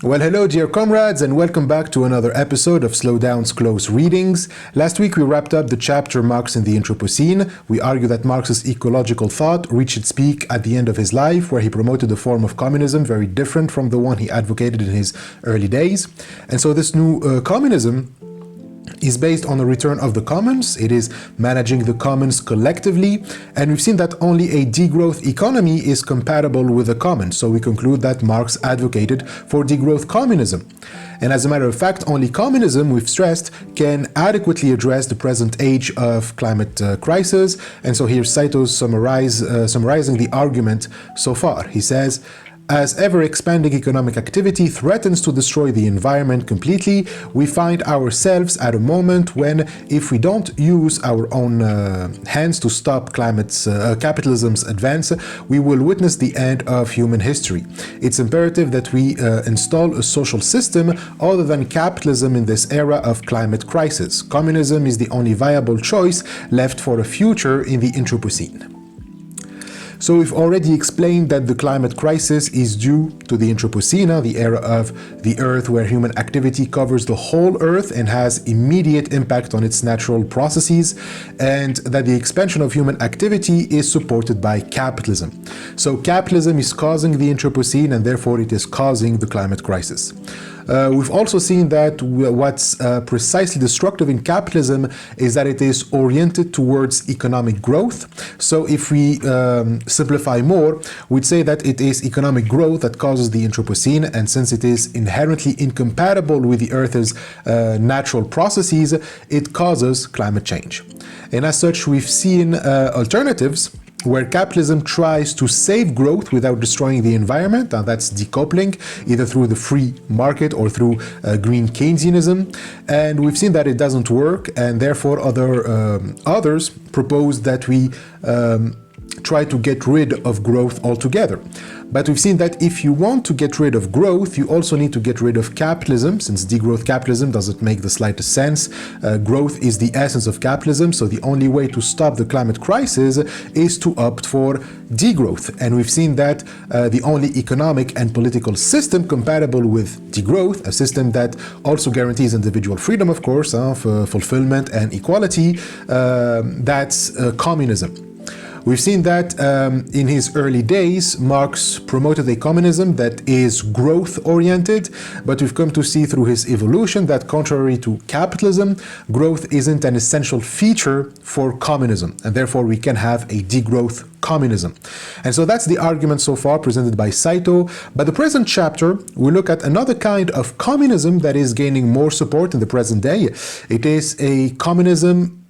Well, hello dear comrades, and welcome back to another episode of Slowdown's Close Readings. Last week we wrapped up the chapter Marx in the Anthropocene. We argue that Marx's ecological thought reached its peak at the end of his life, where he promoted a form of communism very different from the one he advocated in his early days. And so this new communism is based on the return of the commons. It is managing the commons collectively, and we've seen that only a degrowth economy is compatible with the commons. So we conclude that Marx advocated for degrowth communism. And as a matter of fact, only communism, we've stressed, can adequately address the present age of climate crisis. And so here's Saito summarizing the argument so far. He says, as ever-expanding economic activity threatens to destroy the environment completely, we find ourselves at a moment when, if we don't use our own hands to stop capitalism's advance, we will witness the end of human history. It's imperative that we install a social system other than capitalism in this era of climate crisis. Communism is the only viable choice left for a future in the Anthropocene. So we've already explained that the climate crisis is due to the Anthropocene, the era of the Earth where human activity covers the whole Earth and has immediate impact on its natural processes, and that the expansion of human activity is supported by capitalism. So capitalism is causing the Anthropocene, and therefore it is causing the climate crisis. We've also seen that what's precisely destructive in capitalism is that it is oriented towards economic growth. So if we simplify more, we'd say that it is economic growth that causes the Anthropocene, and since it is inherently incompatible with the Earth's natural processes, it causes climate change. And as such, we've seen alternatives where capitalism tries to save growth without destroying the environment, and that's decoupling, either through the free market or through green Keynesianism. And we've seen that it doesn't work, and therefore others propose that we try to get rid of growth altogether. But we've seen that if you want to get rid of growth, you also need to get rid of capitalism, since degrowth capitalism doesn't make the slightest sense. Growth is the essence of capitalism, so the only way to stop the climate crisis is to opt for degrowth. And we've seen that the only economic and political system compatible with degrowth, a system that also guarantees individual freedom, of course, for fulfillment and equality, that's communism. We've seen that in his early days, Marx promoted a communism that is growth-oriented, but we've come to see through his evolution that contrary to capitalism, growth isn't an essential feature for communism, and therefore we can have a degrowth communism. And so that's the argument so far presented by Saito. But the present chapter, we look at another kind of communism that is gaining more support in the present day. It is a communism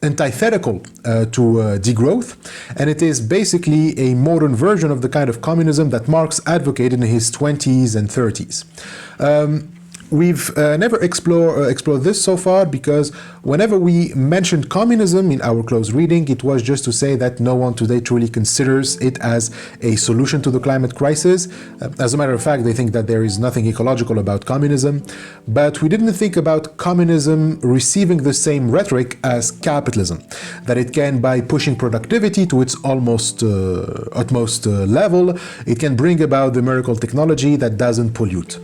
antithetical to degrowth, and it is basically a modern version of the kind of communism that Marx advocated in his 20s and 30s. We've never explored this so far, because whenever we mentioned communism in our close reading, it was just to say that no one today truly considers it as a solution to the climate crisis. As a matter of fact, they think that there is nothing ecological about communism. But we didn't think about communism receiving the same rhetoric as capitalism, that it can, by pushing productivity to its almost utmost level, it can bring about the miracle technology that doesn't pollute.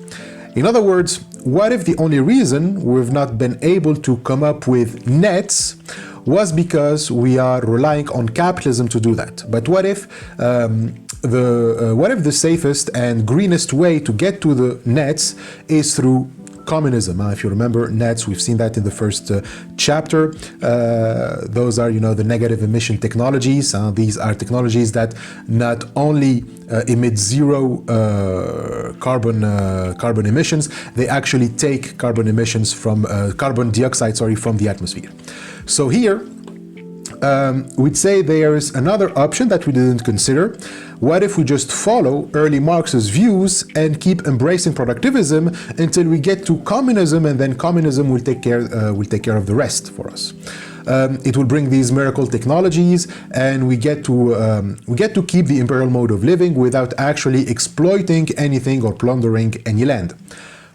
In other words, what if the only reason we've not been able to come up with nets was because we are relying on capitalism to do that? But what if the safest and greenest way to get to the nets is through communism? If you remember nets, we've seen that in the first chapter. Those are, the negative emission technologies. These are technologies that not only emit zero carbon emissions, they actually take carbon emissions from carbon dioxide, from the atmosphere. So here, we'd say there is another option that we didn't consider. What if we just follow early Marx's views and keep embracing productivism until we get to communism, and then communism will take care of the rest for us? It will bring these miracle technologies, and we get to keep the imperial mode of living without actually exploiting anything or plundering any land.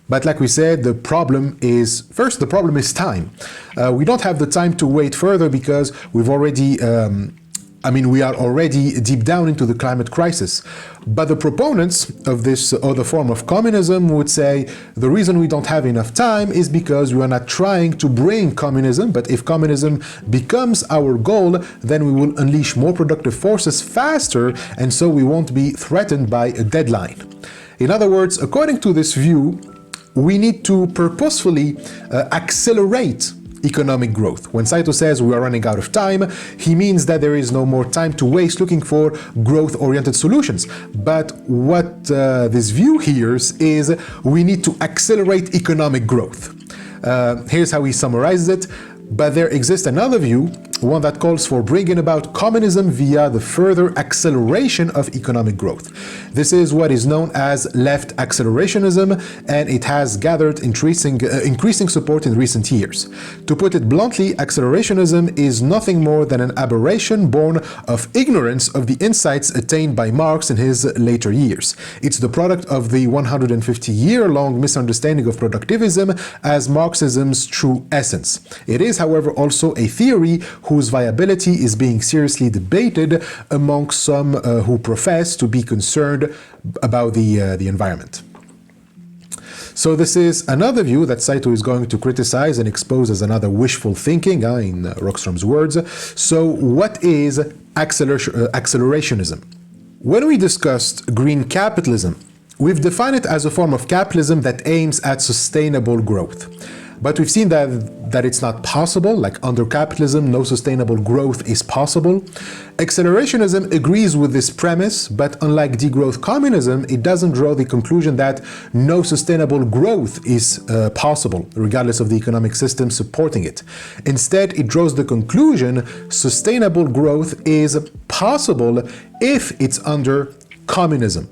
But like we said, the problem is time. We don't have the time to wait further, because we've already I mean, we are already deep down into the climate crisis. But the proponents of this other form of communism would say the reason we don't have enough time is because we are not trying to bring communism, but if communism becomes our goal, then we will unleash more productive forces faster, and so we won't be threatened by a deadline. In other words, according to this view, we need to purposefully accelerate economic growth. When Saito says we are running out of time, he means that there is no more time to waste looking for growth-oriented solutions. But what this view hears is we need to accelerate economic growth. Here's how he summarizes it. But there exists another view, one that calls for bringing about communism via the further acceleration of economic growth. This is what is known as left accelerationism, and it has gathered increasing support in recent years. To put it bluntly, accelerationism is nothing more than an aberration born of ignorance of the insights attained by Marx in his later years. It's the product of the 150-year-long misunderstanding of productivism as Marxism's true essence. It is, however, also a theory whose viability is being seriously debated among some who profess to be concerned about the environment. So this is another view that Saito is going to criticize and expose as another wishful thinking, in Rockstrom's words. So what is accelerationism? When we discussed green capitalism, we've defined it as a form of capitalism that aims at sustainable growth. But we've seen that it's not possible, like under capitalism, no sustainable growth is possible. Accelerationism agrees with this premise, but unlike degrowth communism, it doesn't draw the conclusion that no sustainable growth is possible, regardless of the economic system supporting it. Instead, it draws the conclusion sustainable growth is possible if it's under communism.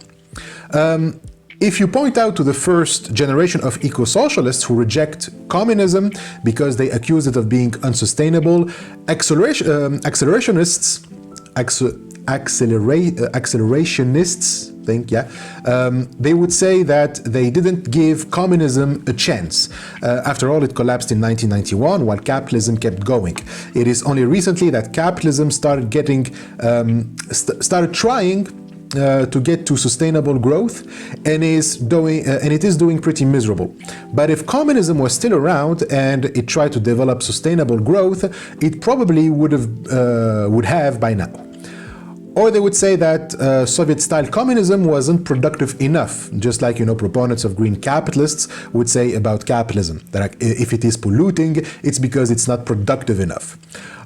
If you point out to the first generation of eco-socialists who reject communism because they accuse it of being unsustainable, accelerationists, they would say that they didn't give communism a chance. After all, it collapsed in 1991 while capitalism kept going. It is only recently that capitalism started trying to get to sustainable growth, and it is doing pretty miserable. But if communism was still around and it tried to develop sustainable growth, it probably would have by now. Or they would say that Soviet-style communism wasn't productive enough, just like, proponents of green capitalists would say about capitalism, that if it is polluting, it's because it's not productive enough.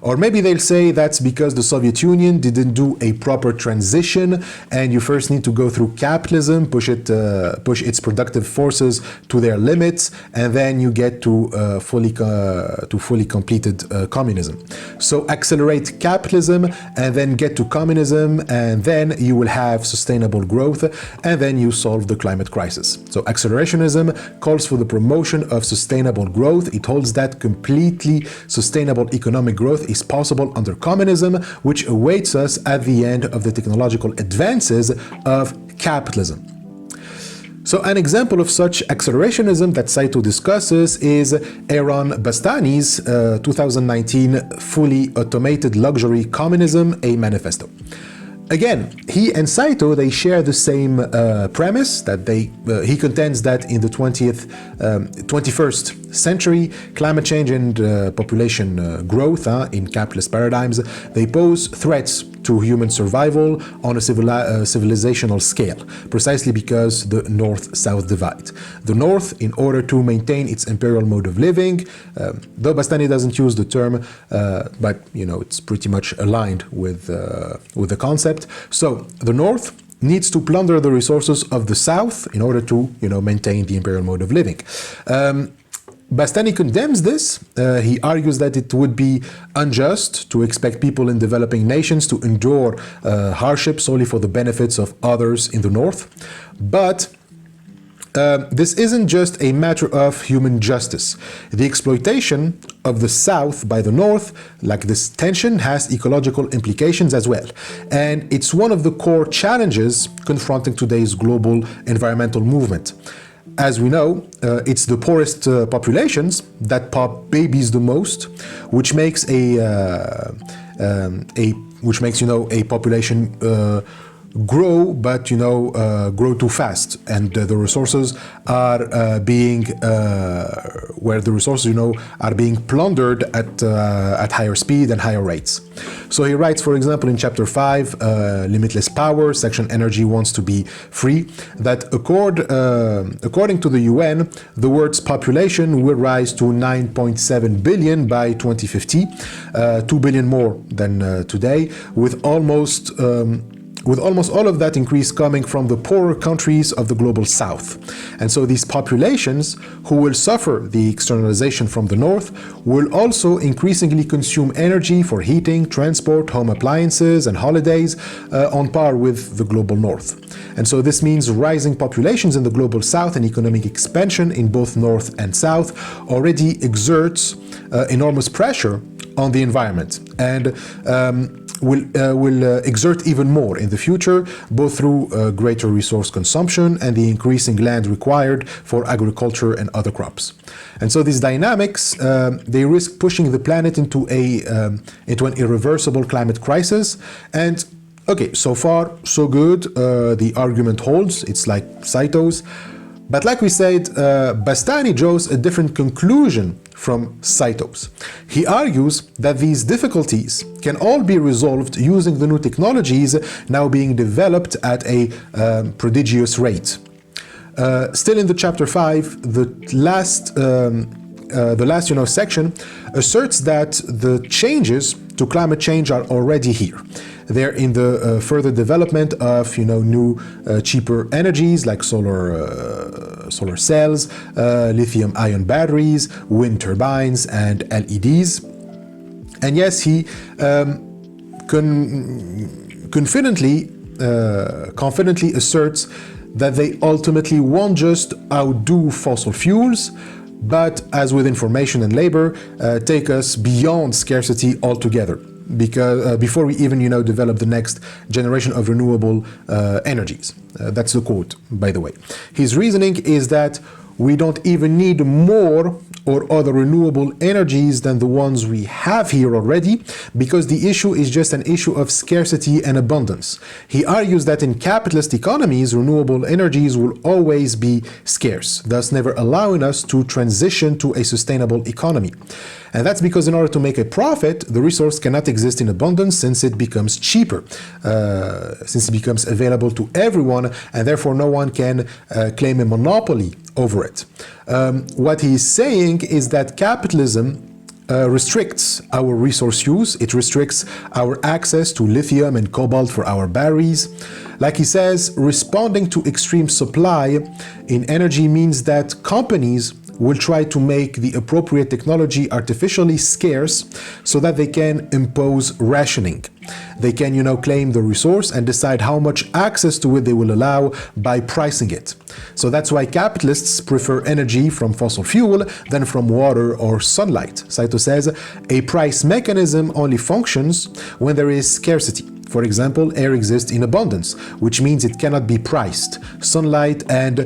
Or maybe they'll say that's because the Soviet Union didn't do a proper transition, and you first need to go through capitalism, push its productive forces to their limits, and then you get to fully completed communism. So accelerate capitalism, and then get to communism, and then you will have sustainable growth, and then you solve the climate crisis. So accelerationism calls for the promotion of sustainable growth. It holds that completely sustainable economic growth is possible under communism, which awaits us at the end of the technological advances of capitalism. So an example of such accelerationism that Saito discusses is Aaron Bastani's 2019 fully automated luxury communism, a manifesto. Again, he and Saito, they share the same premise that he contends that in the 21st century, climate change and population growth in capitalist paradigms, they pose threats to human survival on a civilizational scale, precisely because the North-South divide. The North, in order to maintain its imperial mode of living, though Bastani doesn't use the term, but it's pretty much aligned with the concept. So the North needs to plunder the resources of the South in order to maintain the imperial mode of living. Bastani condemns this. He argues that it would be unjust to expect people in developing nations to endure hardship solely for the benefits of others in the North. But this isn't just a matter of human justice. The exploitation of the South by the North, like this tension, has ecological implications as well. And it's one of the core challenges confronting today's global environmental movement. As we know, it's the poorest populations that pop babies the most, which makes a which makes, a population grow, but grow too fast, and the resources are being are being plundered at higher speed and higher rates. So he writes, for example, in chapter 5, Limitless Power, section Energy Wants to Be Free, that according to the UN, the world's population will rise to 9.7 billion by 2050, 2 billion more than today, with almost all of that increase coming from the poorer countries of the global south. And so these populations who will suffer the externalization from the north will also increasingly consume energy for heating, transport, home appliances, and holidays on par with the global north. And so this means rising populations in the global south and economic expansion in both north and south already exerts enormous pressure on the environment, and will exert even more in the future, both through greater resource consumption and the increasing land required for agriculture and other crops. And so these dynamics, they risk pushing the planet into an irreversible climate crisis. And okay, so far so good. The argument holds. It's like Saito's. But like we said, Bastani draws a different conclusion from Saito's. He argues that these difficulties can all be resolved using the new technologies now being developed at a prodigious rate. Still in the chapter 5, the last section asserts that the changes to climate change are already here. They're in the further development of new cheaper energies like solar cells, lithium-ion batteries, wind turbines, and LEDs. And yes, he confidently asserts that they ultimately won't just outdo fossil fuels, but, as with information and labor, take us beyond scarcity altogether, because before we even develop the next generation of renewable energies. That's the quote, by the way. His reasoning is that we don't even need more or other renewable energies than the ones we have here already, because the issue is just an issue of scarcity and abundance. He argues that in capitalist economies, renewable energies will always be scarce, thus never allowing us to transition to a sustainable economy. And that's because in order to make a profit, the resource cannot exist in abundance since it becomes cheaper, since it becomes available to everyone, and therefore no one can claim a monopoly over it. What he's saying is that capitalism restricts our resource use. It restricts our access to lithium and cobalt for our batteries. Like he says, responding to extreme supply in energy means that companies will try to make the appropriate technology artificially scarce so that they can impose rationing. They can, claim the resource and decide how much access to it they will allow by pricing it. So that's why capitalists prefer energy from fossil fuel than from water or sunlight. Saito says, a price mechanism only functions when there is scarcity. For example, air exists in abundance, which means it cannot be priced. Sunlight and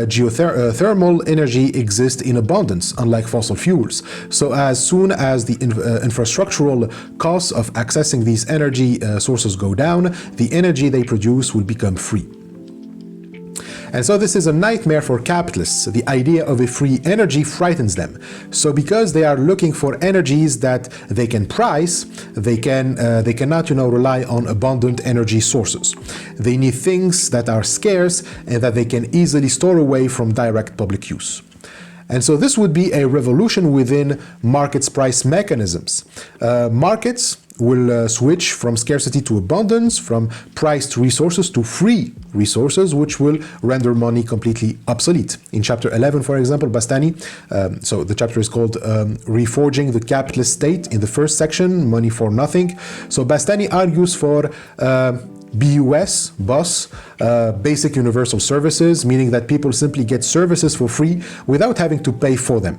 geothermal energy exist in abundance, unlike fossil fuels. So as soon as the infrastructural costs of accessing these energy sources go down, the energy they produce will become free. And so this is a nightmare for capitalists. The idea of a free energy frightens them. So because they are looking for energies that they can price, they cannot, rely on abundant energy sources. They need things that are scarce and that they can easily store away from direct public use. And so this would be a revolution within markets' price mechanisms. Markets will switch from scarcity to abundance, from priced resources to free resources, which will render money completely obsolete. In chapter 11, for example, Bastani, so the chapter is called Reforging the Capitalist State. In the first section, Money for Nothing. So Bastani argues for BUS, BUS, basic universal services, meaning that people simply get services for free without having to pay for them.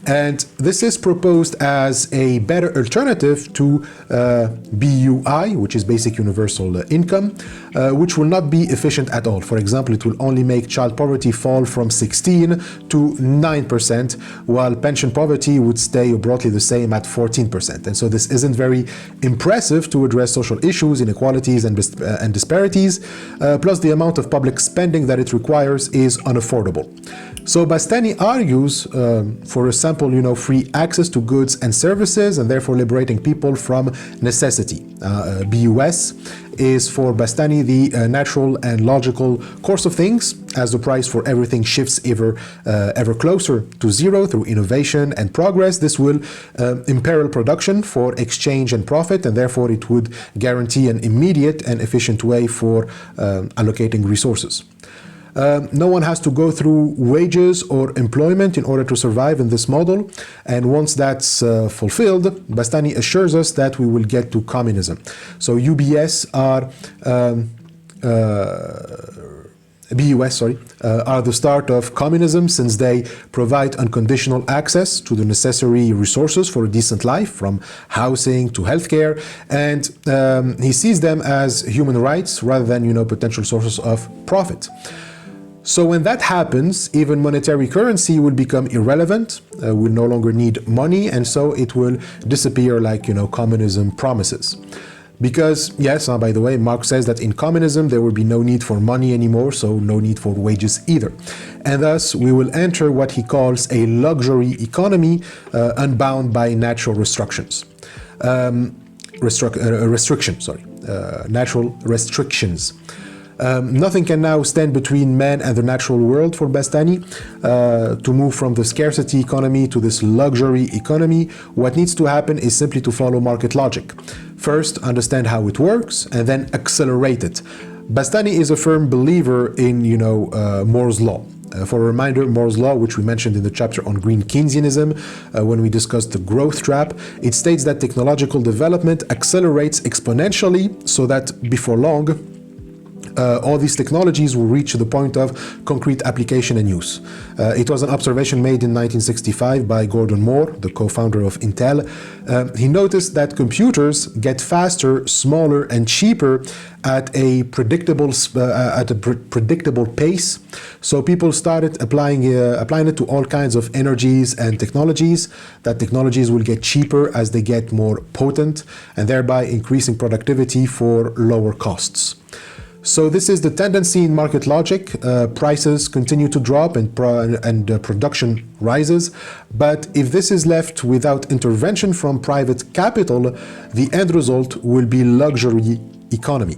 And this is proposed as a better alternative to BUI, which is basic universal income, which will not be efficient at all. For example, it will only make child poverty fall from 16 to 9%, while pension poverty would stay broadly the same at 14%. And so this isn't very impressive to address social issues, inequalities, and disparities, plus the amount of public spending that it requires is unaffordable. So Bastani argues for a sample, free access to goods and services, and therefore liberating people from necessity. BUS is for Bastani the natural and logical course of things, as the price for everything shifts ever closer to zero through innovation and progress. This will imperil production for exchange and profit, and therefore it would guarantee an immediate and efficient way for allocating resources. No one has to go through wages or employment in order to survive in this model, and once that's fulfilled, Bastani assures us that we will get to communism. So UBS are BUS, are the start of communism, since they provide unconditional access to the necessary resources for a decent life, from housing to healthcare, and he sees them as human rights rather than potential sources of profit. So when that happens, even monetary currency will become irrelevant, will no longer need money, and so it will disappear like, communism promises. Because, yes, by the way, Marx says that in communism there will be no need for money anymore, so no need for wages either. And thus we will enter what he calls a luxury economy, unbound by natural natural restrictions. Nothing can now stand between man and the natural world for Bastani. To move from the scarcity economy to this luxury economy, what needs to happen is simply to follow market logic. First, understand how it works, and then accelerate it. Bastani is a firm believer in, Moore's law. For a reminder, Moore's law, which we mentioned in the chapter on green Keynesianism, when we discussed the growth trap, it states that technological development accelerates exponentially, so that before long, all these technologies will reach the point of concrete application and use. It was an observation made in 1965 by Gordon Moore, the co-founder of Intel. He noticed that computers get faster, smaller, and cheaper at a predictable pace. So people started applying it to all kinds of energies and technologies. That technologies will get cheaper as they get more potent, and thereby increasing productivity for lower costs. So this is the tendency in market logic. Prices continue to drop and production rises. But if this is left without intervention from private capital, the end result will be luxury economy.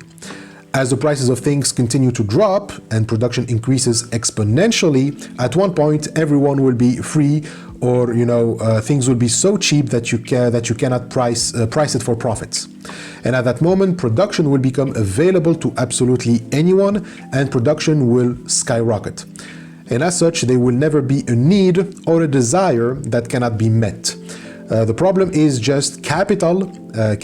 As the prices of things continue to drop and production increases exponentially, at one point everyone will be free, or things will be so cheap that you cannot price it for profits. And at that moment, production will become available to absolutely anyone, and production will skyrocket. And as such, there will never be a need or a desire that cannot be met. The problem is just capital that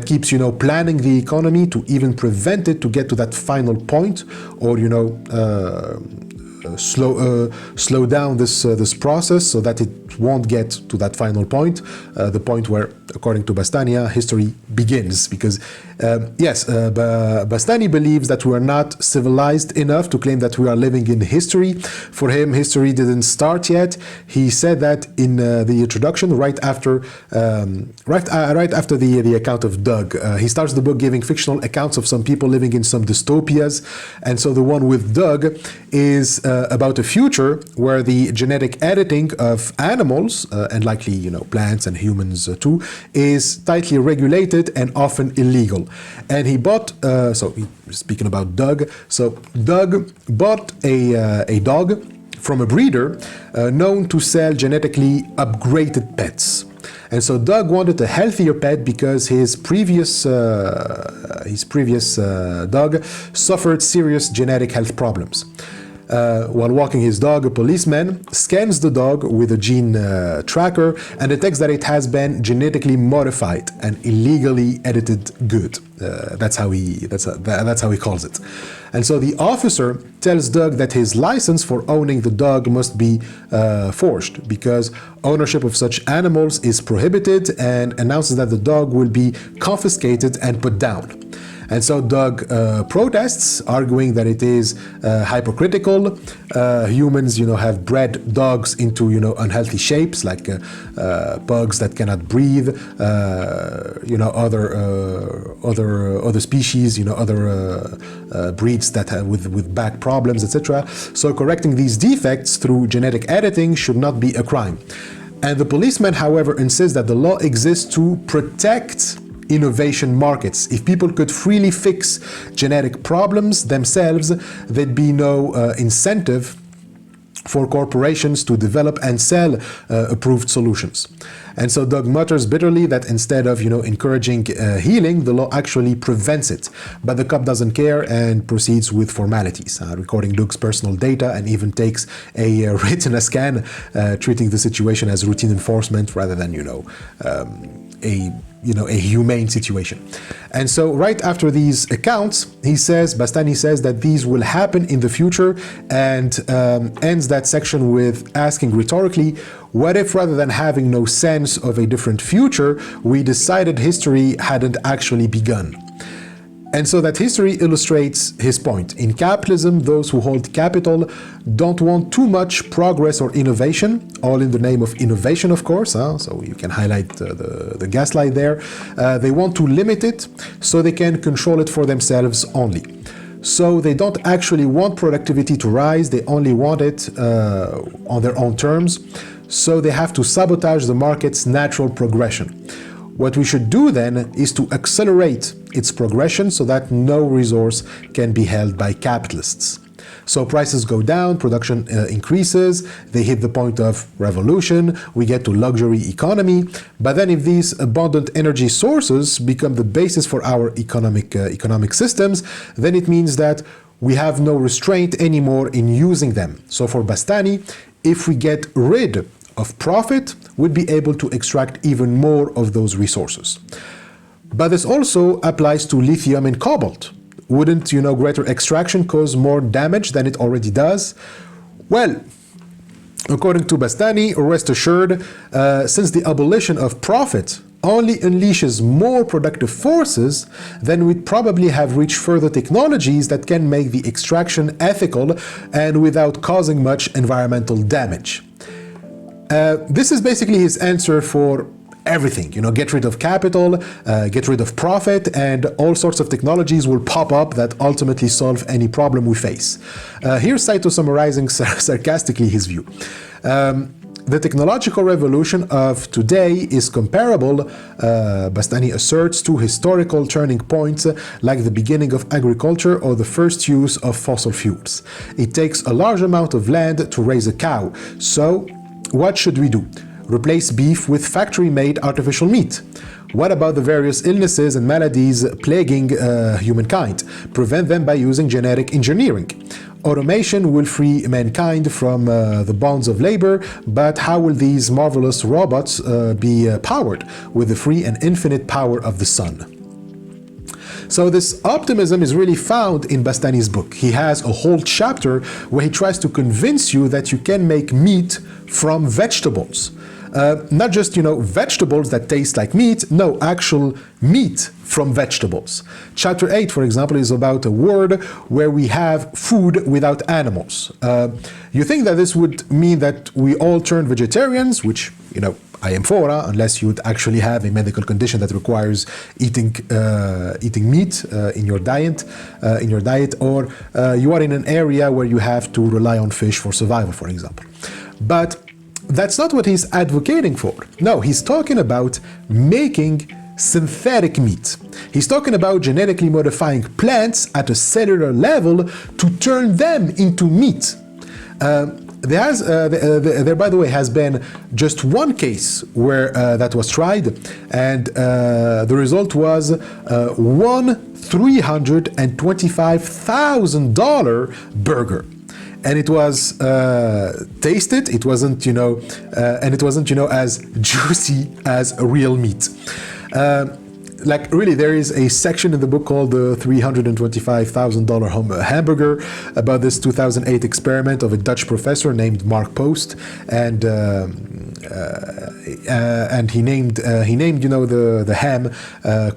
keeps, planning the economy to even prevent it to get to that final point, or, slow down this process so that it won't get to that final point, the point where, according to Bastani, history begins. Because Bastani believes that we are not civilized enough to claim that we are living in history. For him, history didn't start yet. He said that in the introduction, right after the account of Doug. He starts the book giving fictional accounts of some people living in some dystopias, and so the one with Doug is about a future where the genetic editing of animals, and likely plants and humans too, is tightly regulated and often illegal. And he bought, speaking about Doug, so Doug bought a dog from a breeder known to sell genetically upgraded pets. And so Doug wanted a healthier pet because his previous dog suffered serious genetic health problems. While walking his dog, a policeman scans the dog with a gene tracker and detects that it has been genetically modified and illegally edited good. That's how he calls it. And so the officer tells Doug that his license for owning the dog must be forged because ownership of such animals is prohibited, and announces that the dog will be confiscated and put down. And so Doug protests, arguing that it is hypocritical. Humans, have bred dogs into, unhealthy shapes, like bugs that cannot breathe, other species, other breeds that have with back problems, etc. So correcting these defects through genetic editing should not be a crime. And the policeman, however, insists that the law exists to protect innovation markets. If people could freely fix genetic problems themselves, there'd be no incentive for corporations to develop and sell approved solutions. And so Doug mutters bitterly that instead of, encouraging healing, the law actually prevents it. But the cop doesn't care and proceeds with formalities, recording Doug's personal data, and even takes a retina scan, treating the situation as routine enforcement rather than, a humane situation. And so right after these accounts, Bastani says that these will happen in the future, and ends that section with asking rhetorically, what if rather than having no sense of a different future, we decided history hadn't actually begun? And so that history illustrates his point. In capitalism, those who hold capital don't want too much progress or innovation, all in the name of innovation, of course, so you can highlight the gaslight there. They want to limit it so they can control it for themselves only. So they don't actually want productivity to rise, they only want it on their own terms. So they have to sabotage the market's natural progression. What we should do then is to accelerate its progression so that no resource can be held by capitalists. So prices go down, production increases, they hit the point of revolution, we get to luxury economy. But then if these abundant energy sources become the basis for our economic systems, then it means that we have no restraint anymore in using them. So for Bastani, if we get rid of profit, we'd be able to extract even more of those resources. But this also applies to lithium and cobalt. Wouldn't, greater extraction cause more damage than it already does? Well, according to Bastani, rest assured, since the abolition of profit only unleashes more productive forces, then we'd probably have reached further technologies that can make the extraction ethical and without causing much environmental damage. This is basically his answer for everything. Get rid of capital, get rid of profit, and all sorts of technologies will pop up that ultimately solve any problem we face. Here's Saito summarizing sarcastically his view. The technological revolution of today is comparable, Bastani asserts, to historical turning points like the beginning of agriculture or the first use of fossil fuels. It takes a large amount of land to raise a cow. So, what should we do? Replace beef with factory-made artificial meat? What about the various illnesses and maladies plaguing humankind? Prevent them by using genetic engineering. Automation will free mankind from the bonds of labor, but how will these marvelous robots be powered? With the free and infinite power of the sun. So this optimism is really found in Bastani's book. He has a whole chapter where he tries to convince you that you can make meat from vegetables. Not just, vegetables that taste like meat, no, actual meat from vegetables. Chapter 8, for example, is about a world where we have food without animals. You think that this would mean that we all turn vegetarians, which, I am for, unless you would actually have a medical condition that requires eating meat in your diet, or you are in an area where you have to rely on fish for survival, for example. But that's not what he's advocating for. No, he's talking about making synthetic meat. He's talking about genetically modifying plants at a cellular level to turn them into meat. There, by the way, has been just one case where that was tried, and the result was one $325,000 burger. and it was tasted. It wasn't, and it wasn't, as juicy as real meat. Like really, there is a section in the book called the $325,000 hamburger about this 2008 experiment of a Dutch professor named Mark Post, and he named the ham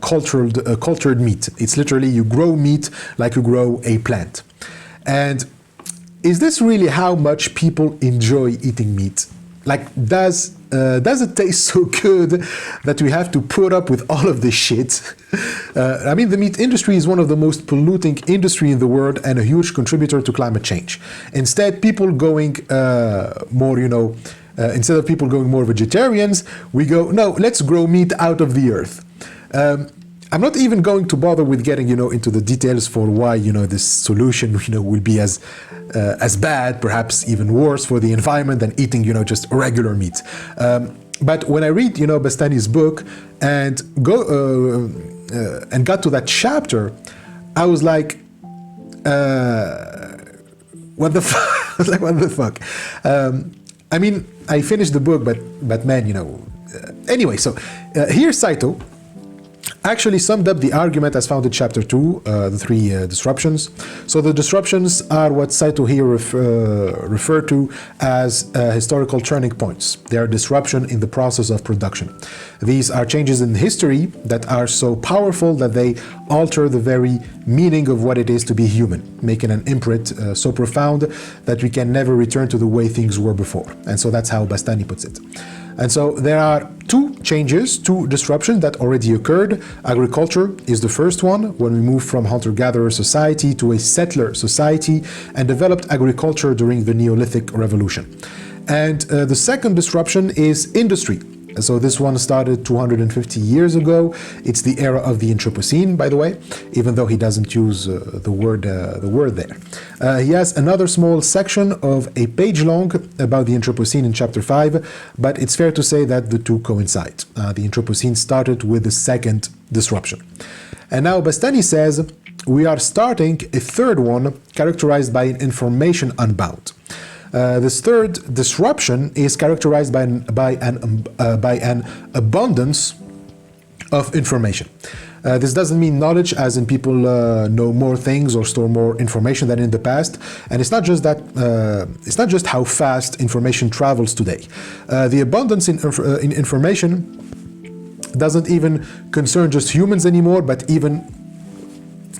cultured meat. It's literally you grow meat like you grow a plant. And is this really how much people enjoy eating meat? Like, does it taste so good that we have to put up with all of this shit? I mean, the meat industry is one of the most polluting industry in the world and a huge contributor to climate change. Instead, people going instead of people going more vegetarians, we go, no, let's grow meat out of the earth. I'm not even going to bother with getting, into the details for why, this solution, will be as bad, perhaps even worse for the environment than eating, just regular meat. But when I read, Bastani's book and got to that chapter, I was like, what the fuck? I was like, what the fuck? I mean, I finished the book, but man, anyway, so here Saito actually summed up the argument as found in chapter 2, the three disruptions. So the disruptions are what Saito here referred to as historical turning points. They are disruption in the process of production. These are changes in history that are so powerful that they alter the very meaning of what it is to be human, making an imprint so profound that we can never return to the way things were before. And so that's how Bastani puts it. And so there are two disruptions that already occurred. Agriculture is the first one, when we moved from hunter-gatherer society to a settler society and developed agriculture during the Neolithic Revolution. And the second disruption is industry. So this one started 250 years ago. It's the era of the Anthropocene, by the way, even though he doesn't use the word there. He has another small section of a page long about the Anthropocene in chapter 5, but it's fair to say that the two coincide. The Anthropocene started with the second disruption. And now Bastani says, we are starting a third one characterized by an information unbound. This third disruption is characterized by an abundance of information. This doesn't mean knowledge as in people know more things or store more information than in the past. And it's not just that, it's not just how fast information travels today. The abundance in information doesn't even concern just humans anymore, but even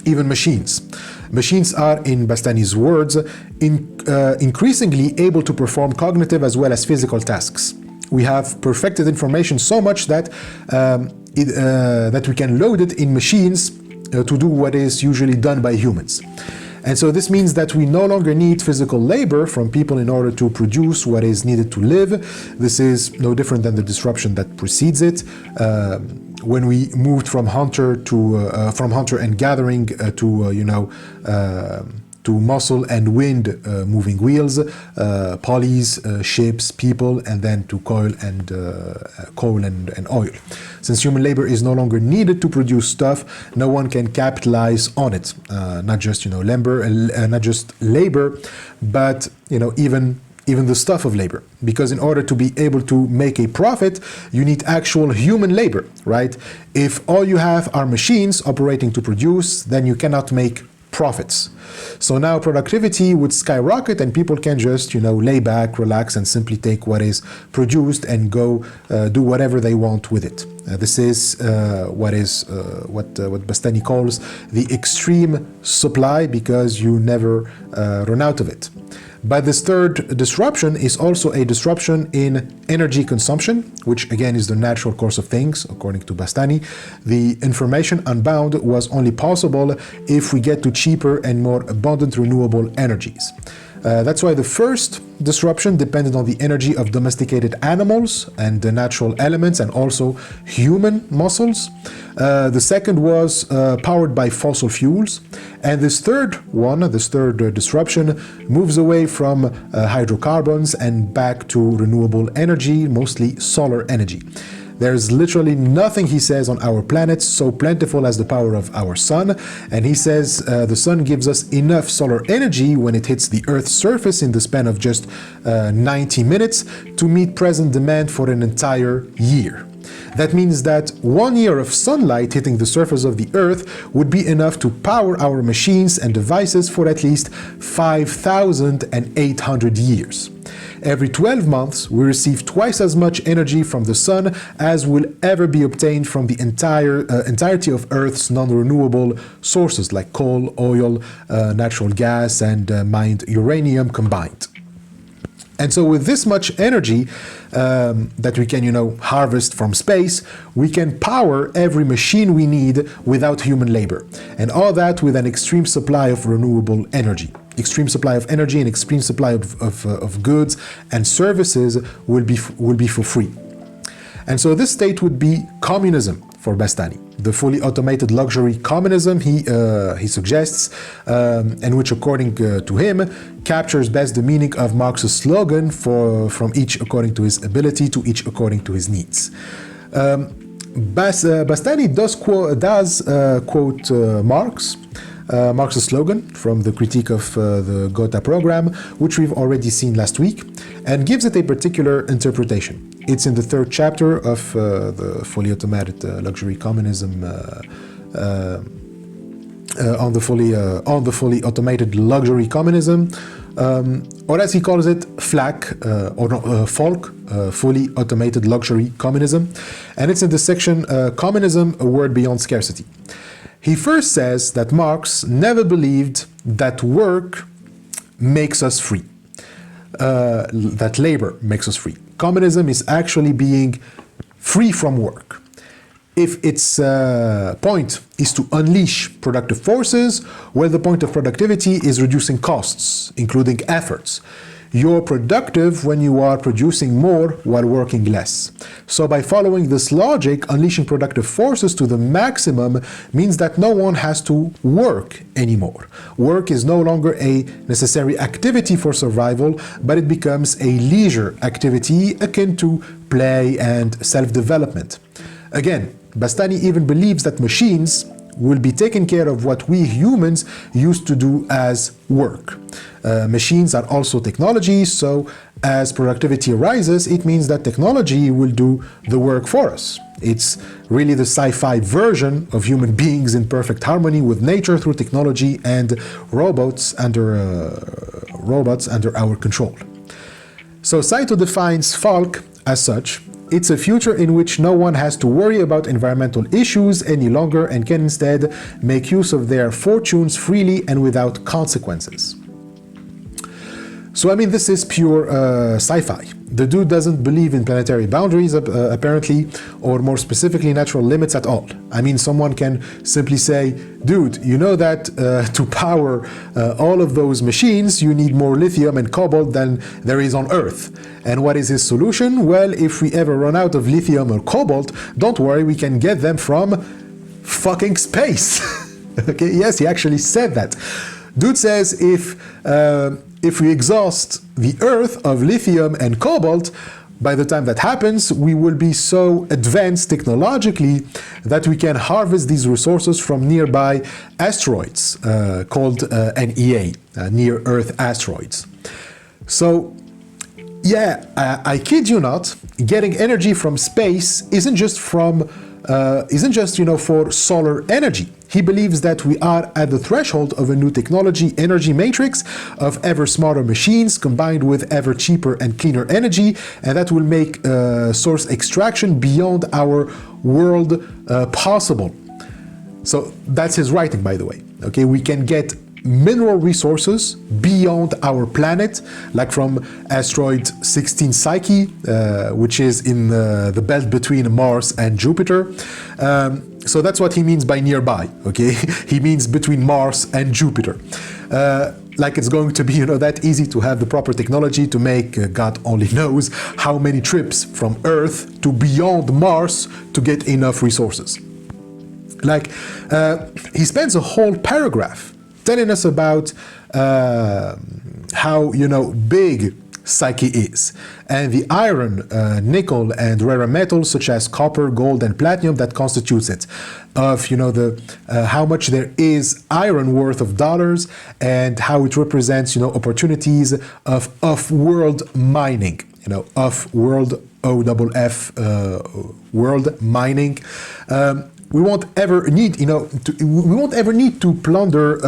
machines. Machines are, in Bastani's words, increasingly able to perform cognitive as well as physical tasks. We have perfected information so much that that we can load it in machines to do what is usually done by humans. And so this means that we no longer need physical labor from people in order to produce what is needed to live. This is no different than the disruption that precedes it. When we moved from hunter and gathering to muscle and wind moving wheels, pulleys, ships, people, and then to coal and oil. Since human labor is no longer needed to produce stuff, no one can capitalize on it. Not just labor, but even the stuff of labor. Because in order to be able to make a profit, you need actual human labor, right? If all you have are machines operating to produce, then you cannot make profits. So now productivity would skyrocket and people can just, lay back, relax, and simply take what is produced and go do whatever they want with it. This is what Bastani calls the extreme supply, because you never run out of it. But this third disruption is also a disruption in energy consumption, which again is the natural course of things, according to Bastani. The information unbound was only possible if we get to cheaper and more abundant renewable energies. That's why the first disruption depended on the energy of domesticated animals and the natural elements and also human muscles. The second was powered by fossil fuels. And this third disruption moves away from hydrocarbons and back to renewable energy, mostly solar energy. There's literally nothing, he says, on our planet so plentiful as the power of our sun. And he says the sun gives us enough solar energy when it hits the Earth's surface in the span of just 90 minutes to meet present demand for an entire year. That means that 1 year of sunlight hitting the surface of the Earth would be enough to power our machines and devices for at least 5,800 years. Every 12 months, we receive twice as much energy from the sun as will ever be obtained from the entirety of Earth's non-renewable sources like coal, oil, natural gas, and mined uranium combined. And so with this much energy that we can, harvest from space, we can power every machine we need without human labor. And all that with an extreme supply of renewable energy. Extreme supply of energy and extreme supply of goods and services will be for free. And so this state would be communism for Bastani. The fully automated luxury communism he suggests, and which according to him captures best the meaning of Marx's slogan from each according to his ability to each according to his needs. Bastani does quote Marx, Marx's slogan from the critique of the Gotha program, which we've already seen last week, and gives it a particular interpretation. It's in the 3rd chapter of the fully automated luxury communism, on the fully automated luxury communism, or as he calls it, Folk, fully automated luxury communism, and it's in the section Communism, a Word Beyond Scarcity. He first says that Marx never believed that work makes us free, that labor makes us free. Communism is actually being free from work. If its point is to unleash productive forces, well, the point of productivity is reducing costs, including efforts. You're productive when you are producing more while working less. So by following this logic, unleashing productive forces to the maximum means that no one has to work anymore. Work is no longer a necessary activity for survival, but it becomes a leisure activity akin to play and self-development. Again, Bastani even believes that machines will be taking care of what we humans used to do as work. Machines are also technology, so as productivity rises, it means that technology will do the work for us. It's really the sci-fi version of human beings in perfect harmony with nature through technology and robots under our control. So Saito defines Folk as such. It's a future in which no one has to worry about environmental issues any longer and can instead make use of their fortunes freely and without consequences. So, this is pure sci-fi. The dude doesn't believe in planetary boundaries, apparently, or more specifically, natural limits at all. Someone can simply say, dude, you know that to power all of those machines, you need more lithium and cobalt than there is on Earth. And what is his solution? Well, if we ever run out of lithium or cobalt, don't worry, we can get them from fucking space. Okay, yes, he actually said that. Dude says if we exhaust the Earth of lithium and cobalt, by the time that happens, we will be so advanced technologically that we can harvest these resources from nearby asteroids called NEA, Near Earth Asteroids. So, yeah, I kid you not, getting energy from space isn't just for solar energy. He believes that we are at the threshold of a new technology energy matrix of ever smarter machines combined with ever cheaper and cleaner energy, and that will make source extraction beyond our world possible. So that's his writing, by the way. Okay, we can get mineral resources beyond our planet, like from asteroid 16 Psyche, which is in the belt between Mars and Jupiter. So that's what he means by nearby, okay? He means between Mars and Jupiter. Like it's going to be, that easy to have the proper technology to make, God only knows, how many trips from Earth to beyond Mars to get enough resources. Like, he spends a whole paragraph telling us about how, big psyche is, and the iron, nickel, and rare metals such as copper, gold, and platinum that constitutes it, of how much there is iron worth of dollars, and how it represents opportunities of off-world mining, off-world OFF world mining. We won't ever need to plunder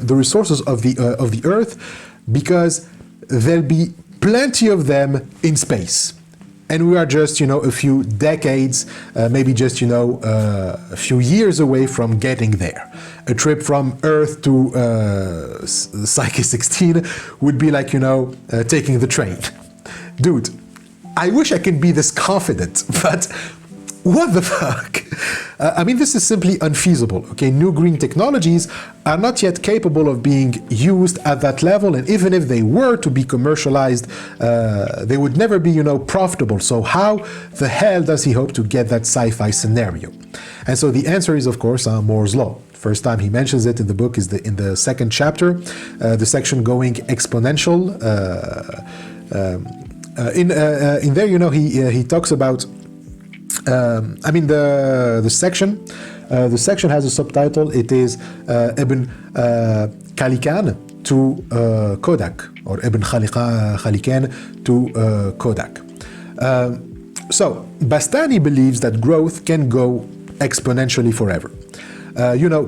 the resources of the earth, because there'll be plenty of them in space, and we are just a few decades, maybe just a few years away from getting there. A trip from Earth to Psyche 16 would be like taking the train. Dude, I wish I could be this confident, but what the fuck? I mean, this is simply unfeasible, okay? New green technologies are not yet capable of being used at that level, and even if they were to be commercialized, they would never be, profitable. So how the hell does he hope to get that sci-fi scenario? And so the answer is, of course, Moore's Law. First time he mentions it in the book is in the second chapter, the section going exponential. In there, he talks about. The section has a subtitle. It is Ibn Khalikan to Kodak, or Ibn Khalikan to Kodak. So Bastani believes that growth can go exponentially forever.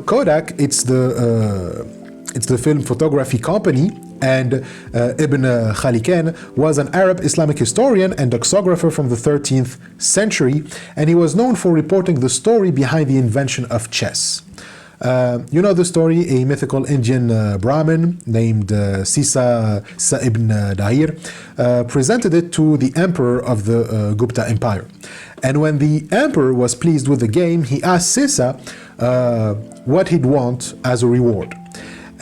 Kodak, it's the film photography company, and Ibn Khalikan was an Arab Islamic historian and doxographer from the 13th century, and he was known for reporting the story behind the invention of chess. The story, a mythical Indian Brahmin named Sisa ibn Dahir presented it to the emperor of the Gupta Empire. And when the emperor was pleased with the game, he asked Sisa what he'd want as a reward.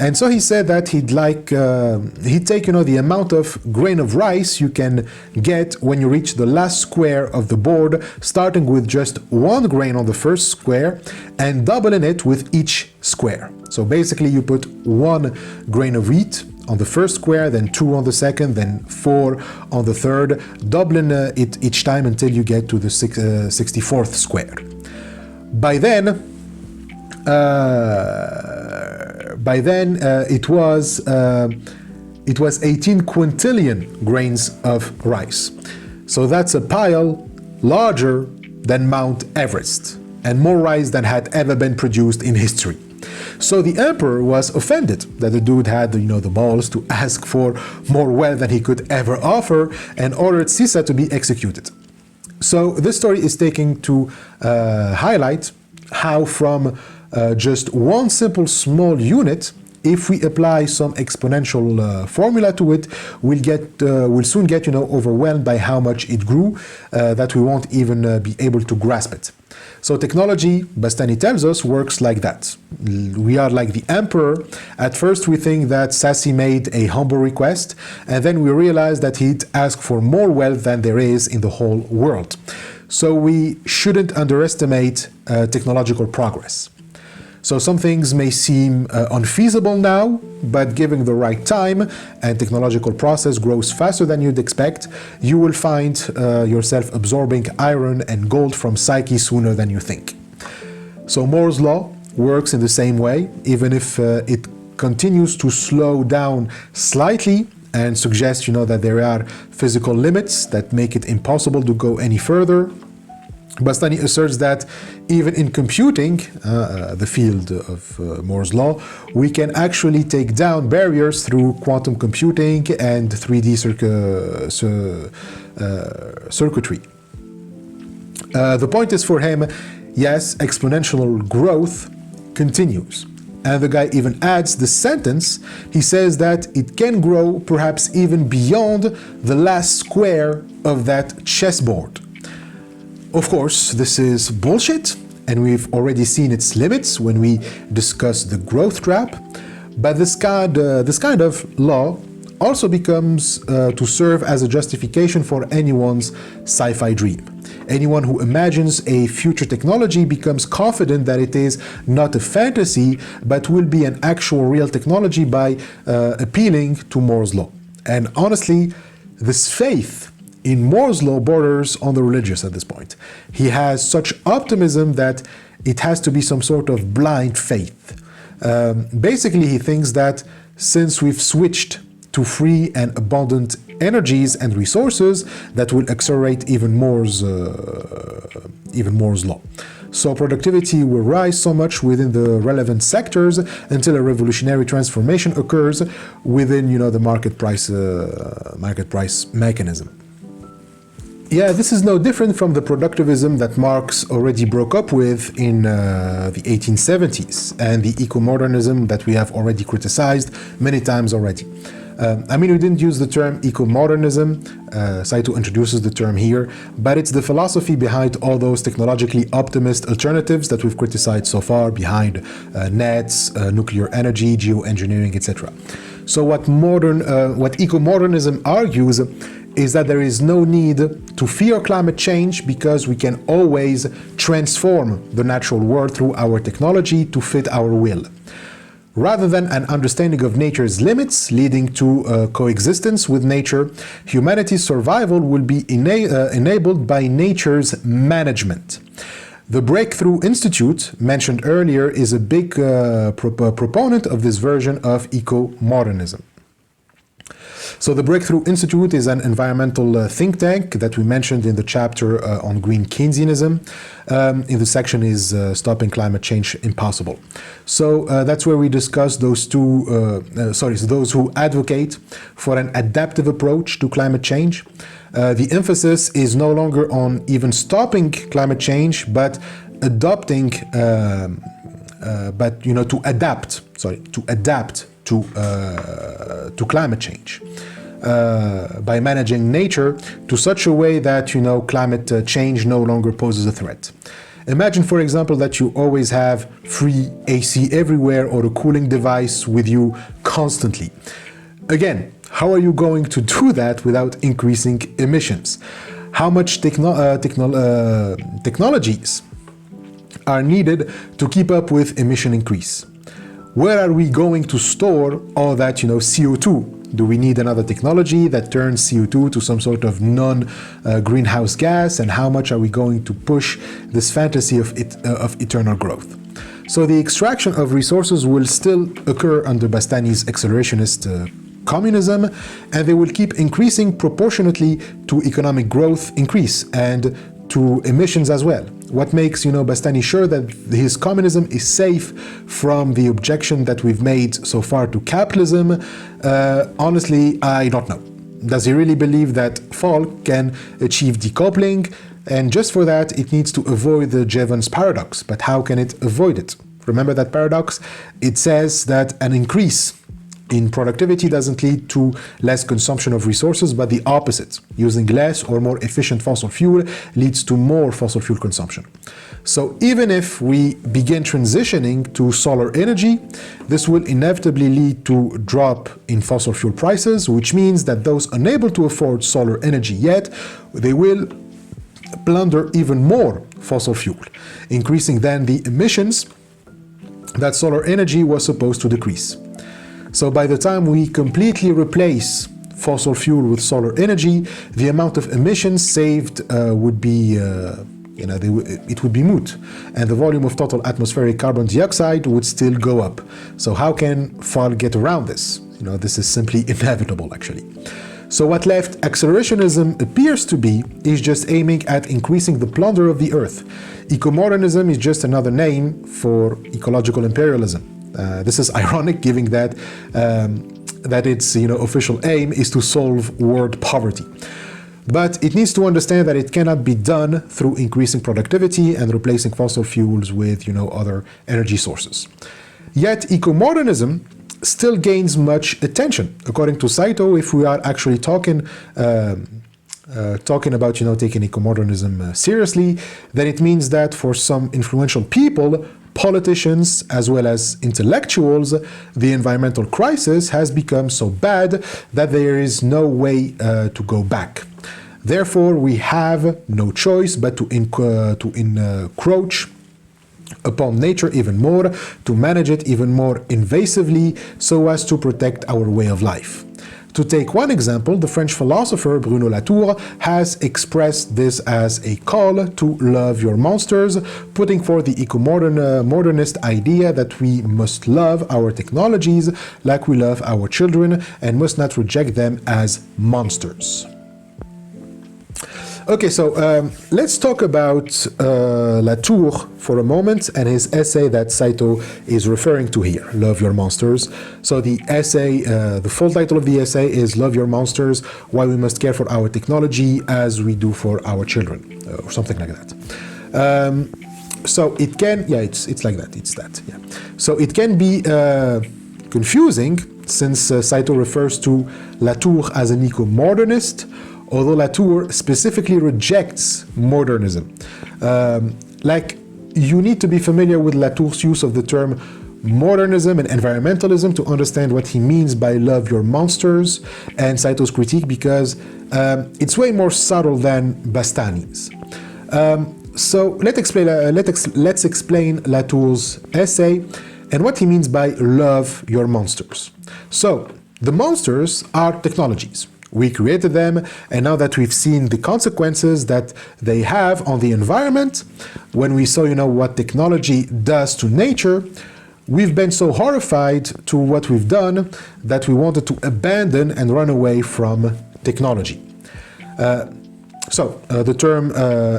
And so he said that he'd take the amount of grain of rice you can get when you reach the last square of the board, starting with just 1 grain on the first square and doubling it with each square. So basically you put 1 grain of wheat on the first square, then 2 on the second, then 4 on the third, doubling it each time until you get to the 64th square. By then it was 18 quintillion grains of rice. So that's a pile larger than Mount Everest, and more rice than had ever been produced in history. So the emperor was offended that the dude had the balls to ask for more wealth than he could ever offer, and ordered Sisa to be executed. So this story is taken to highlight how from just one simple small unit, if we apply some exponential formula to it, we'll soon get overwhelmed by how much it grew, that we won't even be able to grasp it. So technology, Bastani tells us, works like that. We are like the emperor. At first we think that Sassi made a humble request, and then we realize that he'd ask for more wealth than there is in the whole world. So we shouldn't underestimate technological progress. So some things may seem unfeasible now, but given the right time and technological process grows faster than you'd expect, you will find yourself absorbing iron and gold from Psyche sooner than you think. So Moore's Law works in the same way, even if it continues to slow down slightly and suggests that there are physical limits that make it impossible to go any further. Bastani asserts that even in computing, the field of Moore's Law, we can actually take down barriers through quantum computing and 3D circuitry. The point is for him, yes, exponential growth continues. And the guy even adds the sentence, he says that it can grow perhaps even beyond the last square of that chessboard. Of course, this is bullshit, and we've already seen its limits when we discuss the growth trap, but this kind of law also becomes to serve as a justification for anyone's sci-fi dream. Anyone who imagines a future technology becomes confident that it is not a fantasy, but will be an actual real technology by appealing to Moore's Law. And honestly, this faith in Moore's law borders on the religious at this point. He has such optimism that it has to be some sort of blind faith. Basically, he thinks that since we've switched to free and abundant energies and resources, that will accelerate even Moore's law. So productivity will rise so much within the relevant sectors until a revolutionary transformation occurs within, the market price mechanism. Yeah, this is no different from the productivism that Marx already broke up with in the 1870s and the ecomodernism that we have already criticized many times already. We didn't use the term ecomodernism. Saito introduces the term here, but it's the philosophy behind all those technologically optimist alternatives that we've criticized so far, behind nets, nuclear energy, geoengineering, etc. So what ecomodernism argues is that there is no need to fear climate change because we can always transform the natural world through our technology to fit our will. Rather than an understanding of nature's limits leading to coexistence with nature, humanity's survival will be enabled by nature's management. The Breakthrough Institute, mentioned earlier, is a big proponent of this version of eco-modernism. So the Breakthrough Institute is an environmental think tank that we mentioned in the chapter on green Keynesianism. In the section is Stopping Climate Change Impossible. So that's where we discuss those those who advocate for an adaptive approach to climate change. The emphasis is no longer on even stopping climate change, but adopting, to adapt to climate change by managing nature to such a way that climate change no longer poses a threat. Imagine, for example, that you always have free AC everywhere or a cooling device with you constantly. Again, how are you going to do that without increasing emissions? How much technologies are needed to keep up with emission increase? Where are we going to store all that, CO2? Do we need another technology that turns CO2 to some sort of non-greenhouse gas? And how much are we going to push this fantasy of eternal growth? So the extraction of resources will still occur under Bastani's accelerationist communism, and they will keep increasing proportionately to economic growth increase and to emissions as well. What makes, Bastani sure that his communism is safe from the objection that we've made so far to capitalism? Honestly, I don't know. Does he really believe that folk can achieve decoupling? And just for that, it needs to avoid the Jevons paradox. But how can it avoid it? Remember that paradox? It says that an increase in productivity doesn't lead to less consumption of resources, but the opposite. Using less or more efficient fossil fuel leads to more fossil fuel consumption. So even if we begin transitioning to solar energy, this will inevitably lead to a drop in fossil fuel prices, which means that those unable to afford solar energy yet, they will plunder even more fossil fuel, increasing then the emissions that solar energy was supposed to decrease. So by the time we completely replace fossil fuel with solar energy, the amount of emissions saved would be, it would be moot. And the volume of total atmospheric carbon dioxide would still go up. So how can FAL get around this? This is simply inevitable, actually. So what left accelerationism appears to be is just aiming at increasing the plunder of the earth. Ecomodernism is just another name for ecological imperialism. This is ironic, given that its official aim is to solve world poverty. But it needs to understand that it cannot be done through increasing productivity and replacing fossil fuels with other energy sources. Yet ecomodernism still gains much attention. According to Saito, if we are actually talking about taking ecomodernism seriously, then it means that for some influential people, politicians as well as intellectuals, the environmental crisis has become so bad that there is no way to go back. Therefore, we have no choice but to encroach upon nature even more, to manage it even more invasively so as to protect our way of life. To take one example, the French philosopher Bruno Latour has expressed this as a call to love your monsters, putting forth the eco-modernist idea that we must love our technologies like we love our children and must not reject them as monsters. Okay, so let's talk about Latour for a moment and his essay that Saito is referring to here, Love Your Monsters. So the essay, the full title of the essay is Love Your Monsters, Why We Must Care for Our Technology as We Do for Our Children, or something like that. So it can, yeah, it's like that, it's that, yeah. So it can be confusing since Saito refers to Latour as an eco-modernist, although Latour specifically rejects modernism. Like, you need to be familiar with Latour's use of the term modernism and environmentalism to understand what he means by love your monsters and Saito's critique, because it's way more subtle than Bastani's. So let's explain Latour's essay and what he means by love your monsters. So, the monsters are technologies. We created them, and now that we've seen the consequences that they have on the environment, when we saw, what technology does to nature, we've been so horrified to what we've done that we wanted to abandon and run away from technology. So the term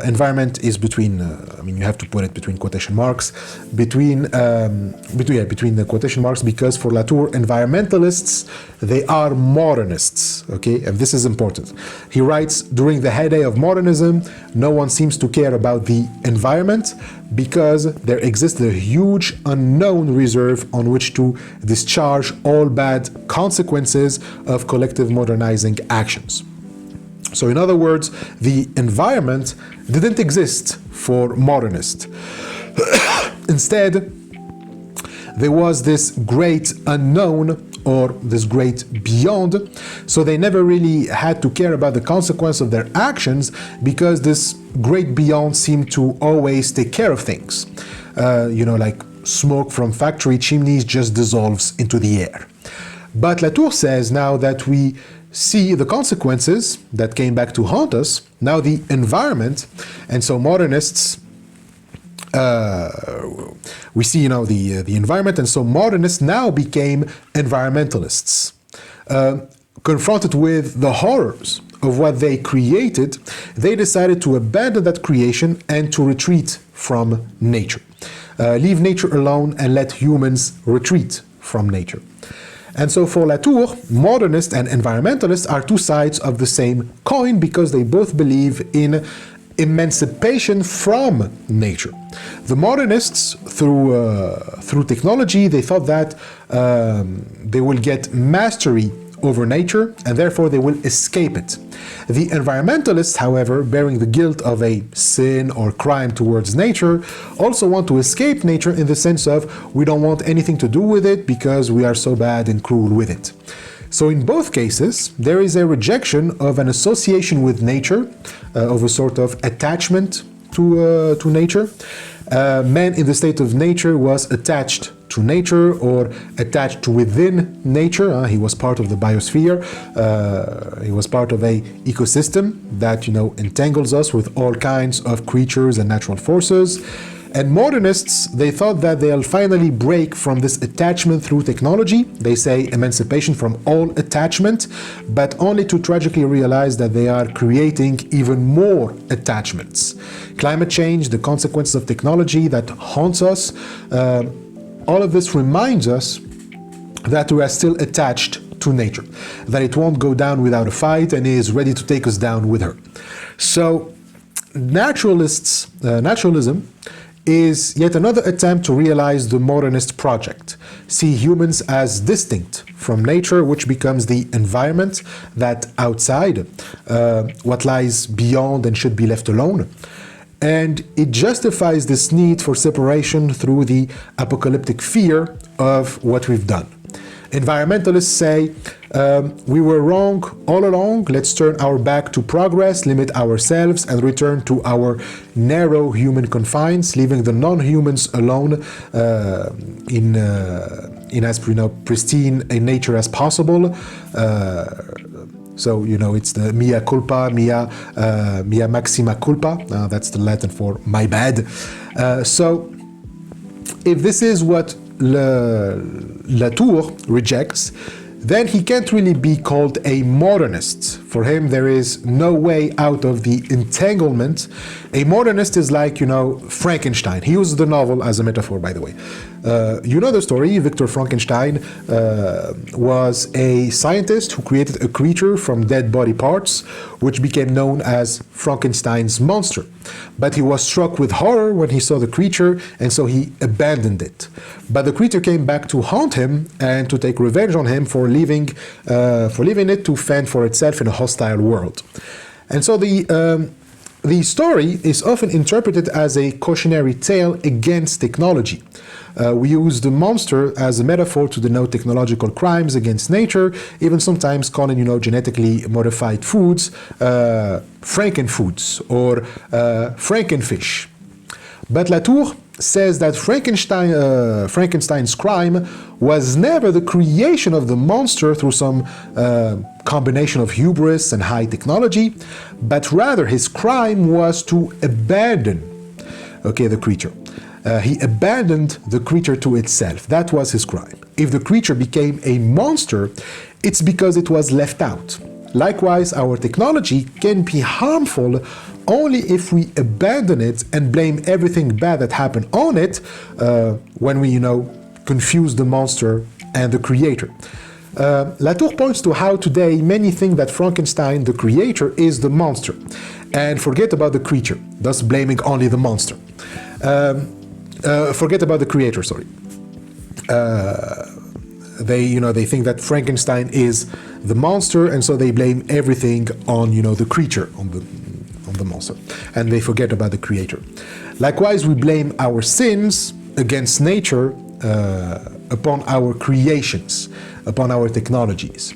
environment is between, you have to put it between quotation marks, between the quotation marks, because for Latour, environmentalists, they are modernists, okay? And this is important. He writes, during the heyday of modernism, no one seems to care about the environment because there exists a huge unknown reserve on which to discharge all bad consequences of collective modernizing actions. So in other words, the environment didn't exist for modernists. Instead, there was this great unknown or this great beyond, so they never really had to care about the consequence of their actions because this great beyond seemed to always take care of things. Like smoke from factory chimneys just dissolves into the air. But Latour says now that we see the consequences that came back to haunt us, now the environment, and so modernists, we see, the environment, and so modernists now became environmentalists. Confronted with the horrors of what they created, they decided to abandon that creation and to retreat from nature. Leave nature alone and let humans retreat from nature. And so for Latour, modernists and environmentalists are two sides of the same coin because they both believe in emancipation from nature. The modernists, through technology, they thought that they will get mastery over nature and therefore they will escape it. The environmentalists, however, bearing the guilt of a sin or crime towards nature, also want to escape nature in the sense of we don't want anything to do with it because we are so bad and cruel with it. So in both cases, there is a rejection of an association with nature, of a sort of attachment to nature. Man in the state of nature was attached to nature or attached within nature. He was part of the biosphere. He was part of a ecosystem that, entangles us with all kinds of creatures and natural forces. And modernists, they thought that they'll finally break from this attachment through technology. They say emancipation from all attachment, but only to tragically realize that they are creating even more attachments. Climate change, the consequences of technology that haunts us, all of this reminds us that we are still attached to nature, that it won't go down without a fight and is ready to take us down with her. So naturalism is yet another attempt to realize the modernist project, see humans as distinct from nature, which becomes the environment, that outside, what lies beyond and should be left alone. And it justifies this need for separation through the apocalyptic fear of what we've done. Environmentalists say, we were wrong all along, let's turn our back to progress, limit ourselves, and return to our narrow human confines, leaving the non-humans alone in as pristine a nature as possible. So, it's the mea culpa, mea maxima culpa. That's the Latin for my bad. So, if this is what Latour rejects, then he can't really be called a modernist. For him, there is no way out of the entanglement. A modernist is like, Frankenstein. He used the novel as a metaphor, by the way. You know the story. Victor Frankenstein was a scientist who created a creature from dead body parts, which became known as Frankenstein's monster. But he was struck with horror when he saw the creature, and so he abandoned it. But the creature came back to haunt him and to take revenge on him for leaving it to fend for itself in a hostile world. And so the story is often interpreted as a cautionary tale against technology. We use the monster as a metaphor to denote technological crimes against nature, even sometimes calling, genetically modified foods Frankenfoods or Frankenfish. But Latour says that Frankenstein's crime was never the creation of the monster through some combination of hubris and high technology, but rather his crime was to abandon, the creature. He abandoned the creature to itself. That was his crime. If the creature became a monster, it's because it was left out. Likewise, our technology can be harmful only if we abandon it and blame everything bad that happened on it when we, confuse the monster and the creator. Latour points to how today many think that Frankenstein, the creator, is the monster and forget about the creature, thus blaming only the monster. Forget about the creator, sorry. They think that Frankenstein is the monster, and so they blame everything on, the creature, on the monster, and they forget about the creator. Likewise, we blame our sins against nature upon our creations, upon our technologies.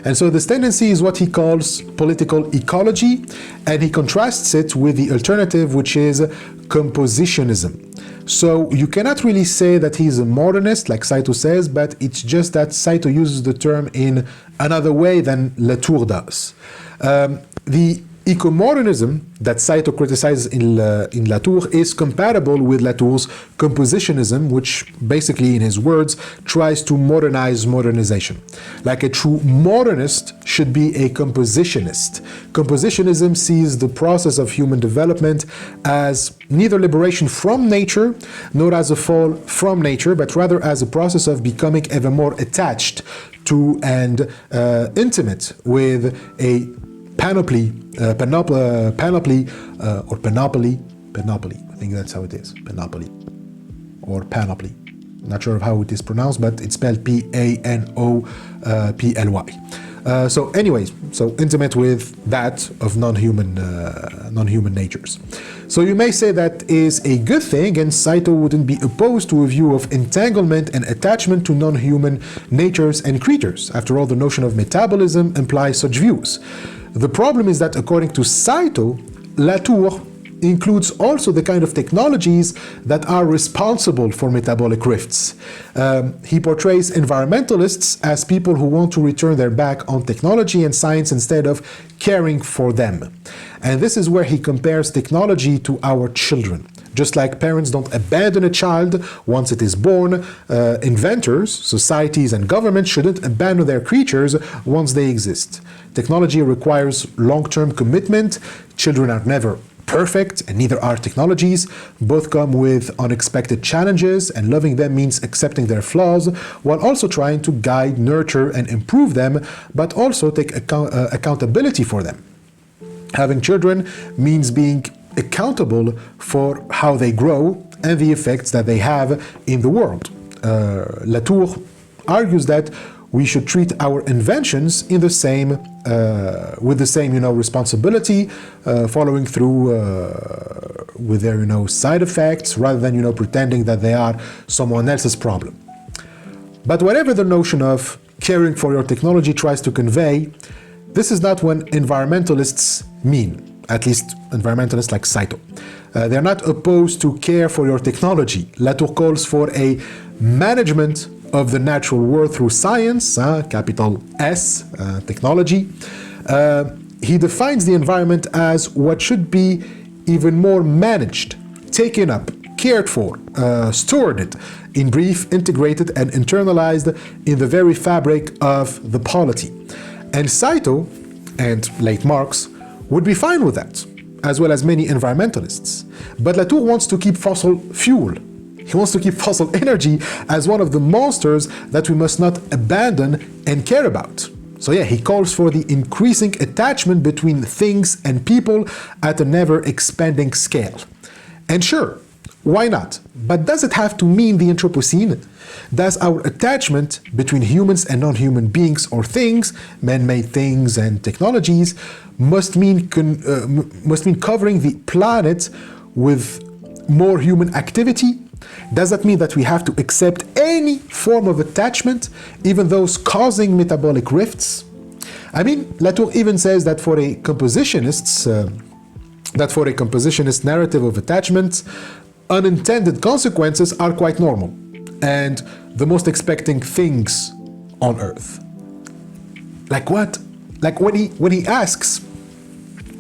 And so this tendency is what he calls political ecology, and he contrasts it with the alternative, which is compositionism. So you cannot really say that he's a modernist, like Saito says, but it's just that Saito uses the term in another way than Latour does. The Ecomodernism that Saito criticizes in Latour is compatible with Latour's compositionism, which basically, in his words, tries to modernize modernization. Like a true modernist should be a compositionist. Compositionism sees the process of human development as neither liberation from nature, nor as a fall from nature, but rather as a process of becoming ever more attached to and intimate with a panoply, I think that's how it is, panoply, or panoply. Not sure of how it is pronounced, but it's spelled P-A-N-O-P-L-Y. So anyways, so intimate with that of non-human natures. So you may say that is a good thing, and Saito wouldn't be opposed to a view of entanglement and attachment to non-human natures and creatures. After all, the notion of metabolism implies such views. The problem is that, according to Saito, Latour includes also the kind of technologies that are responsible for metabolic rifts. He portrays environmentalists as people who want to return their back on technology and science instead of caring for them. And this is where he compares technology to our children. Just like parents don't abandon a child once it is born, inventors, societies, and governments shouldn't abandon their creatures once they exist. Technology requires long-term commitment. Children are never perfect, and neither are technologies. Both come with unexpected challenges, and loving them means accepting their flaws, while also trying to guide, nurture, and improve them, but also take accountability for them. Having children means being accountable for how they grow and the effects that they have in the world. Latour argues that we should treat our inventions in the same, with the same, responsibility, following through with their, side effects, rather than, pretending that they are someone else's problem. But whatever the notion of caring for your technology tries to convey, this is not what environmentalists mean, at least environmentalists like Saito. They're not opposed to care for your technology. Latour calls for a management of the natural world through science, capital S, technology. He defines the environment as what should be even more managed, taken up, cared for, stored, in brief, integrated and internalized in the very fabric of the polity. And Saito, and late Marx, would be fine with that, as well as many environmentalists. But Latour wants to keep fossil fuel. He wants to keep fossil energy as one of the monsters that we must not abandon and care about. So yeah, he calls for the increasing attachment between things and people at an ever-expanding scale. And sure, why not? But does it have to mean the Anthropocene? Does our attachment between humans and non-human beings or things, man-made things and technologies, must mean covering the planet with more human activity? Does that mean that we have to accept any form of attachment, even those causing metabolic rifts? I mean, Latour even says that for a compositionist narrative of attachment, unintended consequences are quite normal and the most expecting things on Earth. Like what? Like when he asks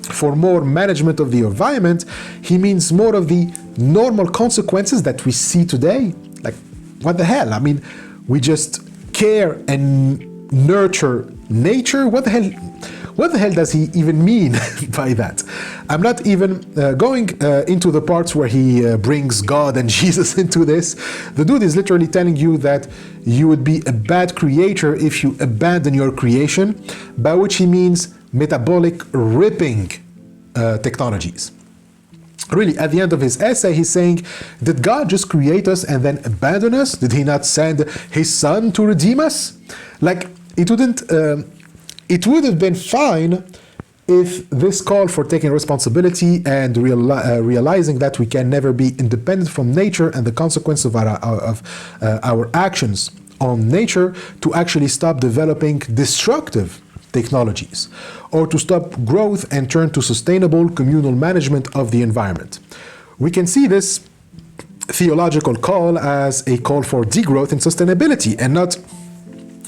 for more management of the environment, he means more of the normal consequences that we see today. Like, what the hell? I mean, we just care and nurture nature? What the hell does he even mean by that? I'm not even going into the parts where he brings God and Jesus into this. The dude is literally telling you that you would be a bad creator if you abandon your creation, by which he means metabolic ripping technologies. Really, at the end of his essay, he's saying, did God just create us and then abandon us? Did he not send his son to redeem us? Like, it would have been fine if this call for taking responsibility and realizing that we can never be independent from nature and the consequence of our actions on nature to actually stop developing destructive technologies, or to stop growth and turn to sustainable communal management of the environment. We can see this theological call as a call for degrowth and sustainability, and not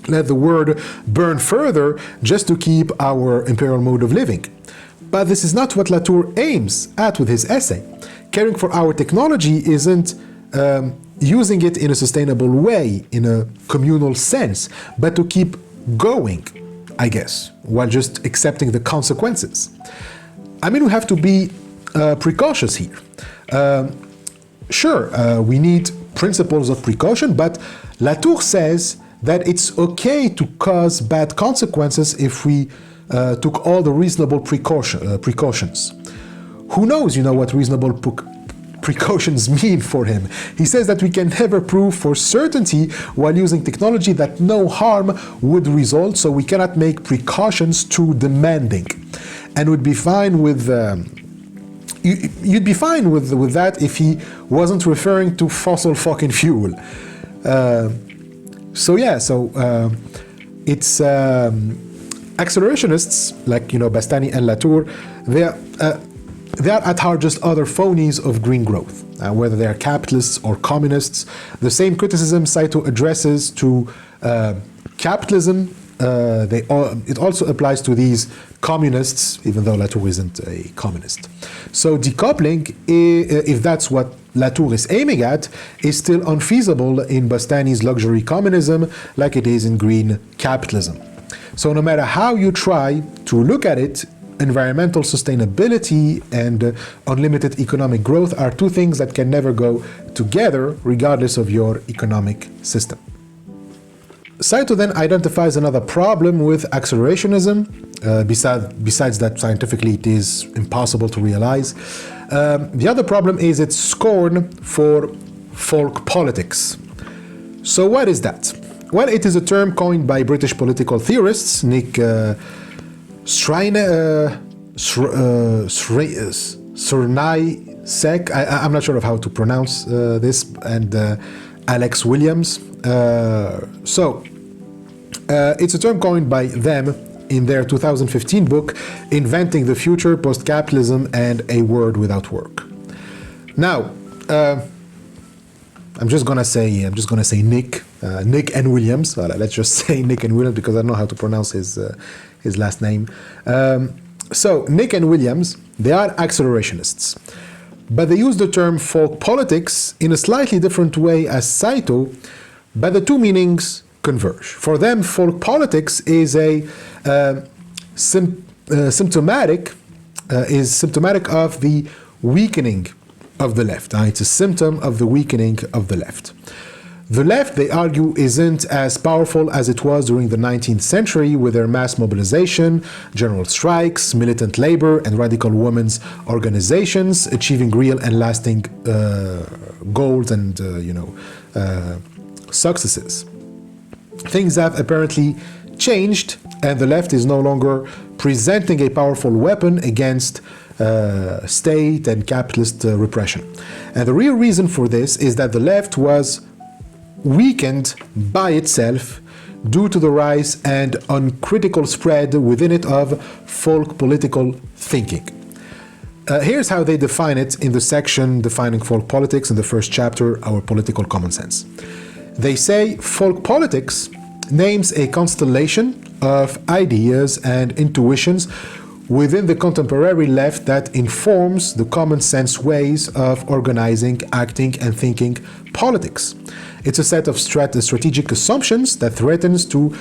let the word burn further just to keep our imperial mode of living. But this is not what Latour aims at with his essay. Caring for our technology isn't using it in a sustainable way, in a communal sense, but to keep going, I guess, while just accepting the consequences. I mean, we have to be precautious here. Sure, we need principles of precaution, but Latour says that it's okay to cause bad consequences if we took all the reasonable precautions. Who knows, what reasonable precautions mean for him? He says that we can never prove for certainty while using technology that no harm would result, so we cannot make precautions too demanding. And would be fine with you'd be fine with that if he wasn't referring to fossil fucking fuel. It's accelerationists like Bastani and Latour. They are at heart just other phonies of green growth, whether they are capitalists or communists. The same criticism Saito addresses to capitalism, it also applies to these communists, even though Latour isn't a communist. So decoupling, if that's what Latour is aiming at, is still unfeasible in Bastani's luxury communism like it is in green capitalism. So no matter how you try to look at it, environmental sustainability and unlimited economic growth are two things that can never go together regardless of your economic system. Saito then identifies another problem with accelerationism, besides that scientifically it is impossible to realize. The other problem is its scorn for folk politics. So what is that? Well, it is a term coined by British political theorists Nick Srnai Sek, I'm not sure of how to pronounce this, and Alex Williams. It's a term coined by them in their 2015 book, Inventing the Future, Post-Capitalism and a World Without Work. Now, I'm just gonna say Nick and Williams. Well, let's just say Nick and Williams because I don't know how to pronounce his last name. So Nick and Williams, they are accelerationists, but they use the term folk politics in a slightly different way as Saito, but the two meanings converge. For them, folk politics is symptomatic of the weakening of the left. It's a symptom of the weakening of the left. The left, they argue, isn't as powerful as it was during the 19th century with their mass mobilization, general strikes, militant labor, and radical women's organizations, achieving real and lasting goals and successes. Things have apparently changed, and the left is no longer presenting a powerful weapon against state and capitalist repression. And the real reason for this is that the left was weakened by itself due to the rise and uncritical spread within it of folk political thinking. Here's how they define it in the section defining folk politics in the first chapter, Our Political Common Sense. They say folk politics names a constellation of ideas and intuitions within the contemporary left that informs the common sense ways of organizing, acting, and thinking politics. It's a set of strategic assumptions that threatens to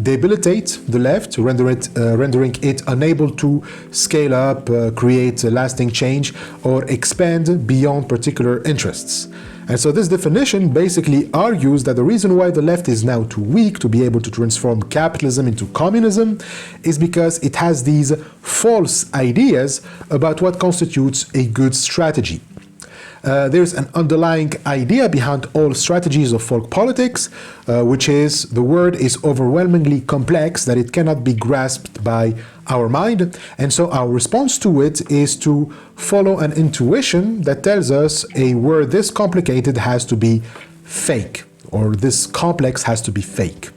debilitate the left, rendering it unable to scale up, create lasting change, or expand beyond particular interests. And so this definition basically argues that the reason why the left is now too weak to be able to transform capitalism into communism is because it has these false ideas about what constitutes a good strategy. There's an underlying idea behind all strategies of folk politics, which is the word is overwhelmingly complex, that it cannot be grasped by our mind, and so our response to it is to follow an intuition that tells us a word this complicated has to be fake, or this complex has to be fake.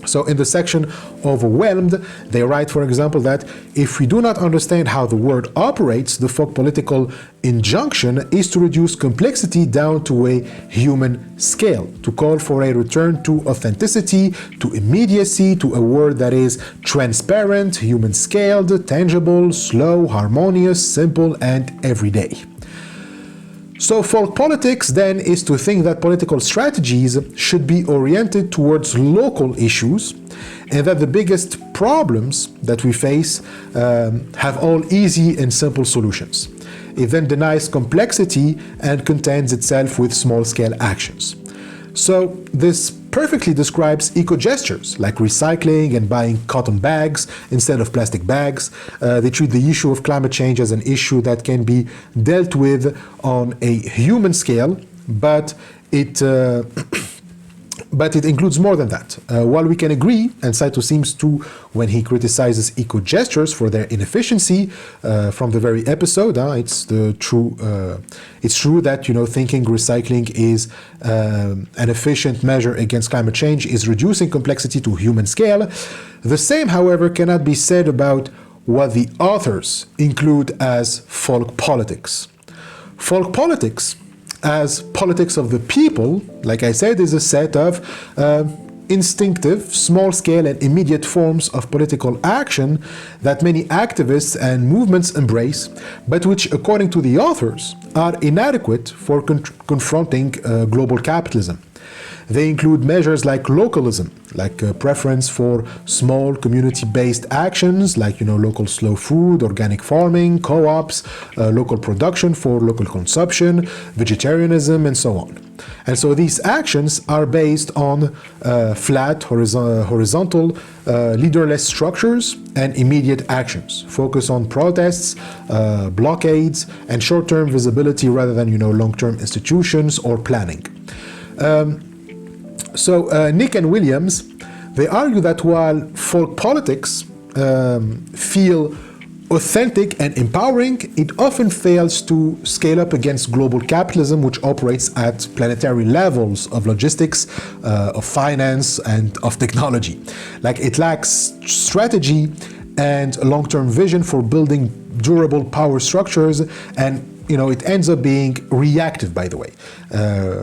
So in the section Overwhelmed, they write, for example, that if we do not understand how the world operates, the folk political injunction is to reduce complexity down to a human scale, to call for a return to authenticity, to immediacy, to a world that is transparent, human-scaled, tangible, slow, harmonious, simple, and everyday. So folk politics then is to think that political strategies should be oriented towards local issues, and that the biggest problems that we face have all easy and simple solutions. It then denies complexity and contents itself with small-scale actions. So this perfectly describes eco-gestures like recycling and buying cotton bags instead of plastic bags. They treat the issue of climate change as an issue that can be dealt with on a human scale, but it includes more than that. While we can agree, and Saito seems to when he criticizes eco-gestures for their inefficiency from the very episode, it's true that thinking recycling is an efficient measure against climate change is reducing complexity to human scale. The same, however, cannot be said about what the authors include as folk politics. Folk politics, as politics of the people, like I said, is a set of instinctive, small-scale and immediate forms of political action that many activists and movements embrace, but which, according to the authors, are inadequate for confronting global capitalism. They include measures like localism, like a preference for small community-based actions, like local slow food, organic farming, co-ops, local production for local consumption, vegetarianism, and so on. And so these actions are based on flat, horizontal, leaderless structures and immediate actions, focus on protests, blockades, and short-term visibility rather than long-term institutions or planning. So Nick and Williams, they argue that while folk politics feel authentic and empowering, it often fails to scale up against global capitalism, which operates at planetary levels of logistics, of finance, and of technology. Like, it lacks strategy and a long-term vision for building durable power structures, and it ends up being reactive, by the way,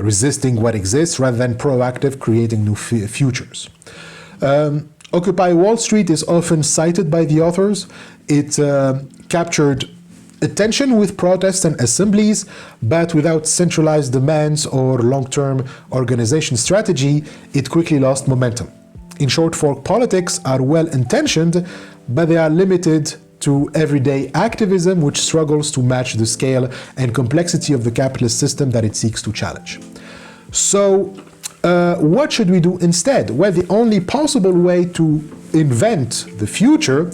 resisting what exists rather than proactive, creating new futures. Occupy Wall Street is often cited by the authors. It captured attention with protests and assemblies, but without centralized demands or long-term organization strategy, it quickly lost momentum. In short, fork politics are well-intentioned, but they are limited to everyday activism, which struggles to match the scale and complexity of the capitalist system that it seeks to challenge. So, what should we do instead? Well, the only possible way to invent the future,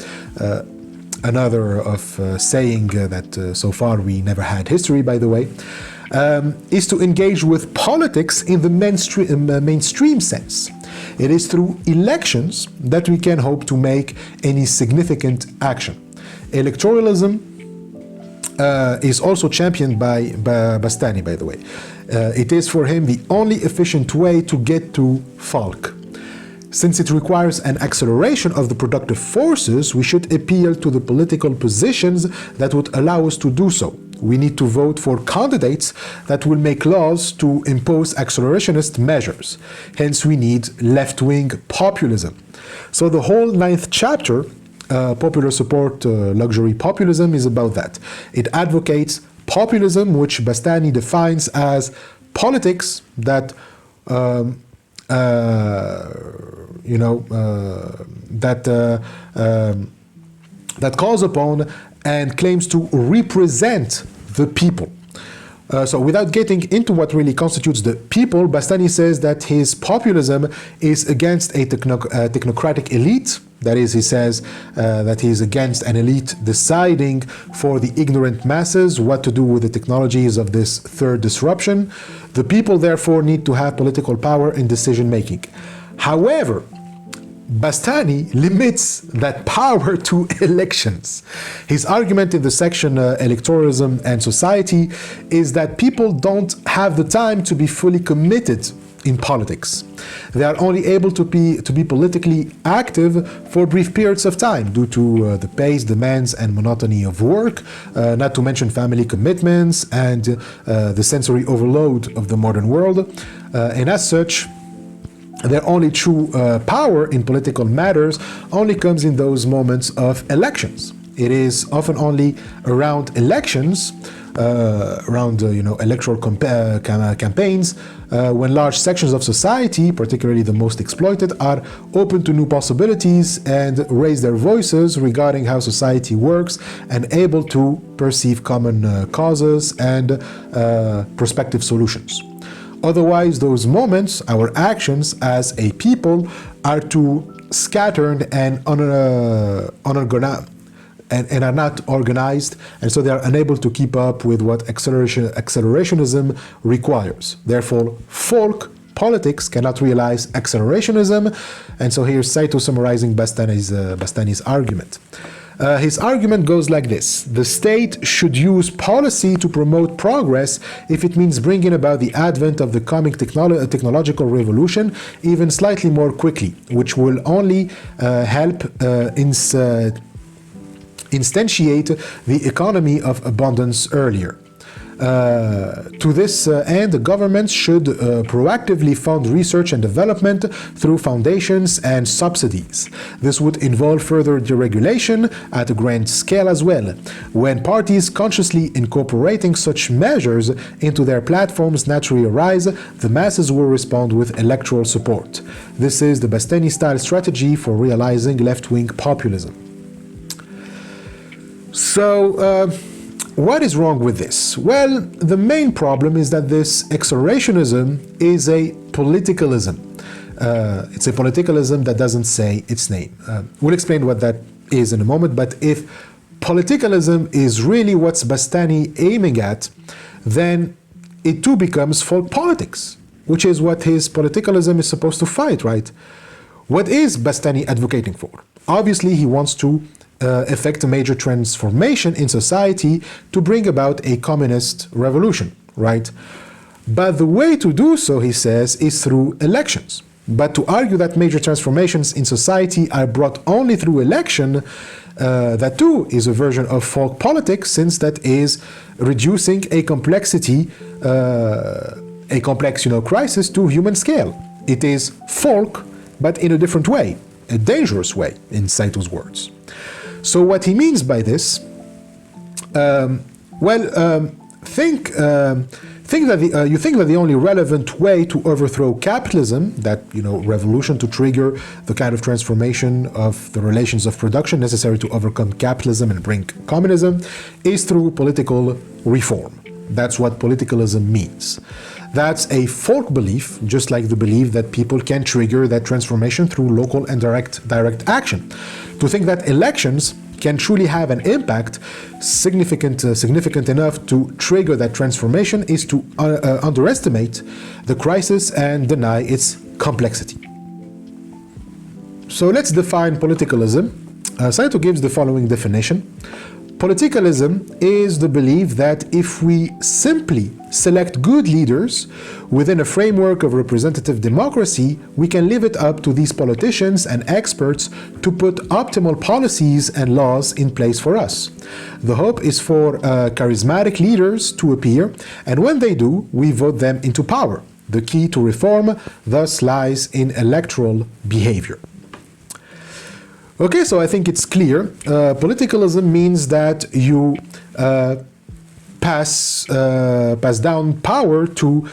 another of saying that so far we never had history, by the way, is to engage with politics in the mainstream sense. It is through elections that we can hope to make any significant action. Electoralism is also championed by Bastani, by the way. It is for him the only efficient way to get to folk. Since it requires an acceleration of the productive forces, we should appeal to the political positions that would allow us to do so. We need to vote for candidates that will make laws to impose accelerationist measures. Hence, we need left-wing populism. So the whole 9th chapter, Popular Support Luxury Populism, is about that. It advocates populism, which Bastani defines as politics that that calls upon and claims to represent the people. So without getting into what really constitutes the people, Bastani says that his populism is against a technocratic elite. That is, he says that he is against an elite deciding for the ignorant masses what to do with the technologies of this third disruption. The people, therefore, need to have political power in decision-making. However, Bastani limits that power to elections. His argument in the section Electoralism and Society is that people don't have the time to be fully committed in politics. They are only able to be politically active for brief periods of time due to the pace, demands, and monotony of work, not to mention family commitments and the sensory overload of the modern world. And as such, their only true power in political matters only comes in those moments of elections. It is often only around elections, electoral campaigns, when large sections of society, particularly the most exploited, are open to new possibilities and raise their voices regarding how society works and able to perceive common causes and prospective solutions. Otherwise, those moments, our actions as a people, are too scattered and unorganized. And are not organized, and so they are unable to keep up with what accelerationism requires. Therefore, folk politics cannot realize accelerationism, and so here's Saito summarizing Bastani's argument. His argument goes like this: the state should use policy to promote progress if it means bringing about the advent of the coming technological revolution even slightly more quickly, which will only help instantiate the economy of abundance earlier. To this end, the governments should proactively fund research and development through foundations and subsidies. This would involve further deregulation at a grand scale as well. When parties consciously incorporating such measures into their platforms naturally arise, the masses will respond with electoral support. This is the Bastani-style strategy for realizing left-wing populism. So, what is wrong with this? Well, the main problem is that this accelerationism is a politicalism. It's a politicalism that doesn't say its name. We'll explain what that is in a moment, but if politicalism is really what's Bastani aiming at, then it too becomes folk politics, which is what his politicalism is supposed to fight, right? What is Bastani advocating for? Obviously, he wants to effect a major transformation in society to bring about a communist revolution, right? But the way to do so, he says, is through elections. But to argue that major transformations in society are brought only through election, that too is a version of folk politics, since that is reducing a complexity, a complex, crisis to human scale. It is folk, but in a different way, a dangerous way, in Saito's words. So what he means by this, you think that the only relevant way to overthrow capitalism, that revolution to trigger the kind of transformation of the relations of production necessary to overcome capitalism and bring communism, is through political reform. That's what politicalism means. That's a folk belief, just like the belief that people can trigger that transformation through local and direct action. To think that elections can truly have an impact significant enough to trigger that transformation is to underestimate the crisis and deny its complexity. So let's define politicalism. Saito gives the following definition. Politicalism is the belief that if we simply select good leaders within a framework of representative democracy, we can leave it up to these politicians and experts to put optimal policies and laws in place for us. The hope is for charismatic leaders to appear, and when they do, we vote them into power. The key to reform thus lies in electoral behavior. Okay, so I think it's clear. Politicalism means that you pass down power to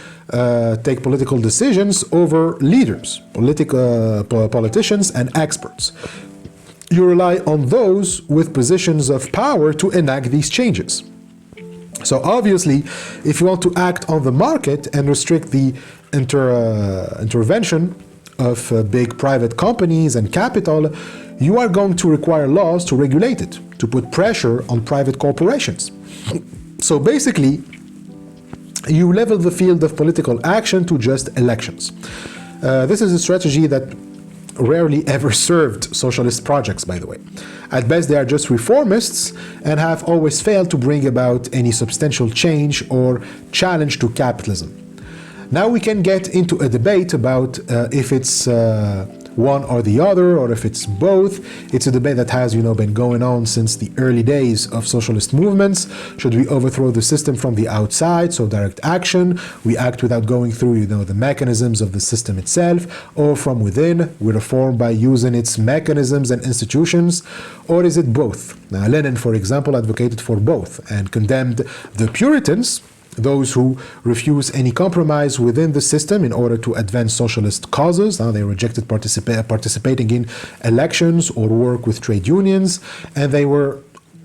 take political decisions over leaders, politicians and experts. You rely on those with positions of power to enact these changes. So obviously, if you want to act on the market and restrict the intervention of big private companies and capital, you are going to require laws to regulate it, to put pressure on private corporations. So basically, you level the field of political action to just elections. This is a strategy that rarely ever served socialist projects, by the way. At best, they are just reformists and have always failed to bring about any substantial change or challenge to capitalism. Now we can get into a debate about if it's one or the other, or if it's both. It's a debate that has, been going on since the early days of socialist movements. Should we overthrow the system from the outside, so direct action, we act without going through, the mechanisms of the system itself, or from within, we reform by using its mechanisms and institutions, or is it both? Now, Lenin, for example, advocated for both and condemned the Puritans, those who refuse any compromise within the system in order to advance socialist causes. They rejected participating in elections or work with trade unions, and they were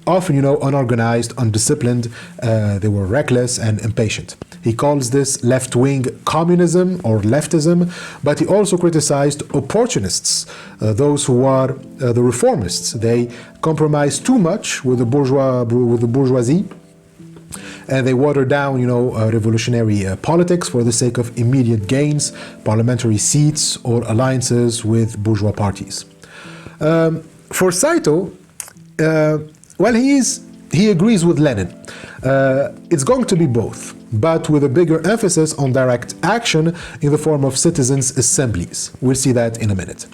often, unorganized, undisciplined, they were reckless and impatient. He calls this left-wing communism or leftism, but he also criticized opportunists, those who are the reformists. They compromise too much with the bourgeoisie, and they water down, revolutionary politics for the sake of immediate gains, parliamentary seats, or alliances with bourgeois parties. For Saito, he agrees with Lenin. It's going to be both, but with a bigger emphasis on direct action in the form of citizens' assemblies. We'll see that in a minute.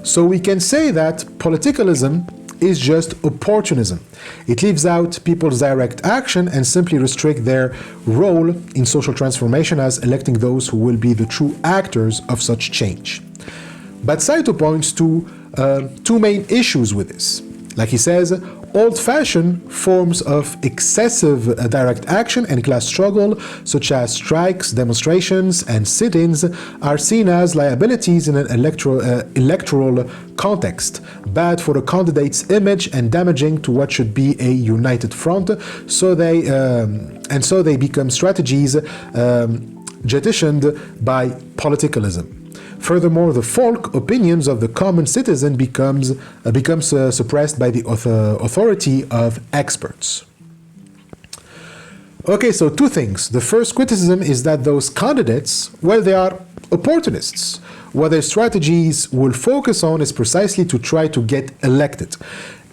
So we can say that politicalism is just opportunism. It leaves out people's direct action and simply restrict their role in social transformation as electing those who will be the true actors of such change. But Saito points to two main issues with this. Like he says, old-fashioned forms of excessive direct action and class struggle, such as strikes, demonstrations, and sit-ins, are seen as liabilities in an electoral context, bad for a candidate's image and damaging to what should be a united front. So they become strategies jettisoned by politicalism. Furthermore, the folk opinions of the common citizen becomes suppressed by the authority of experts. Okay, so two things. The first criticism is that those candidates, they are opportunists. What their strategies will focus on is precisely to try to get elected.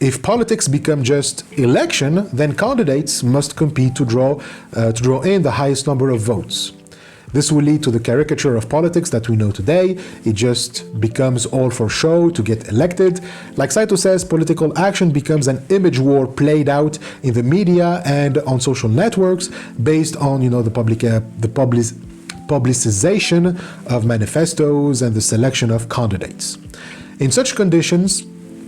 If politics become just election, then candidates must compete to draw in the highest number of votes. This will lead to the caricature of politics that we know today. It just becomes all for show to get elected. Like Saito says, political action becomes an image war played out in the media and on social networks based on, the publicization of manifestos and the selection of candidates. In such conditions,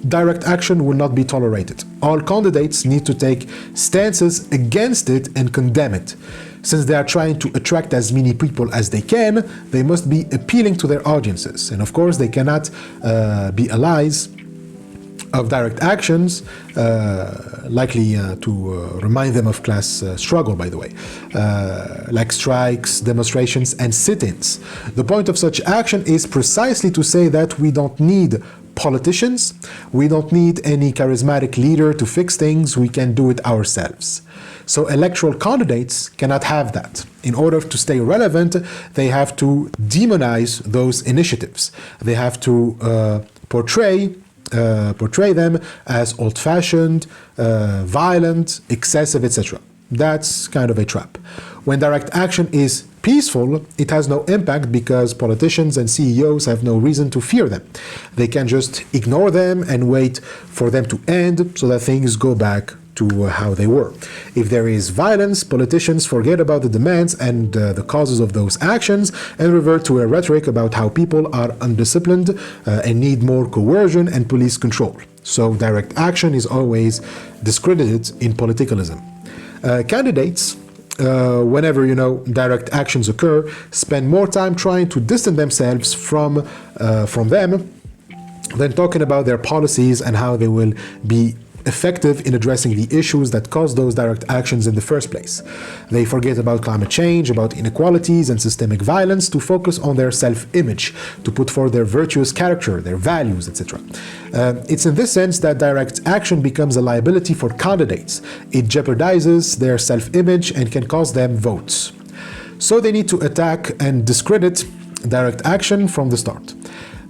direct action will not be tolerated. All candidates need to take stances against it and condemn it. Since they are trying to attract as many people as they can, they must be appealing to their audiences. And of course, they cannot be allies of direct actions, likely to remind them of class struggle, by the way, like strikes, demonstrations, and sit-ins. The point of such action is precisely to say that we don't need politicians, we don't need any charismatic leader to fix things, we can do it ourselves. So electoral candidates cannot have that. In order to stay relevant, they have to demonize those initiatives. They have to portray them as old-fashioned, violent, excessive, etc. That's kind of a trap. When direct action is peaceful, it has no impact because politicians and CEOs have no reason to fear them. They can just ignore them and wait for them to end so that things go back to how they were. If there is violence, politicians forget about the demands and the causes of those actions and revert to a rhetoric about how people are undisciplined and need more coercion and police control. So direct action is always discredited in politicalism. Candidates, whenever direct actions occur, spend more time trying to distance themselves from them than talking about their policies and how they will be effective in addressing the issues that cause those direct actions in the first place. They forget about climate change, about inequalities and systemic violence to focus on their self-image, to put forth their virtuous character, their values, etc. It's in this sense that direct action becomes a liability for candidates. It jeopardizes their self-image and can cost them votes. So they need to attack and discredit direct action from the start.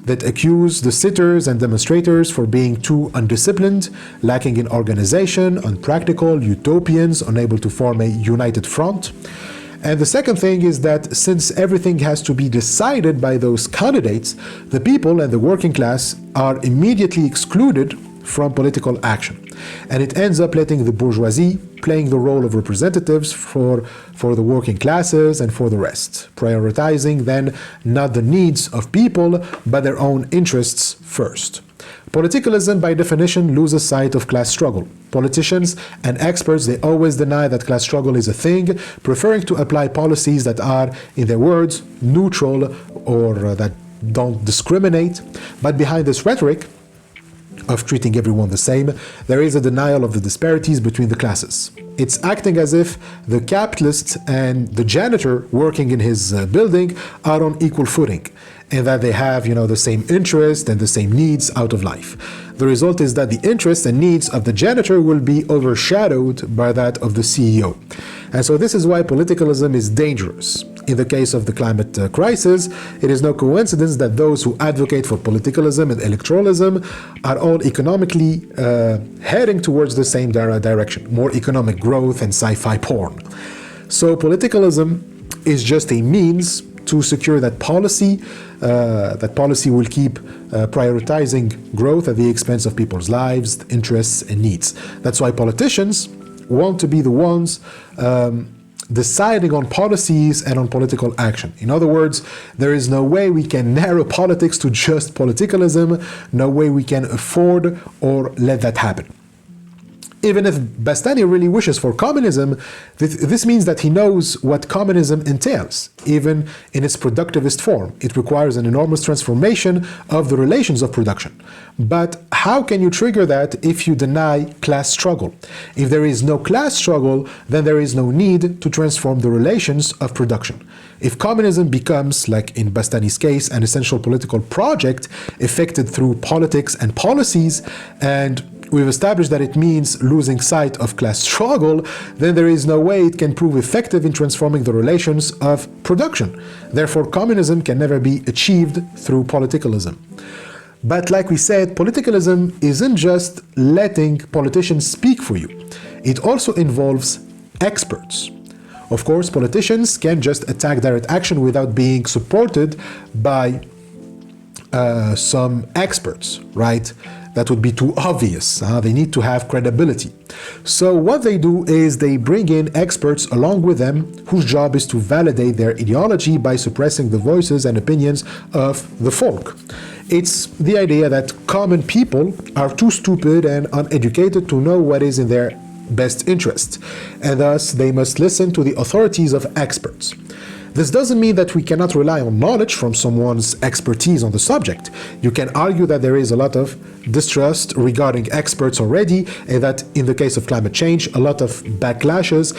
That accuse the sitters and demonstrators for being too undisciplined, lacking in organization, unpractical, utopians, unable to form a united front. And the second thing is that since everything has to be decided by those candidates, the people and the working class are immediately excluded from political action. And it ends up letting the bourgeoisie playing the role of representatives for the working classes and for the rest, prioritizing then not the needs of people, but their own interests first. Politicalism, by definition, loses sight of class struggle. Politicians and experts, they always deny that class struggle is a thing, preferring to apply policies that are, in their words, neutral or that don't discriminate. But behind this rhetoric of treating everyone the same, there is a denial of the disparities between the classes. It's acting as if the capitalist and the janitor working in his building are on equal footing, and that they have, the same interests and the same needs out of life. The result is that the interests and needs of the janitor will be overshadowed by that of the CEO. And so this is why politicalism is dangerous. In the case of the climate crisis, it is no coincidence that those who advocate for politicalism and electoralism are all economically heading towards the same direction, more economic growth and sci-fi porn. So politicalism is just a means to secure that policy will keep prioritizing growth at the expense of people's lives, interests, and needs. That's why politicians want to be the ones deciding on policies and on political action. In other words, there is no way we can narrow politics to just politicalism, no way we can afford or let that happen. Even if Bastani really wishes for communism, this means that he knows what communism entails, even in its productivist form. It requires an enormous transformation of the relations of production. But how can you trigger that if you deny class struggle? If there is no class struggle, then there is no need to transform the relations of production. If communism becomes, like in Bastani's case, an essential political project effected through politics and policies, and we've established that it means losing sight of class struggle, then there is no way it can prove effective in transforming the relations of production. Therefore, communism can never be achieved through politicalism. But like we said, politicalism isn't just letting politicians speak for you. It also involves experts. Of course, politicians can just attack direct action without being supported by some experts, right? That would be too obvious. They need to have credibility. So what they do is they bring in experts along with them whose job is to validate their ideology by suppressing the voices and opinions of the folk. It's the idea that common people are too stupid and uneducated to know what is in their best interest, and thus they must listen to the authorities of experts. This doesn't mean that we cannot rely on knowledge from someone's expertise on the subject. You can argue that there is a lot of distrust regarding experts already, and that in the case of climate change, a lot of backlashes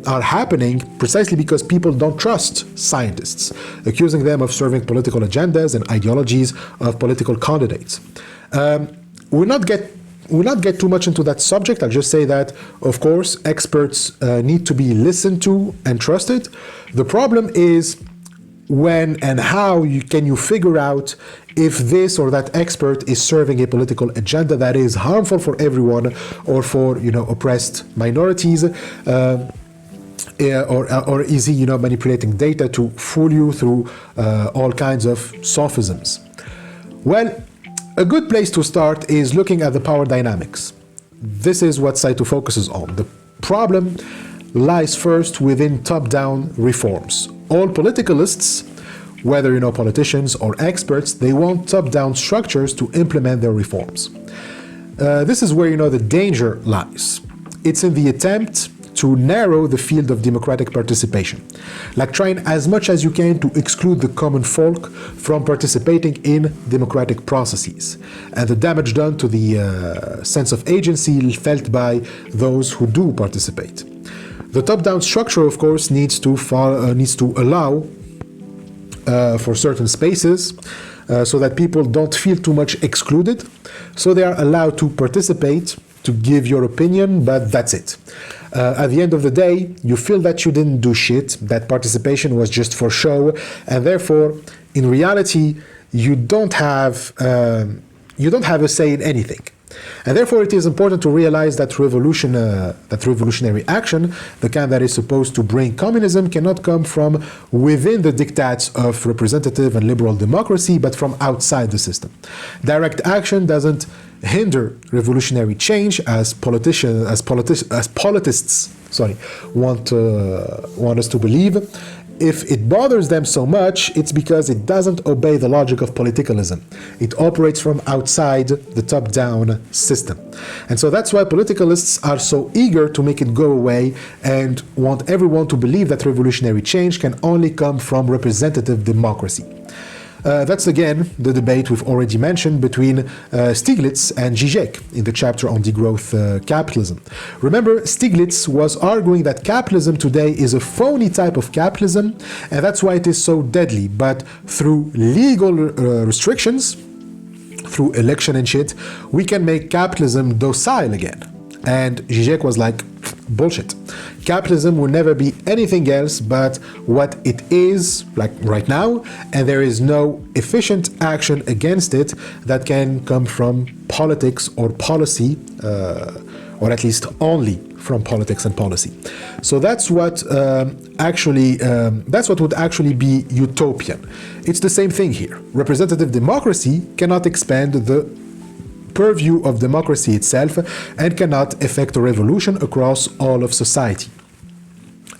are happening precisely because people don't trust scientists, accusing them of serving political agendas and ideologies of political candidates. We'll not get too much into that subject. I'll just say that, of course, experts need to be listened to and trusted. The problem is when and how can you figure out if this or that expert is serving a political agenda that is harmful for everyone or for, oppressed minorities, or is he, manipulating data to fool you through all kinds of sophisms. Well, a good place to start is looking at the power dynamics. This is what Saito focuses on. The problem lies first within top-down reforms. All politicalists, whether politicians or experts, they want top-down structures to implement their reforms. This is where the danger lies. It's in the attempt to narrow the field of democratic participation, like trying as much as you can to exclude the common folk from participating in democratic processes, and the damage done to the sense of agency felt by those who do participate. The top-down structure, of course, needs to allow for certain spaces so that people don't feel too much excluded, so they are allowed to participate, to give your opinion, but that's it. At the end of the day, you feel that you didn't do shit, that participation was just for show, and therefore, in reality, you don't have a say in anything. And therefore, it is important to realize that revolutionary action, the kind that is supposed to bring communism, cannot come from within the diktats of representative and liberal democracy, but from outside the system. Direct action doesn't hinder revolutionary change as politicists want us to believe. If it bothers them so much, it's because it doesn't obey the logic of politicalism. It operates from outside the top-down system. And so that's why politicalists are so eager to make it go away and want everyone to believe that revolutionary change can only come from representative democracy. That's again the debate we've already mentioned between Stiglitz and Zizek in the chapter on degrowth capitalism. Remember, Stiglitz was arguing that capitalism today is a phony type of capitalism, and that's why it is so deadly. But through legal restrictions, through election and shit, we can make capitalism docile again. And Zizek was like, bullshit. Capitalism will never be anything else but what it is, like right now, and there is no efficient action against it that can come from politics or policy, or at least only from politics and policy. So that's what would actually be utopian. It's the same thing here. Representative democracy cannot expand the purview of democracy itself and cannot effect a revolution across all of society.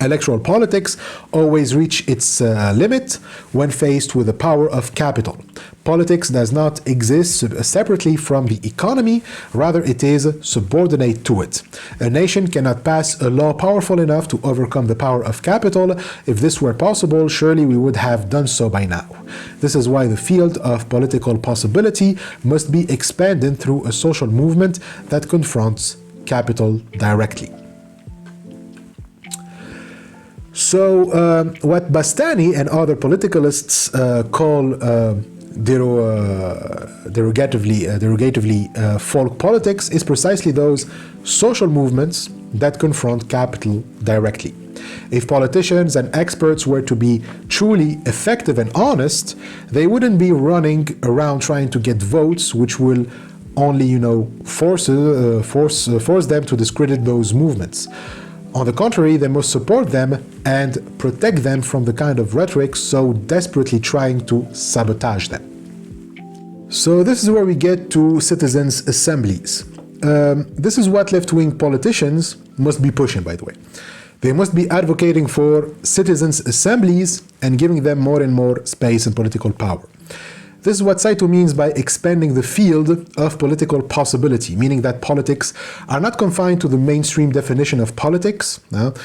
Electoral politics always reach its limit when faced with the power of capital. Politics does not exist separately from the economy, rather it is subordinate to it. A nation cannot pass a law powerful enough to overcome the power of capital. If this were possible, surely we would have done so by now. This is why the field of political possibility must be expanded through a social movement that confronts capital directly. So what Bastani and other politicalists call derogatively folk politics is precisely those social movements that confront capital directly. If politicians and experts were to be truly effective and honest, they wouldn't be running around trying to get votes, which will only, force them to discredit those movements. On the contrary, they must support them and protect them from the kind of rhetoric so desperately trying to sabotage them. So this is where we get to citizens' assemblies. This is what left-wing politicians must be pushing, by the way. They must be advocating for citizens' assemblies and giving them more and more space and political power. This is what Saito means by expanding the field of political possibility, meaning that politics are not confined to the mainstream definition of politics, that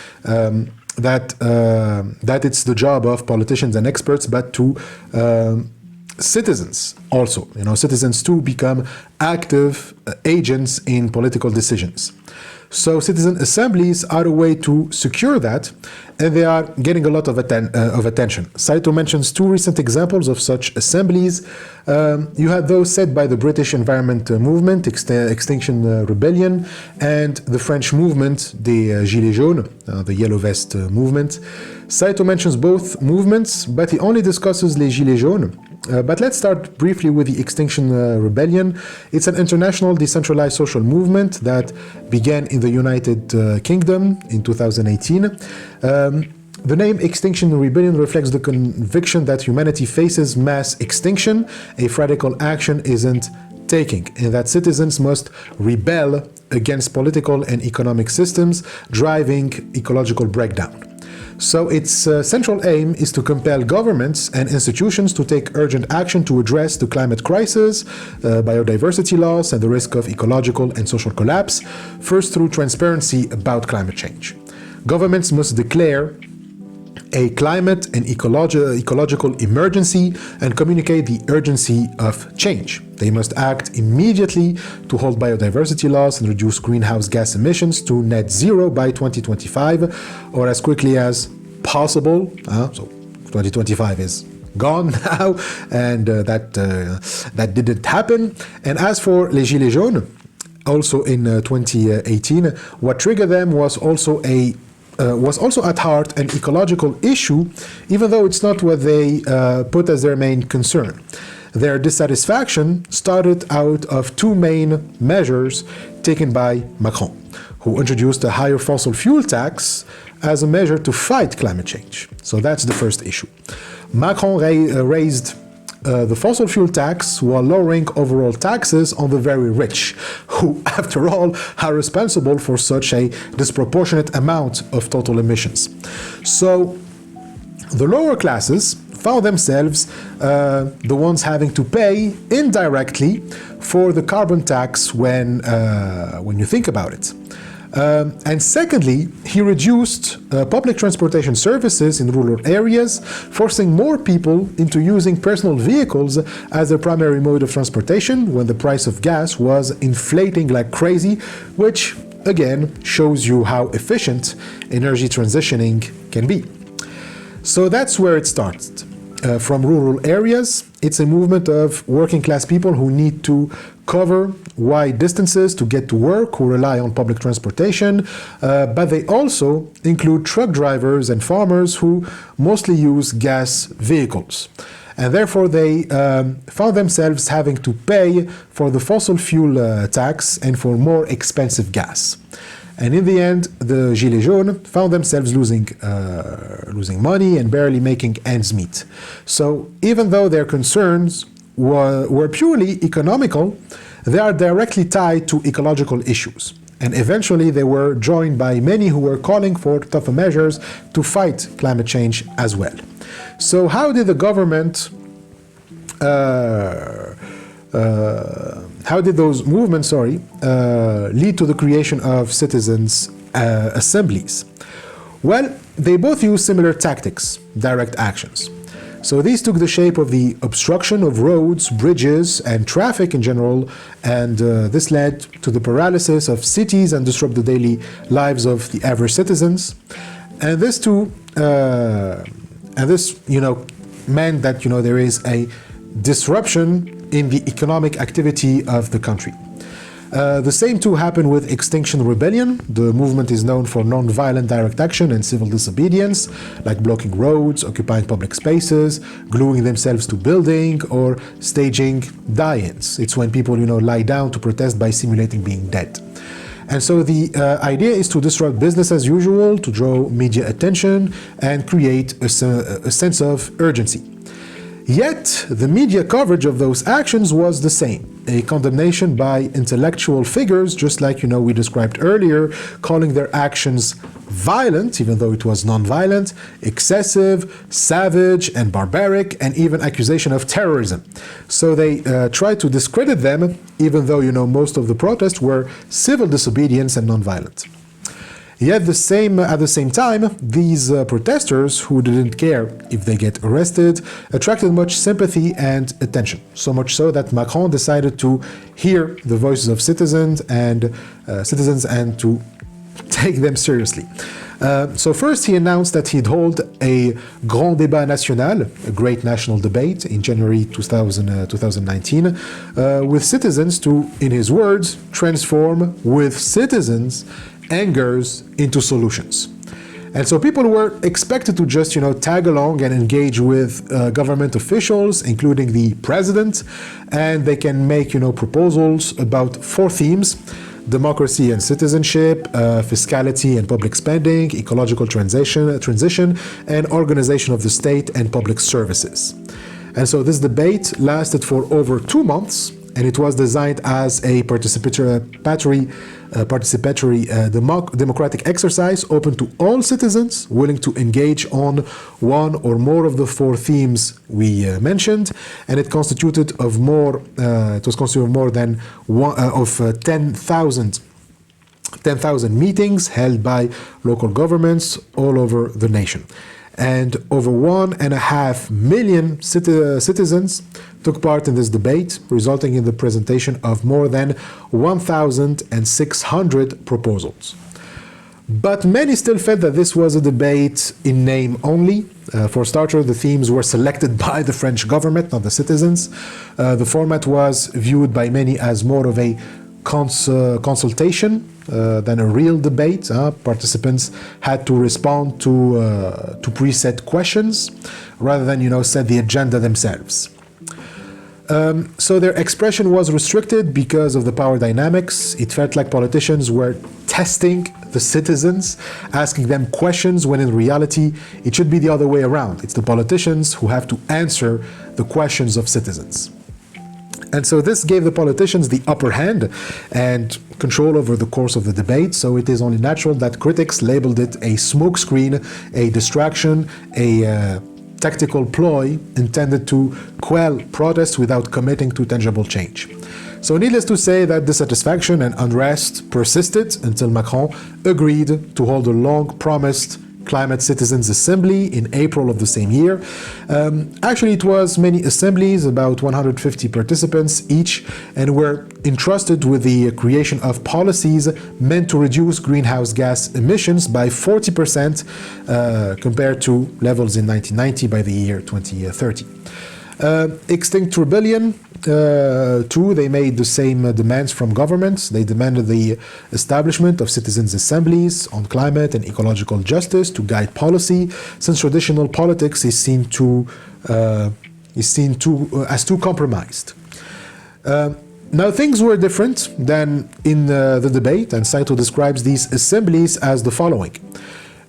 it's the job of politicians and experts, but to citizens also. Citizens too become active agents in political decisions. So citizen assemblies are a way to secure that, and they are getting a lot of attention. Saito mentions two recent examples of such assemblies. You had those set by the British Environment Movement, Extinction Rebellion, and the French movement, the Gilets jaunes, the Yellow Vest movement. Saito mentions both movements, but he only discusses les Gilets jaunes. But let's start briefly with the Extinction Rebellion. It's an international decentralized social movement that began in the United Kingdom in 2018. The name Extinction Rebellion reflects the conviction that humanity faces mass extinction if radical action isn't taken, and that citizens must rebel against political and economic systems driving ecological breakdown. So its central aim is to compel governments and institutions to take urgent action to address the climate crisis, biodiversity loss, and the risk of ecological and social collapse, first through transparency about climate change. Governments must declare a climate and ecological emergency and communicate the urgency of change. They must act immediately to halt biodiversity loss and reduce greenhouse gas emissions to net zero by 2025, or as quickly as possible. So 2025 is gone now, and that didn't happen. And as for les Gilets jaunes, also in 2018, what triggered them was also at heart an ecological issue, even though it's not what they put as their main concern. Their dissatisfaction started out of two main measures taken by Macron, who introduced a higher fossil fuel tax as a measure to fight climate change. So that's the first issue. Macron raised the fossil fuel tax while lowering overall taxes on the very rich, who, after all, are responsible for such a disproportionate amount of total emissions. So the lower classes found themselves the ones having to pay indirectly for the carbon tax when you think about it. And secondly, he reduced public transportation services in rural areas, forcing more people into using personal vehicles as their primary mode of transportation when the price of gas was inflating like crazy, which again shows you how efficient energy transitioning can be. So that's where it started. From rural areas, it's a movement of working class people who need to cover wide distances to get to work, who rely on public transportation, but they also include truck drivers and farmers who mostly use gas vehicles. And therefore they found themselves having to pay for the fossil fuel tax and for more expensive gas. And in the end, the Gilets jaunes found themselves losing money and barely making ends meet. So even though their concerns were purely economical, they are directly tied to ecological issues. And eventually they were joined by many who were calling for tougher measures to fight climate change as well. So how did the government how did those movements, lead to the creation of citizens' assemblies? Well, they both use similar tactics, direct actions. So these took the shape of the obstruction of roads, bridges, and traffic in general, and this led to the paralysis of cities and disrupted the daily lives of the average citizens. And this too, meant that there is a disruption in the economic activity of the country. The same too happened with Extinction Rebellion. The movement is known for non-violent direct action and civil disobedience, like blocking roads, occupying public spaces, gluing themselves to building, or staging die-ins. It's when people, lie down to protest by simulating being dead. And so the idea is to disrupt business as usual, to draw media attention, and create a sense of urgency. Yet, the media coverage of those actions was the same. A condemnation by intellectual figures, just like, we described earlier, calling their actions violent, even though it was non-violent, excessive, savage, and barbaric, and even accusation of terrorism. So they tried to discredit them, even though, most of the protests were civil disobedience and non-violent. Yet at the same time, these protesters, who didn't care if they get arrested, attracted much sympathy and attention. So much so that Macron decided to hear the voices of citizens and to take them seriously. So first he announced that he'd hold a Grand Débat National, a great national debate, in January 2019, with citizens to, in his words, transform with citizens angers into solutions. And so people were expected to just, tag along and engage with government officials, including the president, and they can make, proposals about 4 themes: democracy and citizenship, fiscality and public spending, ecological transition, and organization of the state and public services. And so this debate lasted for over 2 months, and it was designed as a participatory democratic exercise open to all citizens willing to engage on one or more of the 4 themes we mentioned, and it constituted of more than 10,000 meetings held by local governments all over the nation. And over 1.5 million citizens took part in this debate, resulting in the presentation of more than 1,600 proposals. But many still felt that this was a debate in name only. For starters, the themes were selected by the French government, not the citizens. The format was viewed by many as more of a consultation than a real debate. Participants had to respond to preset questions rather than set the agenda themselves. So their expression was restricted because of the power dynamics. It felt like politicians were testing the citizens, asking them questions, when in reality it should be the other way around. It's the politicians who have to answer the questions of citizens. And so this gave the politicians the upper hand and control over the course of the debate. So it is only natural that critics labeled it a smokescreen, a distraction, a tactical ploy intended to quell protests without committing to tangible change. So needless to say that dissatisfaction and unrest persisted until Macron agreed to hold a long-promised Climate Citizens Assembly in April of the same year. Actually, it was many assemblies, about 150 participants each, and were entrusted with the creation of policies meant to reduce greenhouse gas emissions by 40% compared to levels in 1990 by the year 2030. Extinct Rebellion, too, they made the same demands from governments. They demanded the establishment of citizens' assemblies on climate and ecological justice to guide policy, since traditional politics is seen as too compromised. Now things were different than in the debate, and Saito describes these assemblies as the following.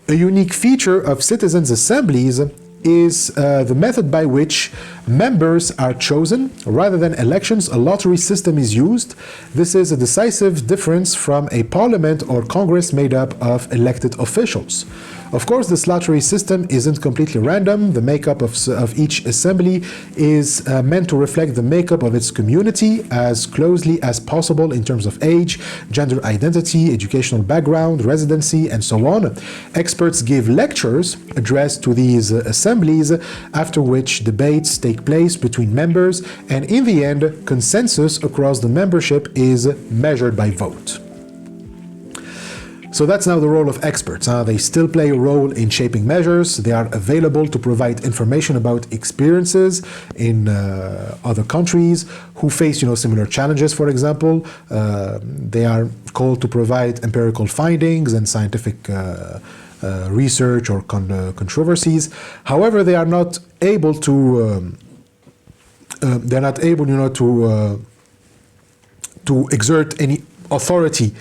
A unique feature of citizens' assemblies is the method by which members are chosen. Rather than elections, a lottery system is used. This is a decisive difference from a parliament or congress made up of elected officials. Of course, this lottery system isn't completely random. The makeup of each assembly is meant to reflect the makeup of its community as closely as possible in terms of age, gender identity, educational background, residency, and so on. Experts give lectures addressed to these assemblies, after which debates take place between members, and in the end, consensus across the membership is measured by vote. So that's now the role of experts. They still play a role in shaping measures. They are available to provide information about experiences in other countries who face, similar challenges, for example. They are called to provide empirical findings and scientific research or controversies. However, they are not able to to exert any authority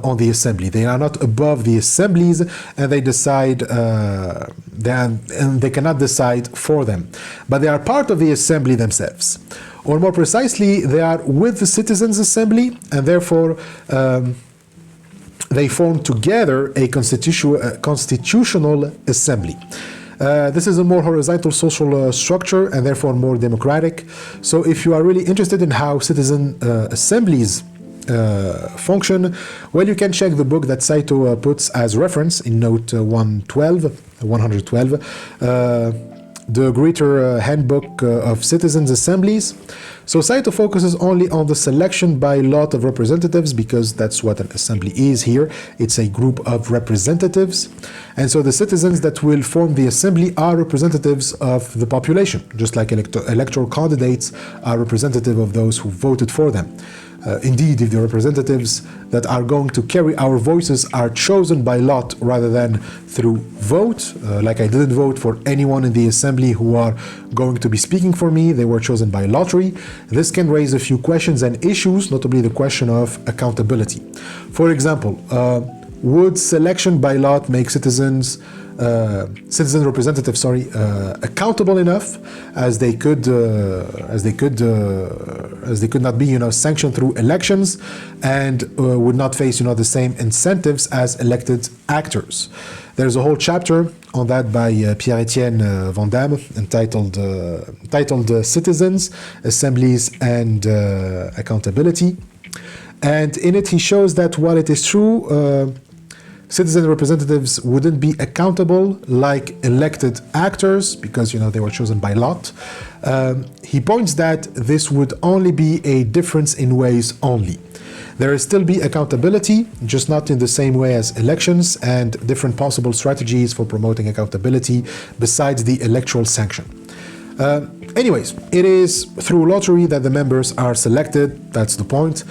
on the assembly. They are not above the assemblies, and they decide, and they cannot decide for them. But they are part of the assembly themselves. Or more precisely, they are with the citizens' assembly, and therefore they form together a constitutional assembly. This is a more horizontal social structure and therefore more democratic. So if you are really interested in how citizen assemblies function, well, you can check the book that Saito puts as reference in note 112, the Greater Handbook of Citizens' Assemblies. So Saito focuses only on the selection by lot of representatives, because that's what an assembly is here. It's a group of representatives. And so the citizens that will form the assembly are representatives of the population, just like electoral candidates are representative of those who voted for them. Indeed, if the representatives that are going to carry our voices are chosen by lot rather than through vote, like I didn't vote for anyone in the assembly who are going to be speaking for me, they were chosen by lottery, this can raise a few questions and issues, notably the question of accountability. For example, would selection by lot make citizen representatives, accountable enough, as they could not be, sanctioned through elections, and would not face, the same incentives as elected actors. There's a whole chapter on that by Pierre-Etienne Van Damme entitled Citizens, Assemblies, and Accountability. And in it he shows that while it is true citizen representatives wouldn't be accountable like elected actors because, they were chosen by lot. He points that this would only be a difference in ways only. There will still be accountability, just not in the same way as elections, and different possible strategies for promoting accountability besides the electoral sanction. Anyways, it is through lottery that the members are selected, that's the point.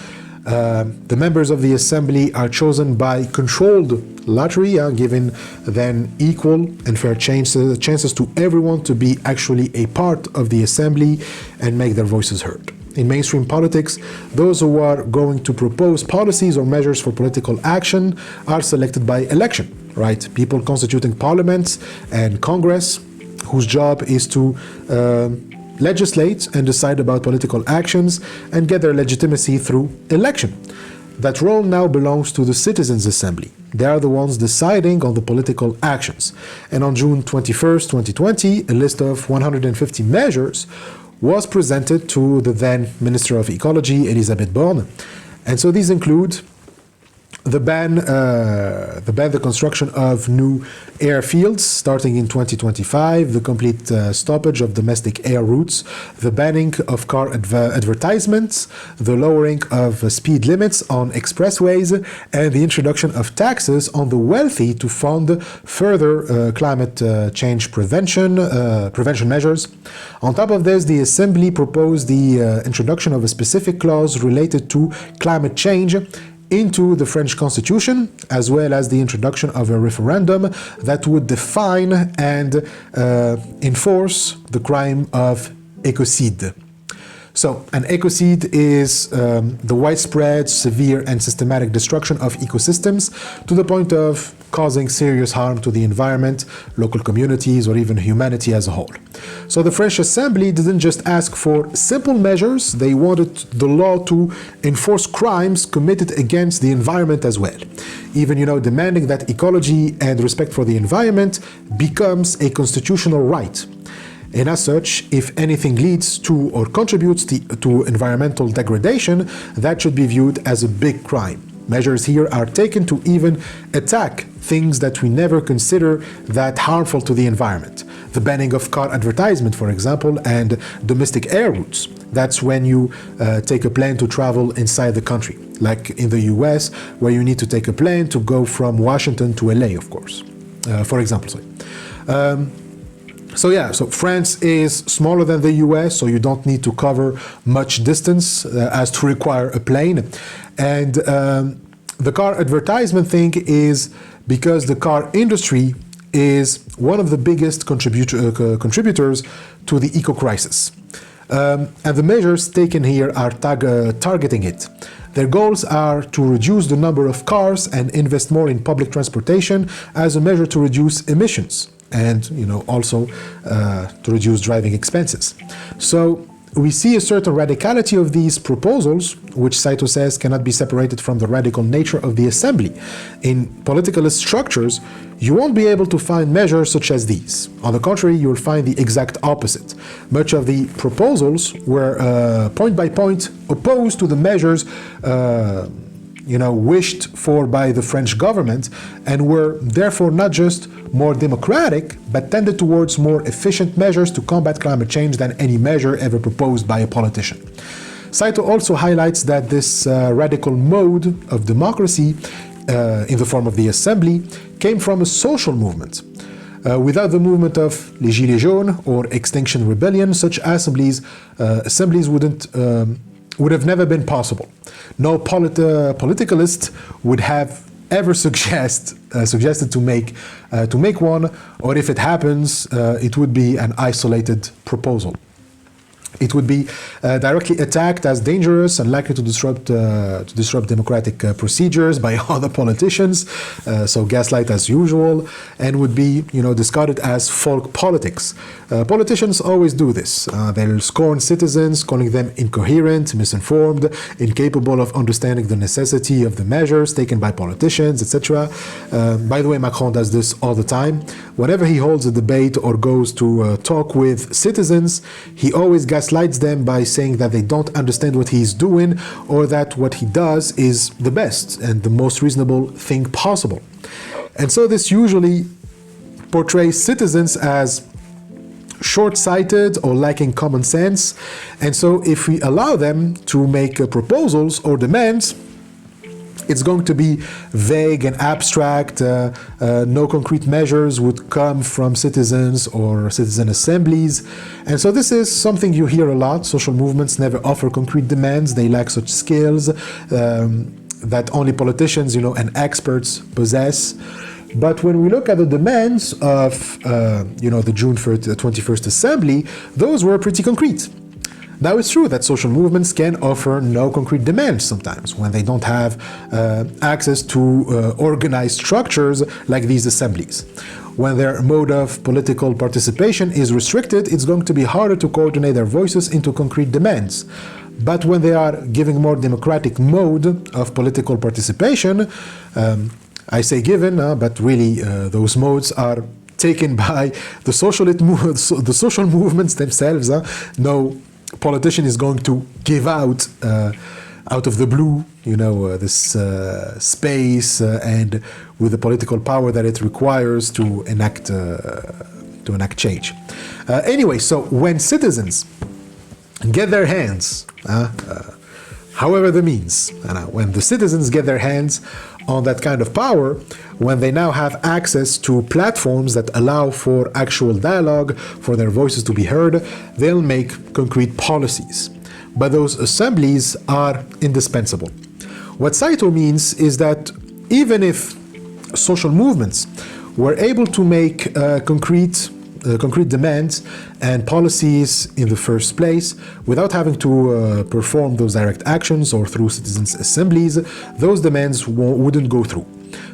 The members of the assembly are chosen by controlled lottery, giving then equal and fair chances to everyone to be actually a part of the assembly and make their voices heard. In mainstream politics, those who are going to propose policies or measures for political action are selected by election, right? People constituting parliaments and Congress, whose job is to legislate and decide about political actions and get their legitimacy through election. That role now belongs to the Citizens' Assembly. They are the ones deciding on the political actions. And on June 21st, 2020, a list of 150 measures was presented to the then Minister of Ecology, Elisabeth Borne. And so these include the ban the construction of new airfields starting in 2025, the complete stoppage of domestic air routes, the banning of car advertisements, the lowering of speed limits on expressways, and the introduction of taxes on the wealthy to fund further climate change prevention measures. On top of this, the Assembly proposed the introduction of a specific clause related to climate change into the French Constitution, as well as the introduction of a referendum that would define and enforce the crime of ecocide. So, an ecocide is the widespread, severe, and systematic destruction of ecosystems to the point of causing serious harm to the environment, local communities, or even humanity as a whole. So the French Assembly didn't just ask for simple measures, they wanted the law to enforce crimes committed against the environment as well. Even, demanding that ecology and respect for the environment becomes a constitutional right. And as such, if anything leads to or contributes to environmental degradation, that should be viewed as a big crime. Measures here are taken to even attack things that we never consider that harmful to the environment. The banning of car advertisement, for example, and domestic air routes. That's when you take a plane to travel inside the country. like in the US, where you need to take a plane to go from Washington to LA, of course, for example. So France is smaller than the US, so you don't need to cover much distance as to require a plane. And the car advertisement thing is because the car industry is one of the biggest contributors to the eco-crisis. And the measures taken here are targeting it. Their goals are to reduce the number of cars and invest more in public transportation as a measure to reduce emissions and also to reduce driving expenses. So we see a certain radicality of these proposals, which Saito says cannot be separated from the radical nature of the assembly. In politicalist structures, you won't be able to find measures such as these. On the contrary, you'll find the exact opposite. Much of the proposals were point by point opposed to the measures wished for by the French government, and were therefore not just more democratic, but tended towards more efficient measures to combat climate change than any measure ever proposed by a politician. Saito also highlights that this radical mode of democracy in the form of the assembly came from a social movement. Without the movement of les Gilets jaunes or Extinction Rebellion, such assemblies would have never been possible. No politicalist would have ever suggested to make one, or if it happens, it would be an isolated proposal. It would be directly attacked as dangerous and likely to disrupt democratic procedures by other politicians, so gaslight as usual, and would be discarded as folk politics. Politicians always do this. They'll scorn citizens, calling them incoherent, misinformed, incapable of understanding the necessity of the measures taken by politicians, etc. By the way, Macron does this all the time. Whenever he holds a debate or goes to talk with citizens, he always gaslights them by saying that they don't understand what he's doing, or that what he does is the best and the most reasonable thing possible. And so this usually portrays citizens as short-sighted or lacking common sense. And so if we allow them to make proposals or demands, it's going to be vague and abstract. No concrete measures would come from citizens or citizen assemblies. And so this is something you hear a lot. Social movements never offer concrete demands. They lack such skills that only politicians, and experts possess. But when we look at the demands of, the June 21st Assembly, those were pretty concrete. Now, it's true that social movements can offer no concrete demands sometimes when they don't have access to organized structures like these assemblies. When their mode of political participation is restricted, it's going to be harder to coordinate their voices into concrete demands. But when they are giving more democratic mode of political participation, I say given, but really those modes are taken by the social movements themselves. No politician is going to give out of the blue, this space and with the political power that it requires to enact change. Anyway, so when citizens get their hands, however the means, when the citizens get their hands on that kind of power, when they now have access to platforms that allow for actual dialogue, for their voices to be heard, they'll make concrete policies. But those assemblies are indispensable. What Saito means is that even if social movements were able to make concrete demands and policies in the first place without having to perform those direct actions or through citizens' assemblies, those demands wouldn't go through.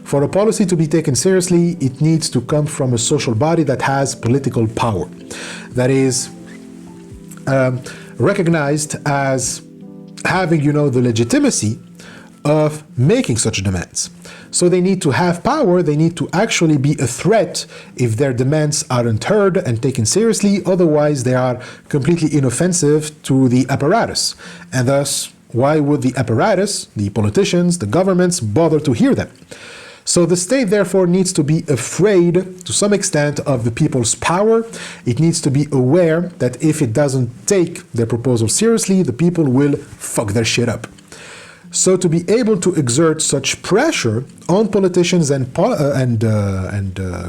For a policy to be taken seriously, it needs to come from a social body that has political power, that is recognized as having, the legitimacy of making such demands. So they need to have power, they need to actually be a threat if their demands aren't heard and taken seriously, otherwise they are completely inoffensive to the apparatus. And thus, why would the apparatus, the politicians, the governments, bother to hear them? So the state therefore needs to be afraid to some extent of the people's power. It needs to be aware that if it doesn't take their proposal seriously, the people will fuck their shit up. So to be able to exert such pressure on politicians and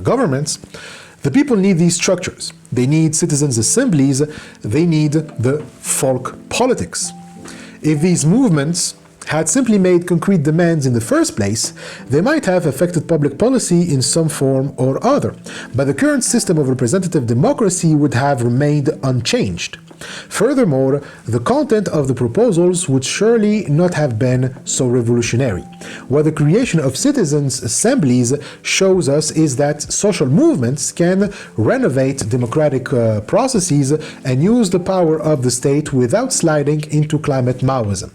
governments, the people need these structures. They need citizens' assemblies. They need the folk politics. If these movements had simply made concrete demands in the first place, they might have affected public policy in some form or other, but the current system of representative democracy would have remained unchanged. Furthermore, the content of the proposals would surely not have been so revolutionary. What the creation of citizens' assemblies shows us is that social movements can renovate democratic processes and use the power of the state without sliding into climate Maoism.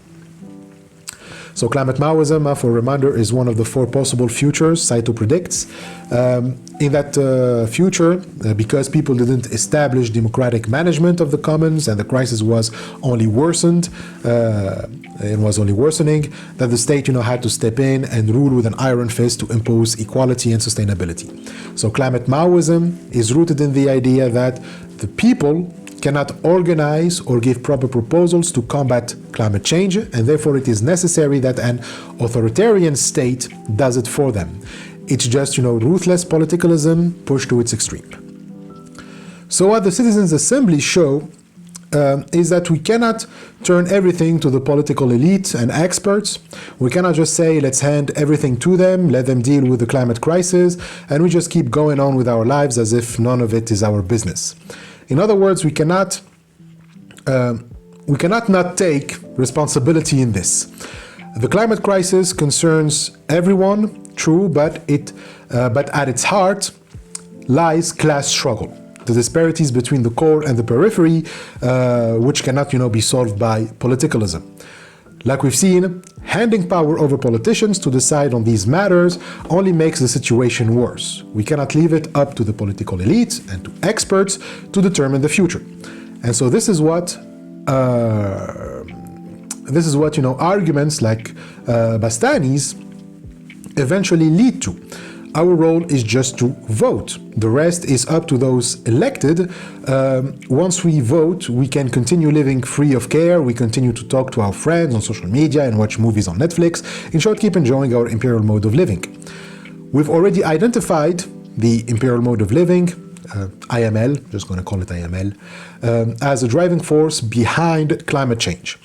So climate Maoism, for a reminder, is one of the 4 possible futures Saito predicts. In that future, because people didn't establish democratic management of the commons and the crisis was only worsened, it was only worsening, that the state had to step in and rule with an iron fist to impose equality and sustainability. So climate Maoism is rooted in the idea that the people cannot organize or give proper proposals to combat climate change, and therefore it is necessary that an authoritarian state does it for them. It's just, ruthless politicalism pushed to its extreme. So what the Citizens' Assembly show is that we cannot turn everything to the political elite and experts. We cannot just say, let's hand everything to them, let them deal with the climate crisis, and we just keep going on with our lives as if none of it is our business. In other words, we cannot not take responsibility in this. The climate crisis concerns everyone, true, but at its heart lies class struggle. The disparities between the core and the periphery, which cannot, be solved by politicalism. Like we've seen, handing power over politicians to decide on these matters only makes the situation worse. We cannot leave it up to the political elite and to experts to determine the future. And so this is what arguments like Bastani's eventually lead to. Our role is just to vote. The rest is up to those elected. Once we vote, we can continue living free of care. We continue to talk to our friends on social media and watch movies on Netflix. In short, keep enjoying our imperial mode of living. We've already identified the imperial mode of living, IML, just going to call it IML, as a driving force behind climate change.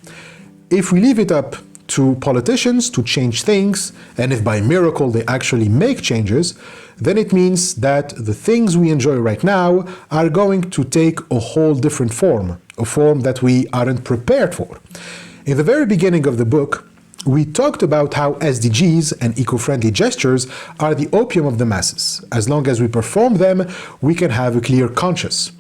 If we leave it up to politicians to change things, and if by miracle they actually make changes, then it means that the things we enjoy right now are going to take a whole different form, a form that we aren't prepared for. In the very beginning of the book, we talked about how SDGs and eco-friendly gestures are the opium of the masses. As long as we perform them, we can have a clear conscience.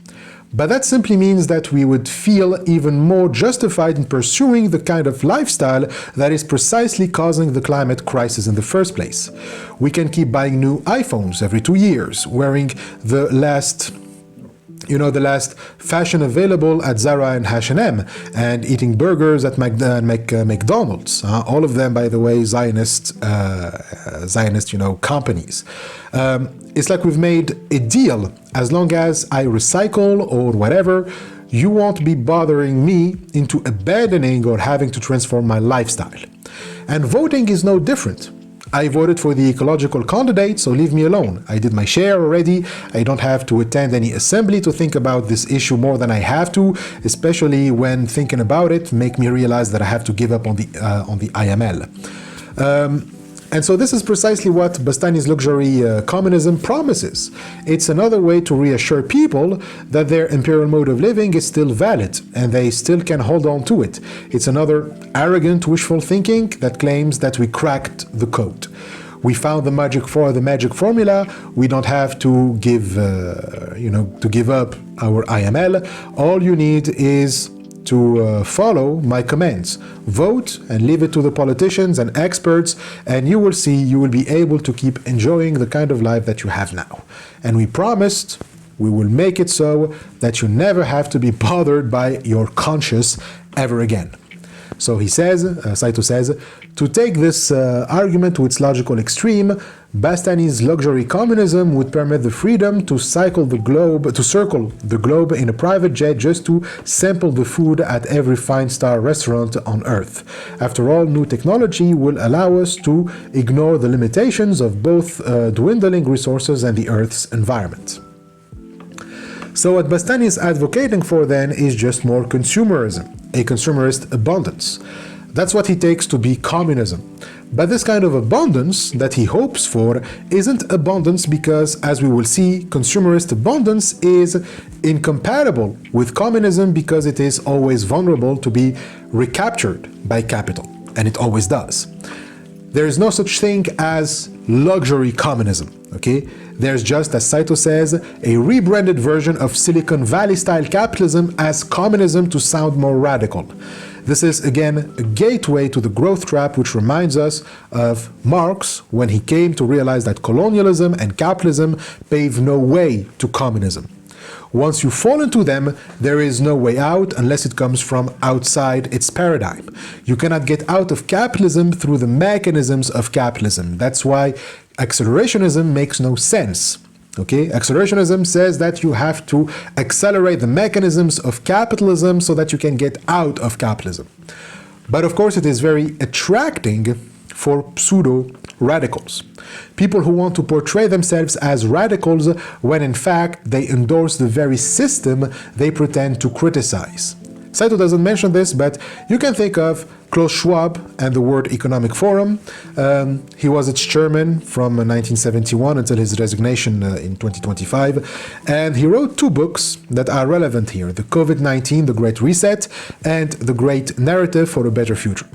But that simply means that we would feel even more justified in pursuing the kind of lifestyle that is precisely causing the climate crisis in the first place. We can keep buying new iPhones every 2 years, wearing the last fashion available at Zara and H&M, and eating burgers at McDonald's. All of them, by the way, Zionist companies. It's like we've made a deal. As long as I recycle or whatever, you won't be bothering me into abandoning or having to transform my lifestyle. And voting is no different. I voted for the ecological candidate, so leave me alone. I did my share already. I don't have to attend any assembly to think about this issue more than I have to, especially when thinking about it make me realize that I have to give up on the IML. And so this is precisely what Bastani's luxury communism promises. It's another way to reassure people that their imperial mode of living is still valid and they still can hold on to it. It's another arrogant, wishful thinking that claims that we cracked the code. We found the magic formula. We don't have to give up our IML. All you need is to follow my commands. Vote and leave it to the politicians and experts, and you will see you will be able to keep enjoying the kind of life that you have now. And we promised we will make it so that you never have to be bothered by your conscience ever again. So he says, Saito says, to take this argument to its logical extreme, Bastani's luxury communism would permit the freedom to circle the globe in a private jet just to sample the food at every fine-star restaurant on Earth. After all, new technology will allow us to ignore the limitations of both dwindling resources and the Earth's environment. So what Bastani is advocating for then is just more consumerism, a consumerist abundance. That's what he takes to be communism. But this kind of abundance that he hopes for isn't abundance because, as we will see, consumerist abundance is incompatible with communism because it is always vulnerable to be recaptured by capital, and it always does. There is no such thing as luxury communism, okay? There's just, as Saito says, a rebranded version of Silicon Valley-style capitalism as communism to sound more radical. This is, again, a gateway to the growth trap, which reminds us of Marx when he came to realize that colonialism and capitalism pave no way to communism. Once you fall into them, there is no way out unless it comes from outside its paradigm. You cannot get out of capitalism through the mechanisms of capitalism. That's why accelerationism makes no sense. Okay, accelerationism says that you have to accelerate the mechanisms of capitalism so that you can get out of capitalism. But of course, it is very attracting for pseudo-radicals. People who want to portray themselves as radicals when in fact they endorse the very system they pretend to criticize. Saito doesn't mention this, but you can think of Klaus Schwab and the World Economic Forum. He was its chairman from 1971 until his resignation in 2025. And he wrote two books that are relevant here, The COVID-19, The Great Reset, and The Great Narrative for a Better Future.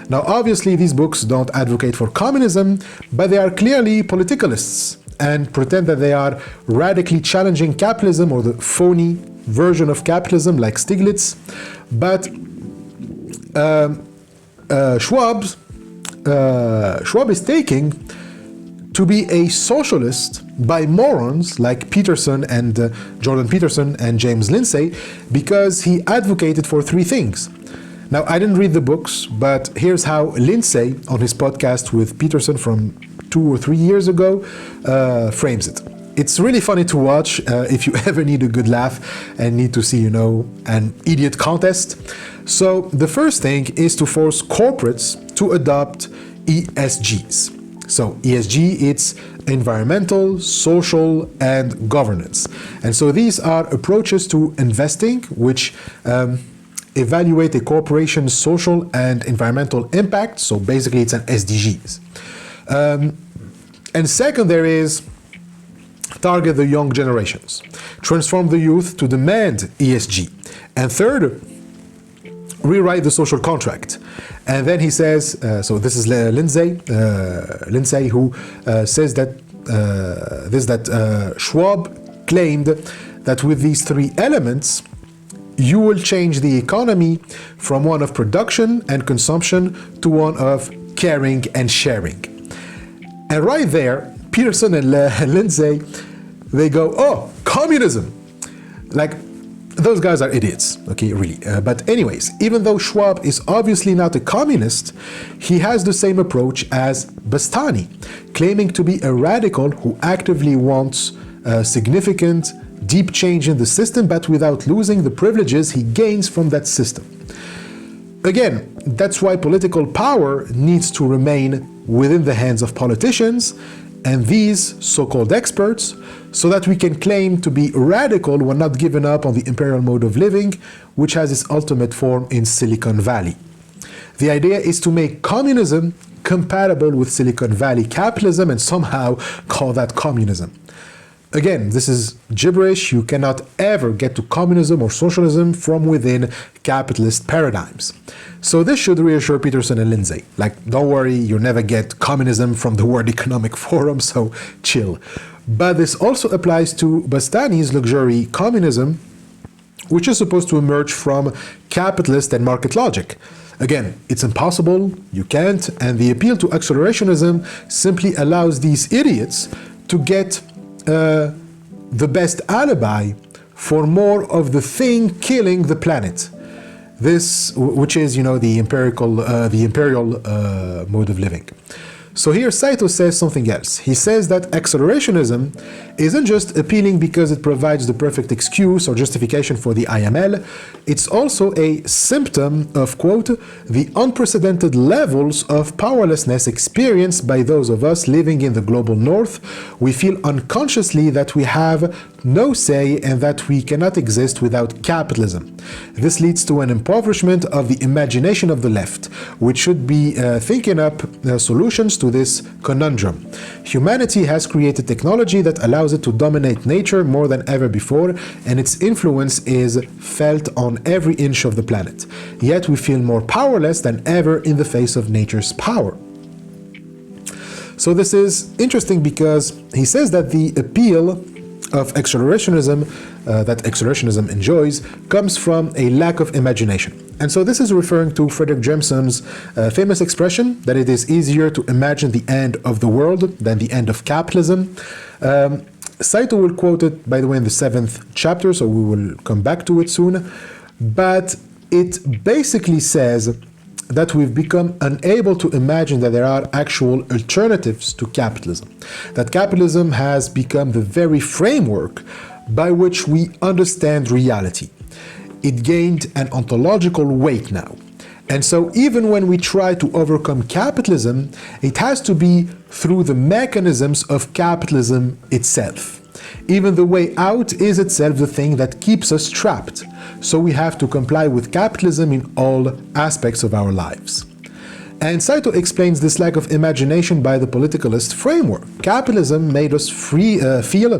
Now, obviously, these books don't advocate for communism, but they are clearly politicalists and pretend that they are radically challenging capitalism or the phony version of capitalism like Stiglitz. But Schwab is taking to be a socialist by morons like Peterson and Jordan Peterson and James Lindsay because he advocated for three things. Now, I didn't read the books, but here's how Lindsay, on his podcast with Peterson from 2 or 3 years ago, frames it. It's really funny to watch if you ever need a good laugh and need to see, an idiot contest. So the first thing is to force corporates to adopt ESGs. So ESG, it's environmental, social, and governance. And so these are approaches to investing which evaluate a corporation's social and environmental impact. So basically it's an SDGs. And second, there is target the young generations, transform the youth to demand ESG. And third, rewrite the social contract. And then he says, so this is Lindsay who says that Schwab claimed that with these three elements, you will change the economy from one of production and consumption to one of caring and sharing. And right there, Peterson and Lindsay, they go, oh, communism. Like, those guys are idiots, okay, really. But anyways, even though Schwab is obviously not a communist, he has the same approach as Bastani, claiming to be a radical who actively wants significant, deep change in the system, but without losing the privileges he gains from that system. Again, that's why political power needs to remain within the hands of politicians and these so-called experts, so that we can claim to be radical when not giving up on the imperial mode of living, which has its ultimate form in Silicon Valley. The idea is to make communism compatible with Silicon Valley capitalism and somehow call that communism. Again, this is gibberish. You cannot ever get to communism or socialism from within capitalist paradigms. So this should reassure Peterson and Lindsay. Like, don't worry, you'll never get communism from the World Economic Forum, so chill. But this also applies to Bastani's luxury communism, which is supposed to emerge from capitalist and market logic. Again, it's impossible, you can't, and the appeal to accelerationism simply allows these idiots to get the best alibi for more of the thing killing the planet. This, which is, the imperial mode of living. So here Saito says something else. He says that accelerationism isn't just appealing because it provides the perfect excuse or justification for the IML, it's also a symptom of, quote, the unprecedented levels of powerlessness experienced by those of us living in the global north. We feel unconsciously that we have no say and that we cannot exist without capitalism. This leads to an impoverishment of the imagination of the left, which should be thinking up solutions to this conundrum. Humanity has created technology that allows it to dominate nature more than ever before, and its influence is felt on every inch of the planet. Yet we feel more powerless than ever in the face of nature's power. So this is interesting because he says that the appeal of accelerationism that accelerationism enjoys comes from a lack of imagination. And so this is referring to Frederick Jameson's famous expression that it is easier to imagine the end of the world than the end of capitalism. Saito will quote it, by the way, in the 7th chapter, so we will come back to it soon. But it basically says that we've become unable to imagine that there are actual alternatives to capitalism. That capitalism has become the very framework by which we understand reality. It gained an ontological weight now. And so even when we try to overcome capitalism, it has to be through the mechanisms of capitalism itself. Even the way out is itself the thing that keeps us trapped. So we have to comply with capitalism in all aspects of our lives. And Saito explains this lack of imagination by the politicalist framework. Capitalism made us feel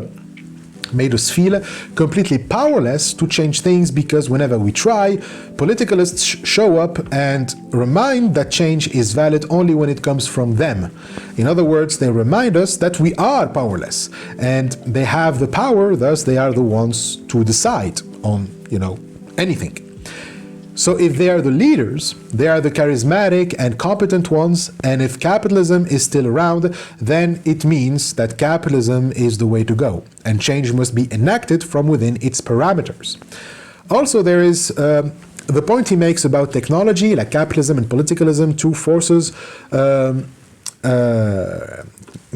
completely powerless to change things because whenever we try, politicalists show up and remind that change is valid only when it comes from them. In other words, they remind us that we are powerless and they have the power, thus they are the ones to decide on, anything. So if they are the leaders, they are the charismatic and competent ones, and if capitalism is still around, then it means that capitalism is the way to go, and change must be enacted from within its parameters. Also, there is the point he makes about technology, like capitalism and politicalism, two forces,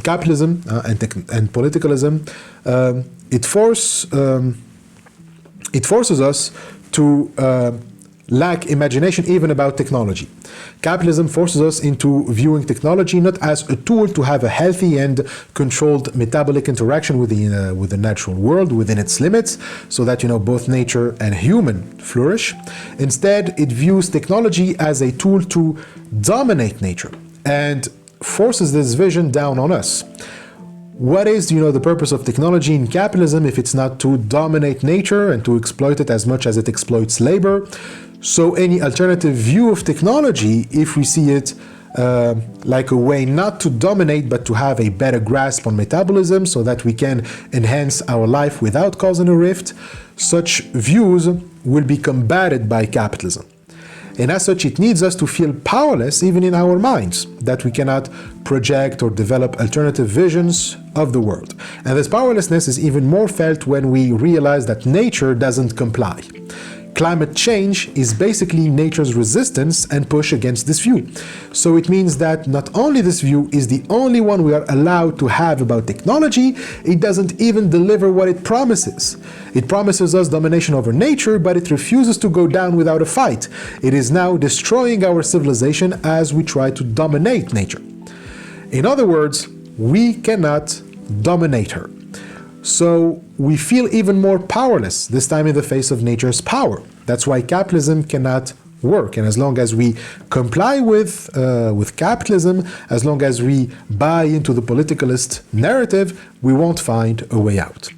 capitalism and politicalism, it forces us to lack imagination even about technology. Capitalism forces us into viewing technology not as a tool to have a healthy and controlled metabolic interaction with the natural world within its limits, so that both nature and human flourish. Instead, it views technology as a tool to dominate nature and forces this vision down on us. What is, the purpose of technology in capitalism if it's not to dominate nature and to exploit it as much as it exploits labor? So any alternative view of technology, if we see it like a way not to dominate but to have a better grasp on metabolism so that we can enhance our life without causing a rift, such views will be combated by capitalism. And as such, it needs us to feel powerless even in our minds, that we cannot project or develop alternative visions of the world. And this powerlessness is even more felt when we realize that nature doesn't comply. Climate change is basically nature's resistance and push against this view. So it means that not only this view is the only one we are allowed to have about technology, it doesn't even deliver what it promises. It promises us domination over nature, but it refuses to go down without a fight. It is now destroying our civilization as we try to dominate nature. In other words, we cannot dominate her. So we feel even more powerless, this time in the face of nature's power. That's why capitalism cannot work. And as long as we comply with capitalism, as long as we buy into the politicalist narrative, we won't find a way out.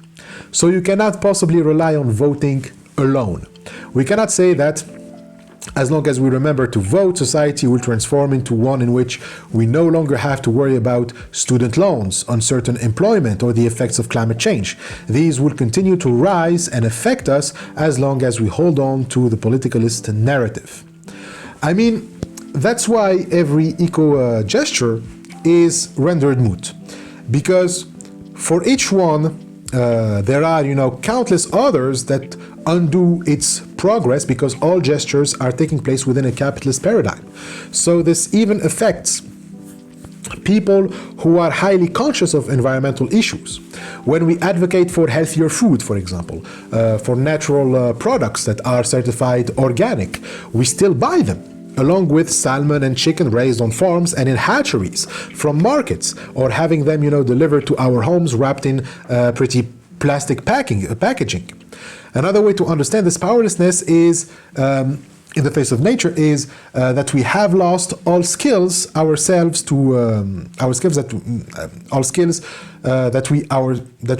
So you cannot possibly rely on voting alone. We cannot say that as long as we remember to vote, society will transform into one in which we no longer have to worry about student loans, uncertain employment, or the effects of climate change. These will continue to rise and affect us as long as we hold on to the politicalist narrative. I mean, that's why every eco gesture is rendered moot. Because for each one, there are, countless others that undo its progress because all gestures are taking place within a capitalist paradigm. So this even affects people who are highly conscious of environmental issues. When we advocate for healthier food, for example, for natural products that are certified organic, we still buy them, along with salmon and chicken raised on farms and in hatcheries from markets, or having them, delivered to our homes wrapped in pretty plastic packaging. Another way to understand this powerlessness is, in the face of nature, is that we have lost all skills that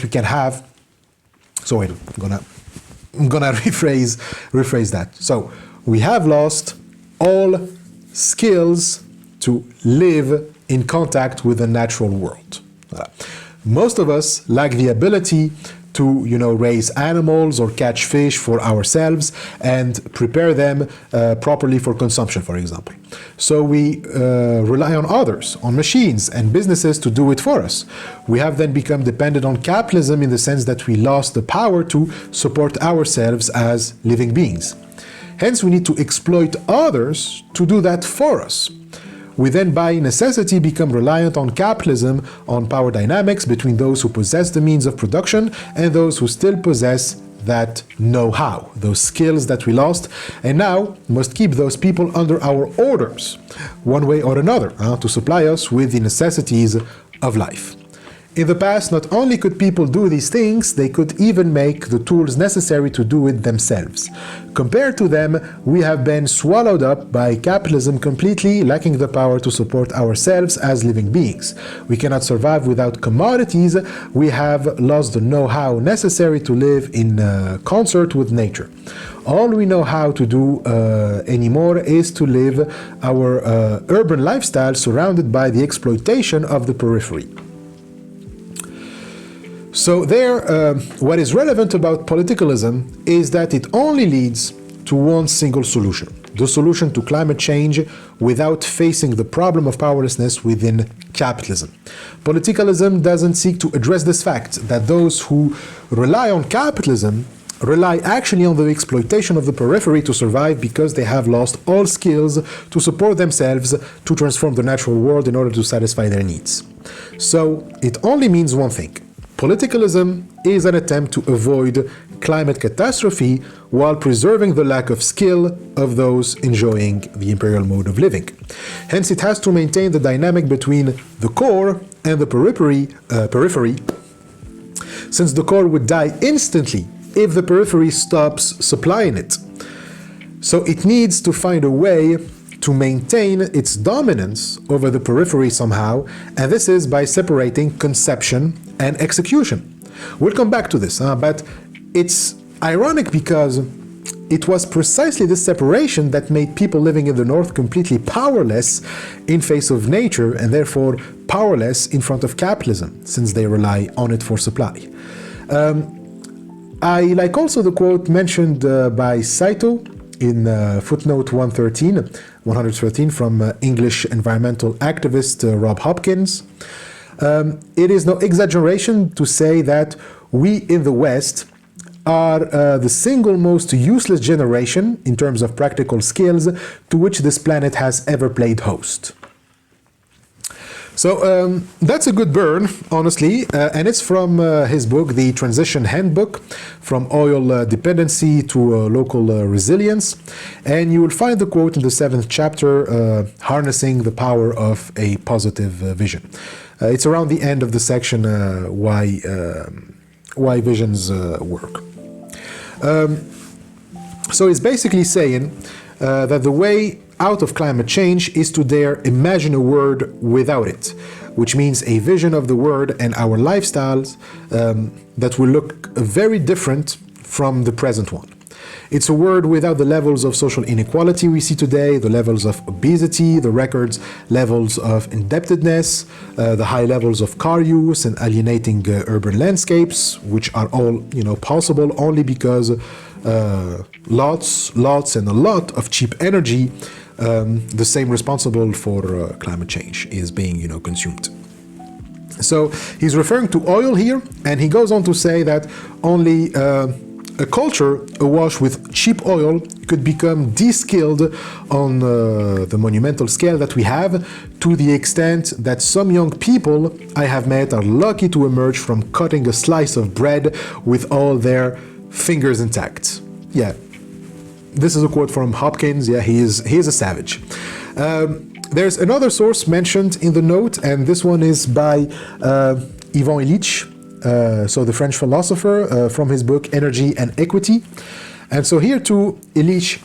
we can have. So wait, I'm gonna rephrase that. So we have lost all skills to live in contact with the natural world. Most of us lack the ability to, raise animals or catch fish for ourselves and prepare them properly for consumption, for example. So we rely on others, on machines and businesses to do it for us. We have then become dependent on capitalism in the sense that we lost the power to support ourselves as living beings. Hence, we need to exploit others to do that for us. We then, by necessity, become reliant on capitalism, on power dynamics between those who possess the means of production and those who still possess that know-how, those skills that we lost, and now must keep those people under our orders, one way or another, to supply us with the necessities of life. In the past, not only could people do these things, they could even make the tools necessary to do it themselves. Compared to them, we have been swallowed up by capitalism completely, lacking the power to support ourselves as living beings. We cannot survive without commodities. We have lost the know-how necessary to live in concert with nature. All we know how to do anymore is to live our urban lifestyle surrounded by the exploitation of the periphery. So what is relevant about politicalism is that it only leads to one single solution, the solution to climate change without facing the problem of powerlessness within capitalism. Politicalism doesn't seek to address this fact that those who rely on capitalism rely actually on the exploitation of the periphery to survive because they have lost all skills to support themselves to transform the natural world in order to satisfy their needs. So it only means one thing. Politicalism is an attempt to avoid climate catastrophe while preserving the lack of skill of those enjoying the imperial mode of living. Hence, it has to maintain the dynamic between the core and the periphery, since the core would die instantly if the periphery stops supplying it. So it needs to find a way to maintain its dominance over the periphery somehow, and this is by separating conception and execution. We'll come back to this, but it's ironic because it was precisely this separation that made people living in the North completely powerless in face of nature and therefore powerless in front of capitalism, since they rely on it for supply. I like also the quote mentioned by Saito in footnote 113 from English environmental activist Rob Hopkins. It is no exaggeration to say that we in the West are the single most useless generation in terms of practical skills to which this planet has ever played host. So that's a good burn, honestly, and it's from his book, The Transition Handbook, From Oil Dependency to Local Resilience. And you will find the quote in the 7th chapter, Harnessing the Power of a Positive Vision. It's around the end of the section, why visions work. So it's basically saying that the way out of climate change is to dare imagine a world without it, which means a vision of the world and our lifestyles that will look very different from the present one. It's a world without the levels of social inequality we see today, the levels of obesity, the record levels of indebtedness, the high levels of car use and alienating urban landscapes, which are all, possible only because lots and a lot of cheap energy, the same responsible for climate change, is being, consumed. So he's referring to oil here, and he goes on to say that only a culture awash with cheap oil could become de-skilled on the monumental scale that we have, to the extent that some young people I have met are lucky to emerge from cutting a slice of bread with all their fingers intact. Yeah, this is a quote from Hopkins. Yeah, he is a savage. There's another source mentioned in the note, and this one is by Ivan Illich, so the French philosopher, from his book Energy and Equity. And so here too, Illich,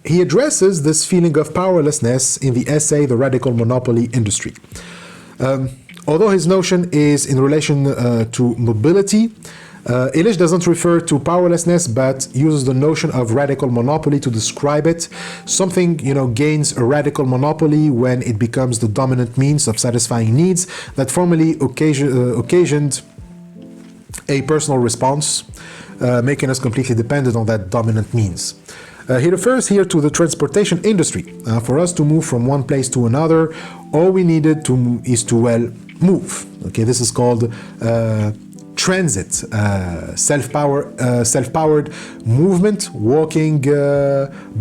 he addresses this feeling of powerlessness in the essay The Radical Monopoly Industry. Although his notion is in relation to mobility, Illich doesn't refer to powerlessness, but uses the notion of radical monopoly to describe it. Something, gains a radical monopoly when it becomes the dominant means of satisfying needs that formerly occasioned a personal response, making us completely dependent on that dominant means. He refers here to the transportation industry. For us to move from one place to another, all we needed is to move. Okay, this is called transit, self-powered movement, walking,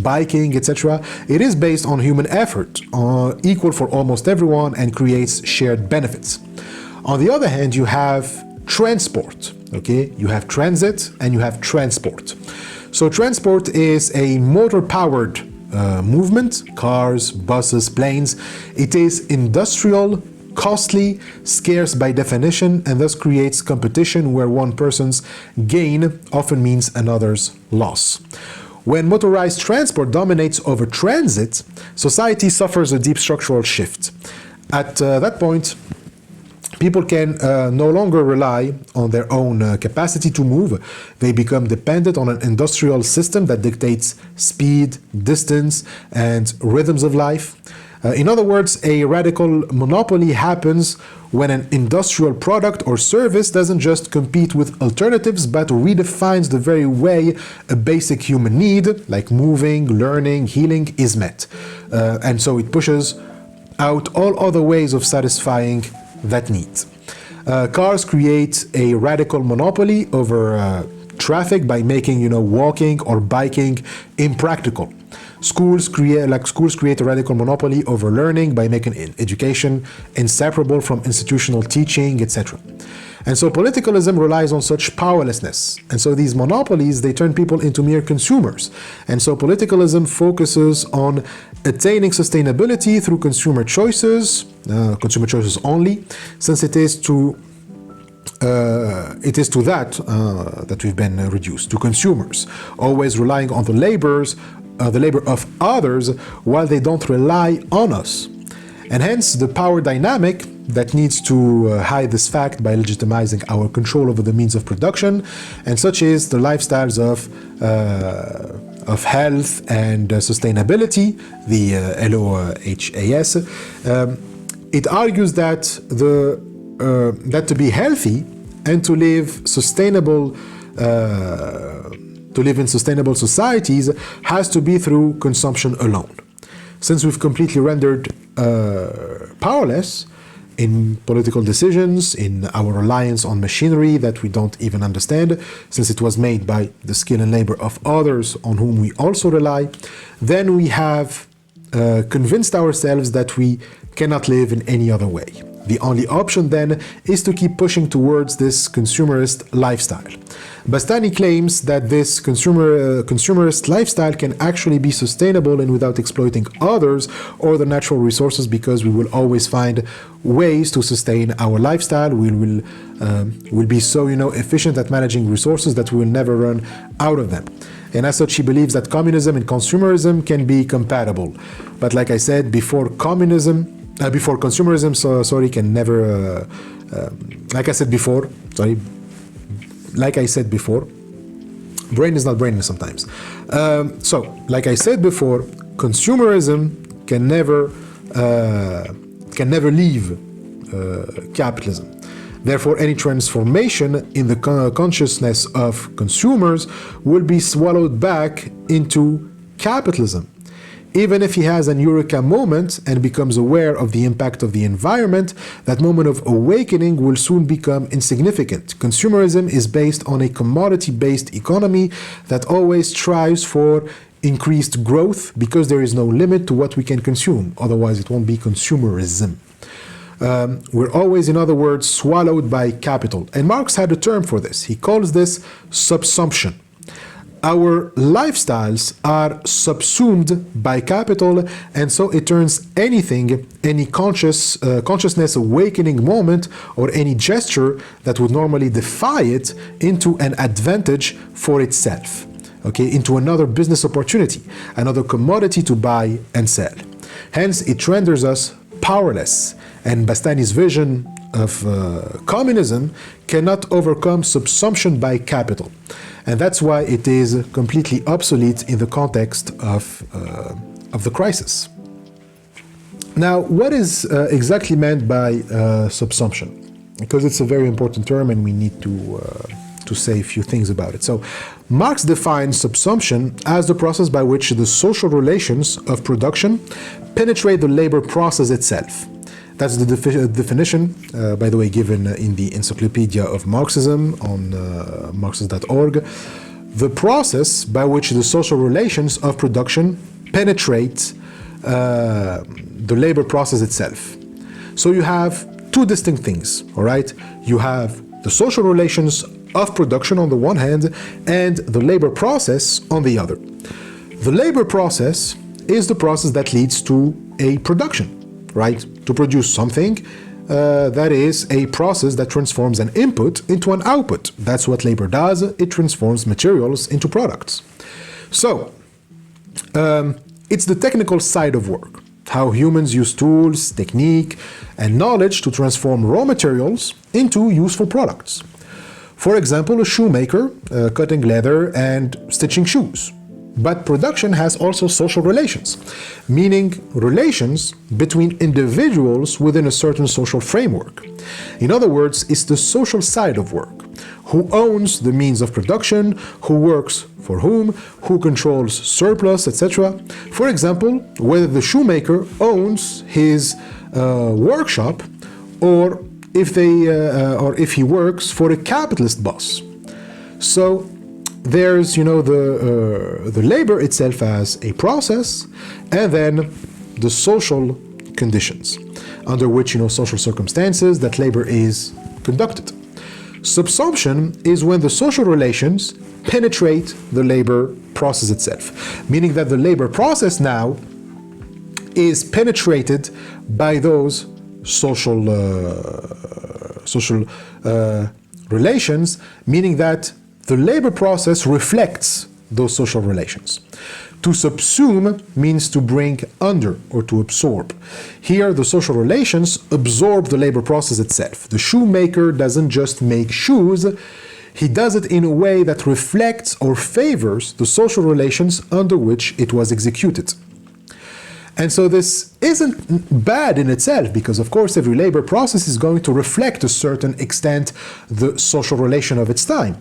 biking, etc. It is based on human effort, equal for almost everyone, and creates shared benefits. On the other hand, you have transport. Okay, you have transit and you have transport. So transport is a motor-powered movement, cars, buses, planes. It is industrial, costly, scarce by definition, and thus creates competition where one person's gain often means another's loss. When motorized transport dominates over transit, society suffers a deep structural shift. At that point, people can no longer rely on their own capacity to move. They become dependent on an industrial system that dictates speed, distance, and rhythms of life. In other words, a radical monopoly happens when an industrial product or service doesn't just compete with alternatives, but redefines the very way a basic human need, like moving, learning, healing, is met. And so it pushes out all other ways of satisfying that need. Cars create a radical monopoly over traffic by making, walking or biking impractical. Schools create a radical monopoly over learning by making education inseparable from institutional teaching, etc. And so politicalism relies on such powerlessness. And so these monopolies, they turn people into mere consumers. And so politicalism focuses on attaining sustainability through consumer choices only, since it is to that we've been reduced, to consumers, always relying on the labor of others while they don't rely on us. And hence the power dynamic that needs to hide this fact by legitimizing our control over the means of production, and such is the lifestyles of health and sustainability, the LOHAS. It argues that to be healthy and to live in sustainable societies has to be through consumption alone. Since we've completely rendered powerless in political decisions, in our reliance on machinery that we don't even understand, since it was made by the skill and labor of others on whom we also rely, then we have convinced ourselves that we cannot live in any other way. The only option then is to keep pushing towards this consumerist lifestyle. Bastani claims that this consumerist lifestyle can actually be sustainable and without exploiting others or the natural resources, because we will always find ways to sustain our lifestyle. We'll be so efficient at managing resources that we will never run out of them. And as such, he believes that communism and consumerism can be compatible. But like I said before, consumerism, can never, like I said before, brain is not braining sometimes. Like I said before, consumerism can never leave capitalism. Therefore, any transformation in the consciousness of consumers will be swallowed back into capitalism. Even if he has an eureka moment and becomes aware of the impact of the environment, that moment of awakening will soon become insignificant. Consumerism is based on a commodity-based economy that always strives for increased growth because there is no limit to what we can consume. Otherwise, it won't be consumerism. We're always, in other words, swallowed by capital. And Marx had a term for this. He calls this subsumption. Our lifestyles are subsumed by capital, and so it turns anything, any consciousness awakening moment, or any gesture that would normally defy it, into an advantage for itself. Okay, into another business opportunity, another commodity to buy and sell. Hence, it renders us powerless, and Bastani's vision of communism cannot overcome subsumption by capital. And that's why it is completely obsolete in the context of the crisis. Now, what is exactly meant by subsumption? Because it's a very important term and we need to say a few things about it. So, Marx defines subsumption as the process by which the social relations of production penetrate the labor process itself. That's the definition, by the way, given in the Encyclopedia of Marxism on Marxist.org. The process by which the social relations of production penetrate the labor process itself. So you have two distinct things, all right? You have the social relations of production on the one hand and the labor process on the other. The labor process is the process that leads to a production. Right? To produce something, that is a process that transforms an input into an output. That's what labor does. It transforms materials into products. So, it's the technical side of work. How humans use tools, technique, and knowledge to transform raw materials into useful products. For example, a shoemaker cutting leather and stitching shoes. But production has also social relations, meaning relations between individuals within a certain social framework. In other words, it's the social side of work. Who owns the means of production, who works for whom, who controls surplus, etc. For example, whether the shoemaker owns his workshop or if he works for a capitalist boss. So there's, the labor itself as a process, and then the social conditions under which, social circumstances that labor is conducted. Subsumption is when the social relations penetrate the labor process itself, meaning that the labor process now is penetrated by those social relations, meaning that the labor process reflects those social relations. To subsume means to bring under or to absorb. Here, the social relations absorb the labor process itself. The shoemaker doesn't just make shoes, he does it in a way that reflects or favors the social relations under which it was executed. And so this isn't bad in itself, because of course every labor process is going to reflect to a certain extent the social relation of its time.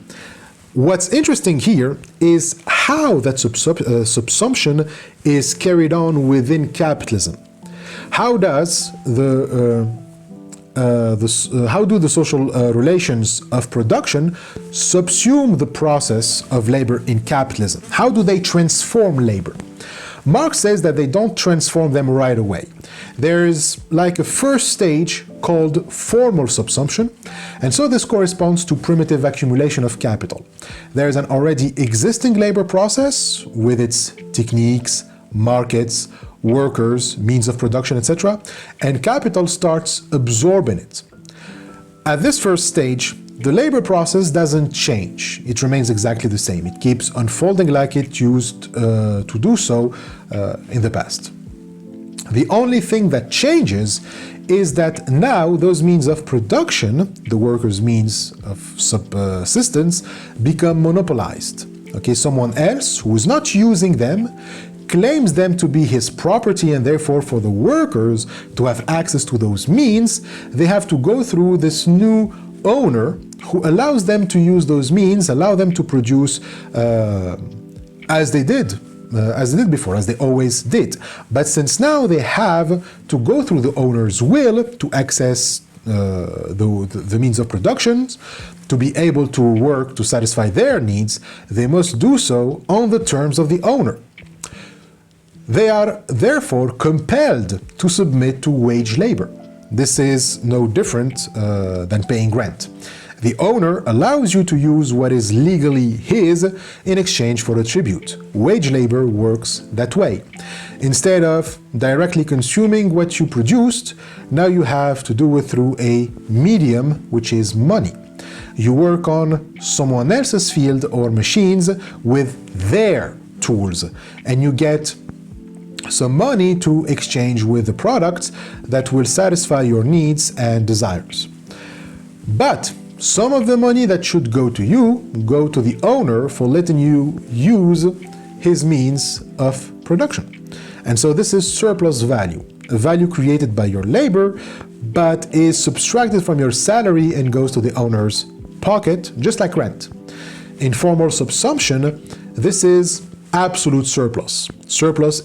What's interesting here is how that subsumption is carried on within capitalism. How does how do the social relations of production subsume the process of labor in capitalism? How do they transform labor? Marx says that they don't transform them right away. There is like a first stage called formal subsumption, and so this corresponds to primitive accumulation of capital. There is an already existing labor process with its techniques, markets, workers, means of production, etc., and capital starts absorbing it. At this first stage, the labor process doesn't change. It remains exactly the same. It keeps unfolding like it used to do so in the past. The only thing that changes is that now those means of production, the workers' means of subsistence, become monopolized. Okay, someone else who is not using them claims them to be his property, and therefore for the workers to have access to those means, they have to go through this new owner who allows them to use those means, allow them to produce as they did as they did before, as they always did. But since now they have to go through the owner's will to access the means of production, to be able to work to satisfy their needs, they must do so on the terms of the owner. They are therefore compelled to submit to wage labor. This is no different than paying rent. The owner allows you to use what is legally his in exchange for a tribute. Wage labor works that way. Instead of directly consuming what you produced, now you have to do it through a medium, which is money. You work on someone else's field or machines with their tools, and you get some money to exchange with the products that will satisfy your needs and desires. But some of the money that should go to you go to the owner for letting you use his means of production. And so this is surplus value, a value created by your labor, but is subtracted from your salary and goes to the owner's pocket, just like rent. In formal subsumption, this is absolute surplus. Surplus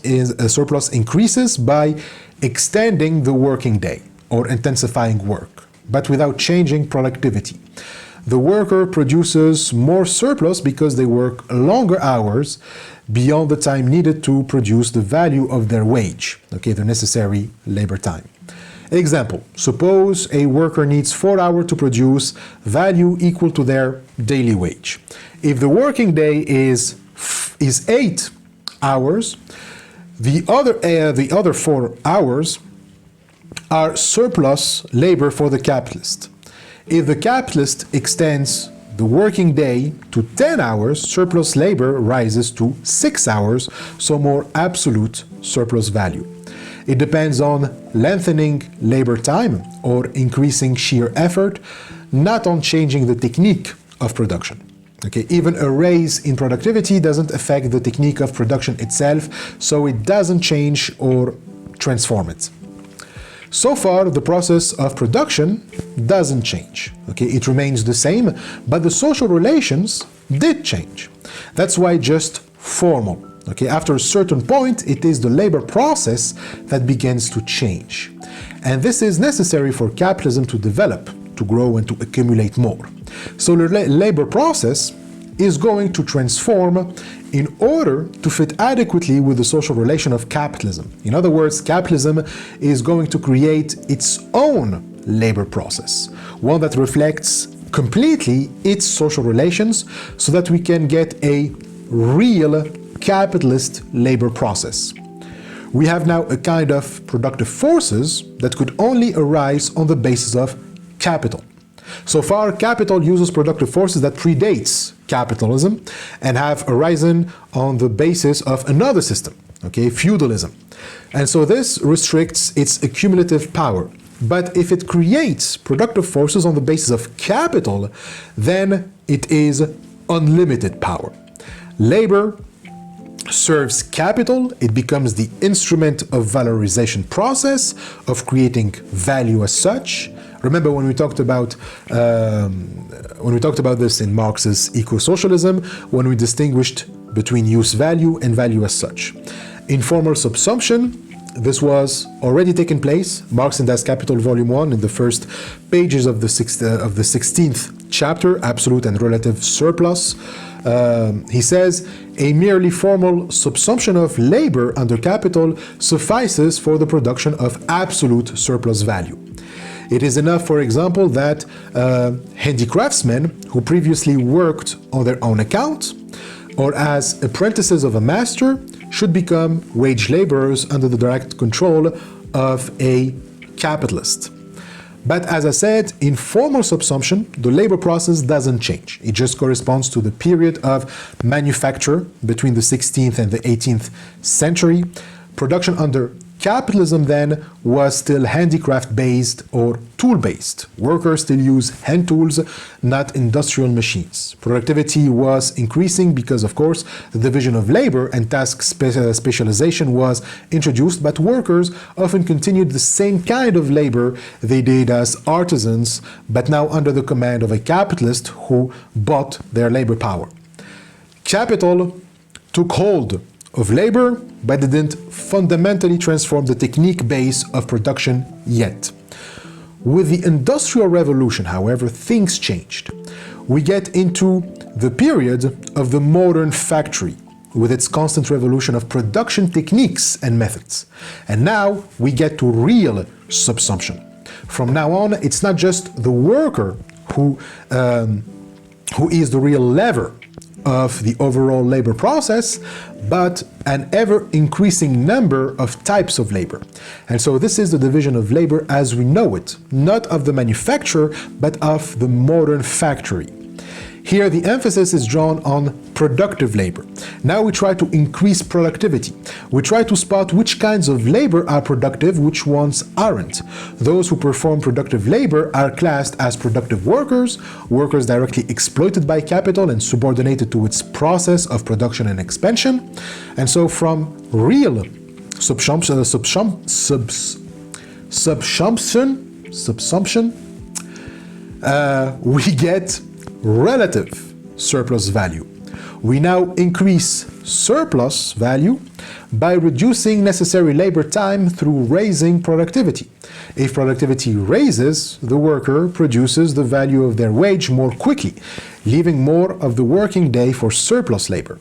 increases by extending the working day or intensifying work, but without changing productivity. The worker produces more surplus because they work longer hours beyond the time needed to produce the value of their wage, the necessary labor time. Example, suppose a worker needs 4 hours to produce value equal to their daily wage. If the working day is 8 hours, the other 4 hours are surplus labor for the capitalist. If the capitalist extends the working day to 10 hours, surplus labor rises to 6 hours, so more absolute surplus value. It depends on lengthening labor time or increasing sheer effort, not on changing the technique of production. Even a raise in productivity doesn't affect the technique of production itself, so it doesn't change or transform it. So far, the process of production doesn't change. It remains the same, but the social relations did change. That's why just formal. After a certain point, it is the labor process that begins to change. And this is necessary for capitalism to develop, to grow, and to accumulate more. So the labor process is going to transform in order to fit adequately with the social relation of capitalism. In other words, capitalism is going to create its own labor process, one that reflects completely its social relations so that we can get a real capitalist labor process. We have now a kind of productive forces that could only arise on the basis of capital. So far, capital uses productive forces that predates capitalism and have arisen on the basis of another system, feudalism. And so this restricts its accumulative power. But if it creates productive forces on the basis of capital, then it is unlimited power. Labor serves capital, it becomes the instrument of valorization process, of creating value as such. Remember when we talked about this in Marx's eco-socialism, when we distinguished between use value and value as such. In formal subsumption, this was already taken place. Marx in Das Kapital Volume 1, in the first pages of the 16th chapter, Absolute and Relative Surplus. He says, a merely formal subsumption of labor under capital suffices for the production of absolute surplus value. It is enough, for example, that handicraftsmen who previously worked on their own account or as apprentices of a master should become wage laborers under the direct control of a capitalist. But as I said, in formal subsumption, the labor process doesn't change. It just corresponds to the period of manufacture between the 16th and the 18th century. Production under capitalism then was still handicraft-based or tool-based. Workers still use hand tools, not industrial machines. Productivity was increasing because, of course, the division of labor and task specialization was introduced, but workers often continued the same kind of labor they did as artisans, but now under the command of a capitalist who bought their labor power. Capital took hold of labor, but it didn't fundamentally transform the technique base of production yet. With the Industrial Revolution, however, things changed. We get into the period of the modern factory, with its constant revolution of production techniques and methods. And now we get to real subsumption. From now on, it's not just the worker who is the real lever of the overall labor process, but an ever-increasing number of types of labor. And so this is the division of labor as we know it, not of the manufacturer, but of the modern factory. Here the emphasis is drawn on productive labor. Now we try to increase productivity. We try to spot which kinds of labor are productive, which ones aren't. Those who perform productive labor are classed as productive workers, workers directly exploited by capital and subordinated to its process of production and expansion. And so from real subsumption, we get relative surplus value. We now increase surplus value by reducing necessary labor time through raising productivity. If productivity raises, the worker produces the value of their wage more quickly, leaving more of the working day for surplus labor,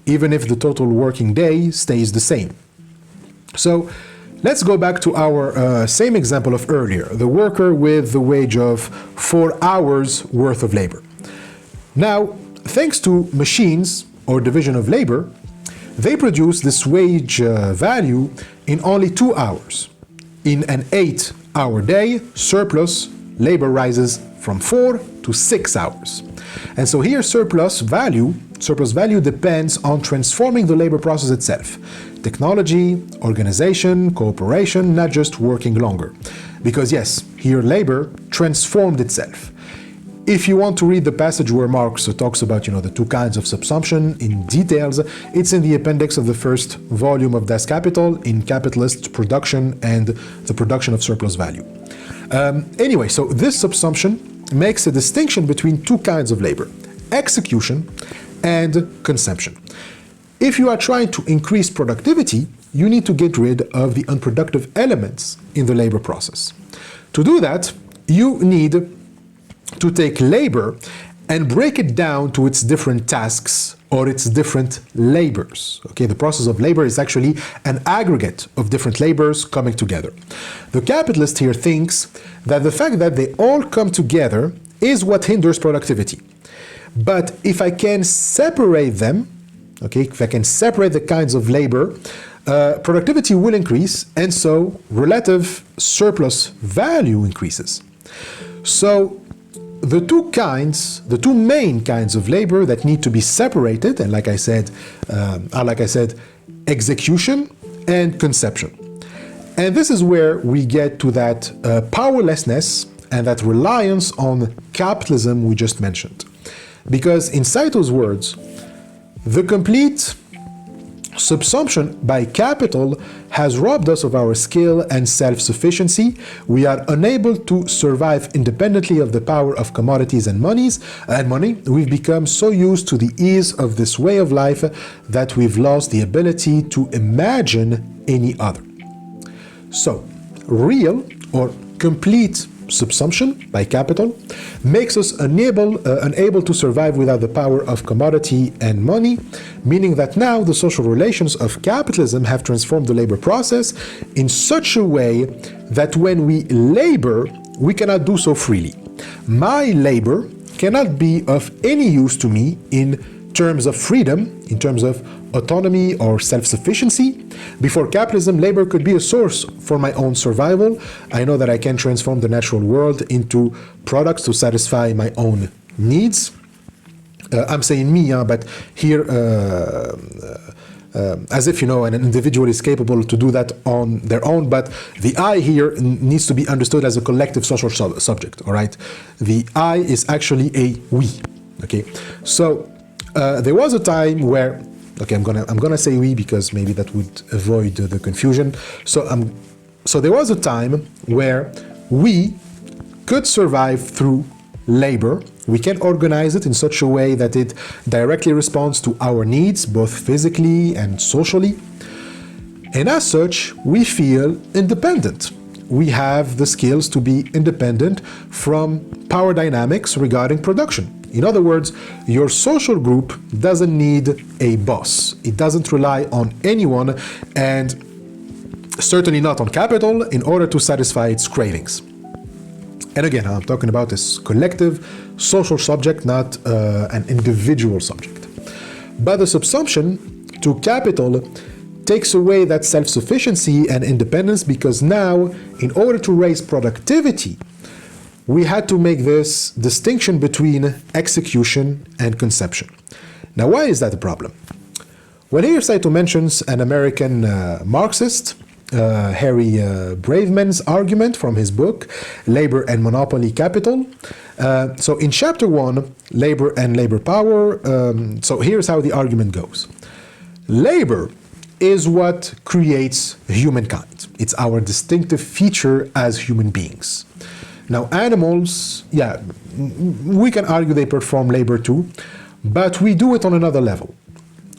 even if the total working day stays the same. So let's go back to our same example of earlier, the worker with the wage of 4 hours worth of labor. Now, thanks to machines or division of labor, they produce this wage value in only 2 hours. In an 8-hour day, surplus labor rises from 4 to 6 hours. And so here surplus value depends on transforming the labor process itself. Technology, organization, cooperation, not just working longer. Because yes, here labor transformed itself. If you want to read the passage where Marx talks about, the two kinds of subsumption in details, it's in the appendix of the first volume of Das Kapital in Capitalist Production and the Production of Surplus Value. Anyway, so this subsumption makes a distinction between two kinds of labor, execution and consumption. If you are trying to increase productivity, you need to get rid of the unproductive elements in the labor process. To do that, you need to take labor and break it down to its different tasks or its different labors. Okay, the process of labor is actually an aggregate of different labors coming together. The capitalist here thinks that the fact that they all come together is what hinders productivity. But if I can separate them, okay, if I can separate the kinds of labor, productivity will increase, and so relative surplus value increases. So the two main kinds of labor that need to be separated, and like I said, execution and consumption. And this is where we get to that powerlessness and that reliance on capitalism we just mentioned. Because in Saito's words, the complete subsumption by capital has robbed us of our skill and self-sufficiency. We are unable to survive independently of the power of commodities and money. We've become so used to the ease of this way of life that we've lost the ability to imagine any other. So, real or complete subsumption by capital makes us unable to survive without the power of commodity and money, meaning that now the social relations of capitalism have transformed the labor process in such a way that when we labor, we cannot do so freely. My labor cannot be of any use to me in terms of freedom, in terms of autonomy or self-sufficiency. Before capitalism, labor could be a source for my own survival. I know that I can transform the natural world into products to satisfy my own needs. I'm saying me, but here, as if, an individual is capable to do that on their own, but the I here needs to be understood as a collective social subject, all right? The I is actually a we, okay? So there was a time where, okay, I'm gonna say we because maybe that would avoid the confusion. So there was a time where we could survive through labor. We can organize it in such a way that it directly responds to our needs, both physically and socially. And as such, we feel independent. We have the skills to be independent from power dynamics regarding production. In other words, your social group doesn't need a boss. It doesn't rely on anyone, and certainly not on capital, in order to satisfy its cravings. And again, I'm talking about this collective social subject, not an individual subject. But the subsumption to capital takes away that self-sufficiency and independence, because now, in order to raise productivity, we had to make this distinction between execution and conception. Now, why is that a problem? Well, here Saito mentions an American Marxist, Harry Braveman's argument from his book, Labor and Monopoly Capital. So in chapter 1, Labor and Labor Power, so here's how the argument goes. Labor is what creates humankind. It's our distinctive feature as human beings. Now, animals, yeah, we can argue they perform labor too, but we do it on another level,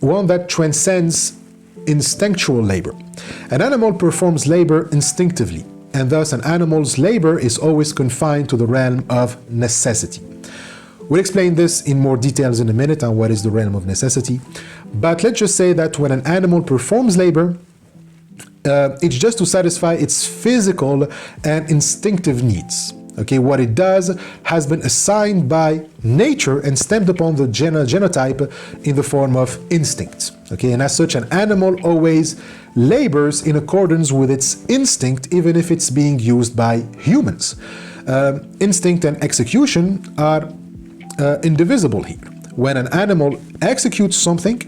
one that transcends instinctual labor. An animal performs labor instinctively, and thus an animal's labor is always confined to the realm of necessity. We'll explain this in more details in a minute on what is the realm of necessity, but let's just say that when an animal performs labor, it's just to satisfy its physical and instinctive needs. Okay, what it does has been assigned by nature and stamped upon the genotype in the form of instinct. Okay, and as such, an animal always labors in accordance with its instinct, even if it's being used by humans. Instinct and execution are indivisible here. When an animal executes something,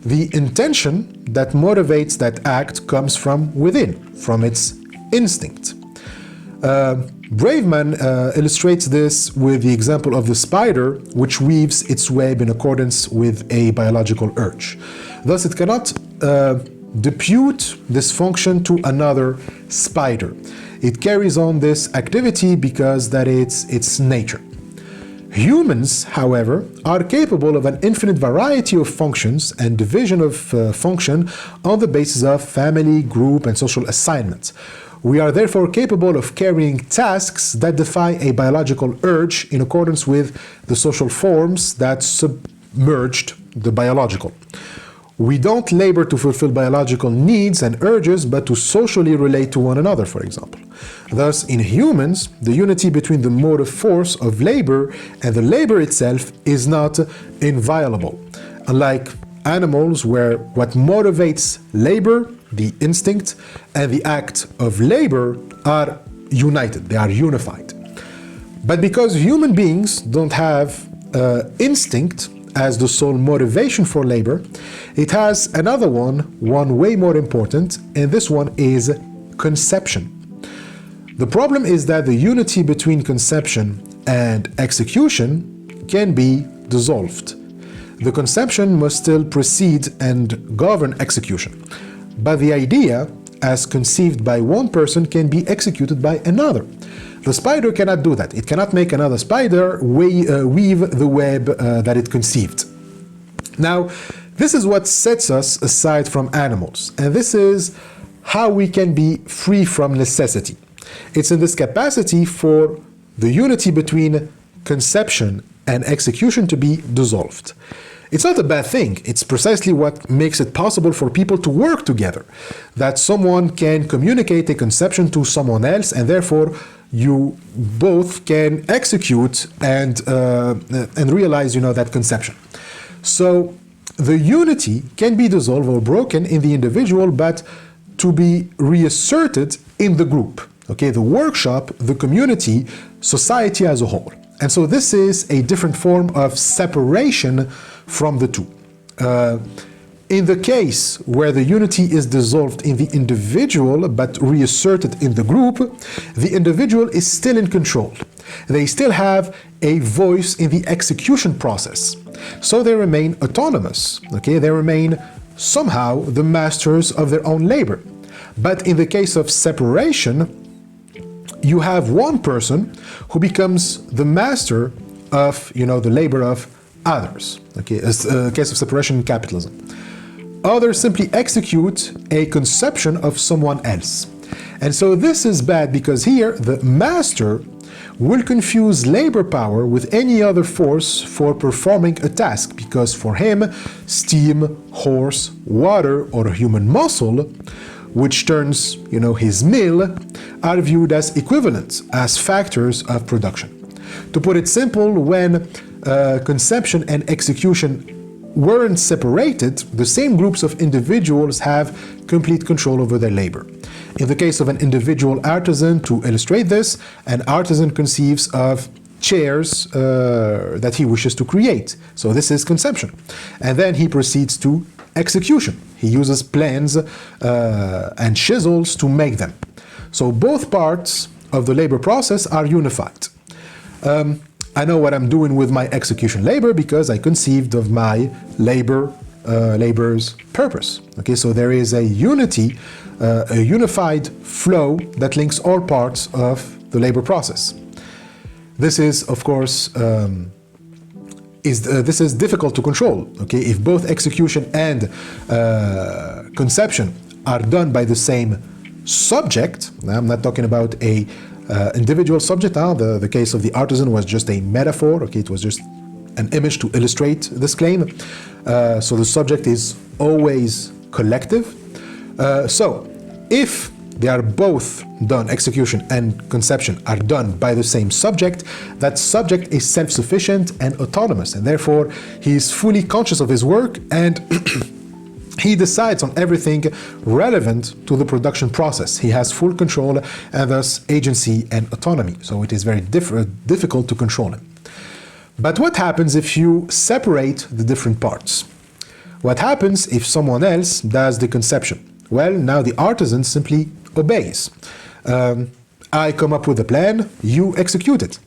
the intention that motivates that act comes from within, from its instinct. Braveman illustrates this with the example of the spider, which weaves its web in accordance with a biological urge. Thus, it cannot depute this function to another spider. It carries on this activity because that it's its nature. Humans, however, are capable of an infinite variety of functions and division of function on the basis of family, group, and social assignments. We are therefore capable of carrying tasks that defy a biological urge in accordance with the social forms that submerged the biological. We don't labor to fulfill biological needs and urges, but to socially relate to one another, for example. Thus, in humans, the unity between the motive force of labor and the labor itself is not inviolable. Unlike animals, where what motivates labor, the instinct, and the act of labor are united, they are unified. But because human beings don't have instinct as the sole motivation for labor, it has another one way more important, and this one is conception. The problem is that the unity between conception and execution can be dissolved. The conception must still precede and govern execution, but the idea, as conceived by one person, can be executed by another. The spider cannot do that. It cannot make another spider weave the web that it conceived. Now, this is what sets us aside from animals, and this is how we can be free from necessity. It's in this capacity for the unity between conception and execution to be dissolved. It's not a bad thing. It's precisely what makes it possible for people to work together. That someone can communicate a conception to someone else, and therefore you both can execute and realize, that conception. So the unity can be dissolved or broken in the individual, but to be reasserted in the group. Okay, the workshop, the community, society as a whole. And so this is a different form of separation from the two. In the case where the unity is dissolved in the individual but reasserted in the group, the individual is still in control. They still have a voice in the execution process. So they remain autonomous. Okay, they remain somehow the masters of their own labor. But in the case of separation, you have one person who becomes the master of, the labor of others. Okay, as a case of separation in capitalism. Others simply execute a conception of someone else. And so this is bad because here the master will confuse labor power with any other force for performing a task, because for him, steam, horse, water, or a human muscle, which turns, his mill, are viewed as equivalent, as factors of production. To put it simple, when conception and execution weren't separated, the same groups of individuals have complete control over their labor. In the case of an individual artisan, to illustrate this, an artisan conceives of chairs that he wishes to create. So this is conception. And then he proceeds to execution. He uses plans and chisels to make them. So both parts of the labor process are unified. I know what I'm doing with my execution labor because I conceived of my labor's purpose. Okay, so there is a unity, a unified flow that links all parts of the labor process. This is, of course, this is difficult to control. Okay, if both execution and conception are done by the same subject, I'm not talking about a individual subject. The case of the artisan was just a metaphor. Okay, it was just an image to illustrate this claim. So the subject is always collective. So if they are both done, execution and conception are done by the same subject, that subject is self-sufficient and autonomous, and therefore he is fully conscious of his work and he decides on everything relevant to the production process. He has full control and thus agency and autonomy. So it is very difficult to control him. But what happens if you separate the different parts? What happens if someone else does the conception? Well, now the artisan simply obeys. I come up with a plan, you execute it.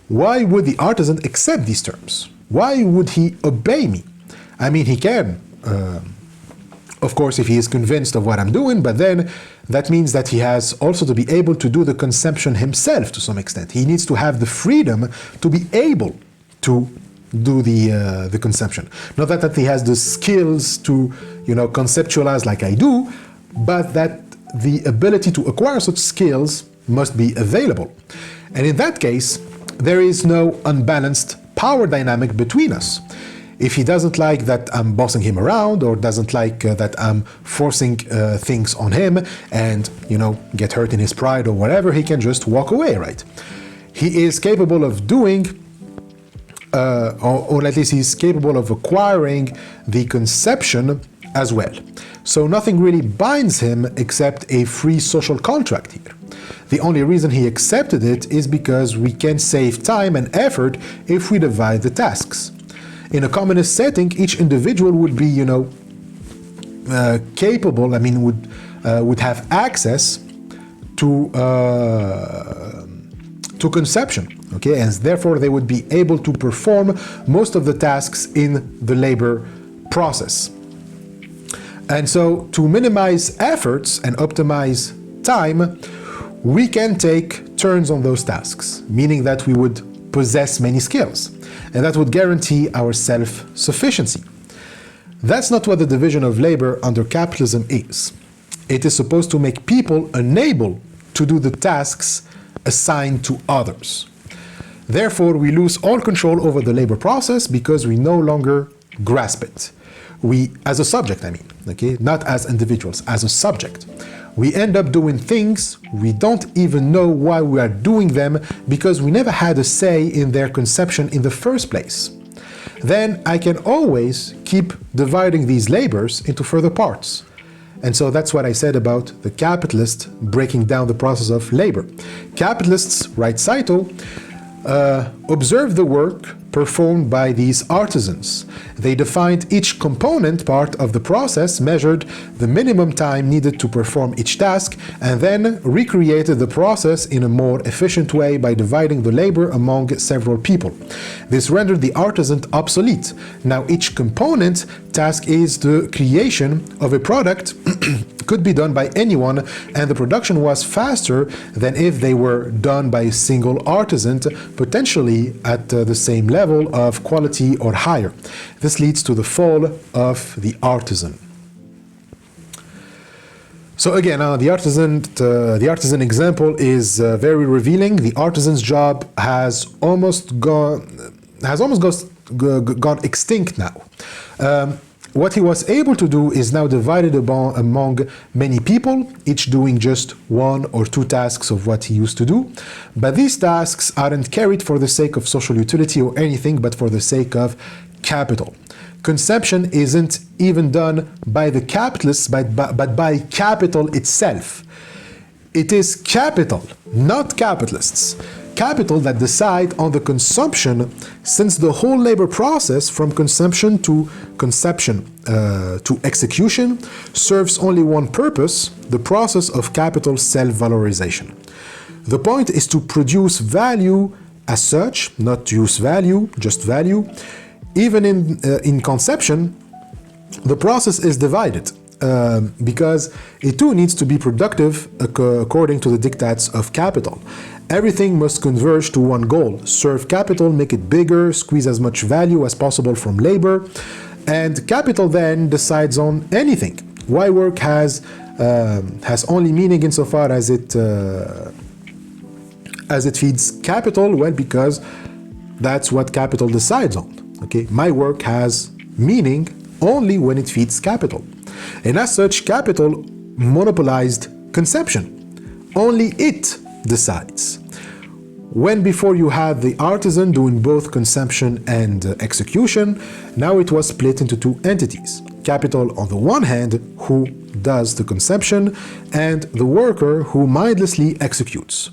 Why would the artisan accept these terms? Why would he obey me? I mean, he can, of course, if he is convinced of what I'm doing, but then that means that he has also to be able to do the conception himself to some extent. He needs to have the freedom to be able to do the conception. Not that he has the skills to, conceptualize like I do, but that the ability to acquire such skills must be available. And in that case, there is no unbalanced power dynamic between us. If he doesn't like that I'm bossing him around, or doesn't like that I'm forcing things on him and, get hurt in his pride or whatever, he can just walk away, right? He is capable of doing, or at least he's capable of acquiring the conception as well. So nothing really binds him except a free social contract here. The only reason he accepted it is because we can save time and effort if we divide the tasks. In a communist setting, each individual would be, capable, would have access to conception, okay? And therefore they would be able to perform most of the tasks in the labor process. And so to minimize efforts and optimize time, we can take turns on those tasks, meaning that we would possess many skills, and that would guarantee our self-sufficiency. That's not what the division of labor under capitalism is. It is supposed to make people unable to do the tasks assigned to others. Therefore, we lose all control over the labor process because we no longer grasp it. We, as a subject, okay, not as individuals, as a subject. We end up doing things we don't even know why we are doing them because we never had a say in their conception in the first place. Then I can always keep dividing these labors into further parts. And so that's what I said about the capitalist breaking down the process of labor. Capitalists, writes Saito, observe the work performed by these artisans. They defined each component part of the process, measured the minimum time needed to perform each task, and then recreated the process in a more efficient way by dividing the labor among several people. This rendered the artisan obsolete. Now each component task is the creation of a product could be done by anyone, and the production was faster than if they were done by a single artisan, potentially at the same level of quality or higher. This leads to the fall of the artisan. So again, the artisan example is very revealing. The artisan's job has almost gone extinct now. What he was able to do is now divided among many people, each doing just one or two tasks of what he used to do. But these tasks aren't carried for the sake of social utility or anything, but for the sake of capital. Consumption isn't even done by the capitalists, but by capital itself. It is capital, not capitalists. Capital that decide on the consumption, since the whole labor process from consumption to conception to execution serves only one purpose, the process of capital self-valorization. The point is to produce value as such, not use value, just value. Even in conception, the process is divided because it too needs to be productive according to the dictates of capital. Everything must converge to one goal: serve capital, make it bigger, squeeze as much value as possible from labor, and capital then decides on anything. Why work has only meaning insofar as it feeds capital? Well, because that's what capital decides on. Okay, my work has meaning only when it feeds capital. And as such, capital monopolized conception. Only it decides. When before you had the artisan doing both consumption and execution, now it was split into two entities. Capital on the one hand, who does the consumption, and the worker who mindlessly executes.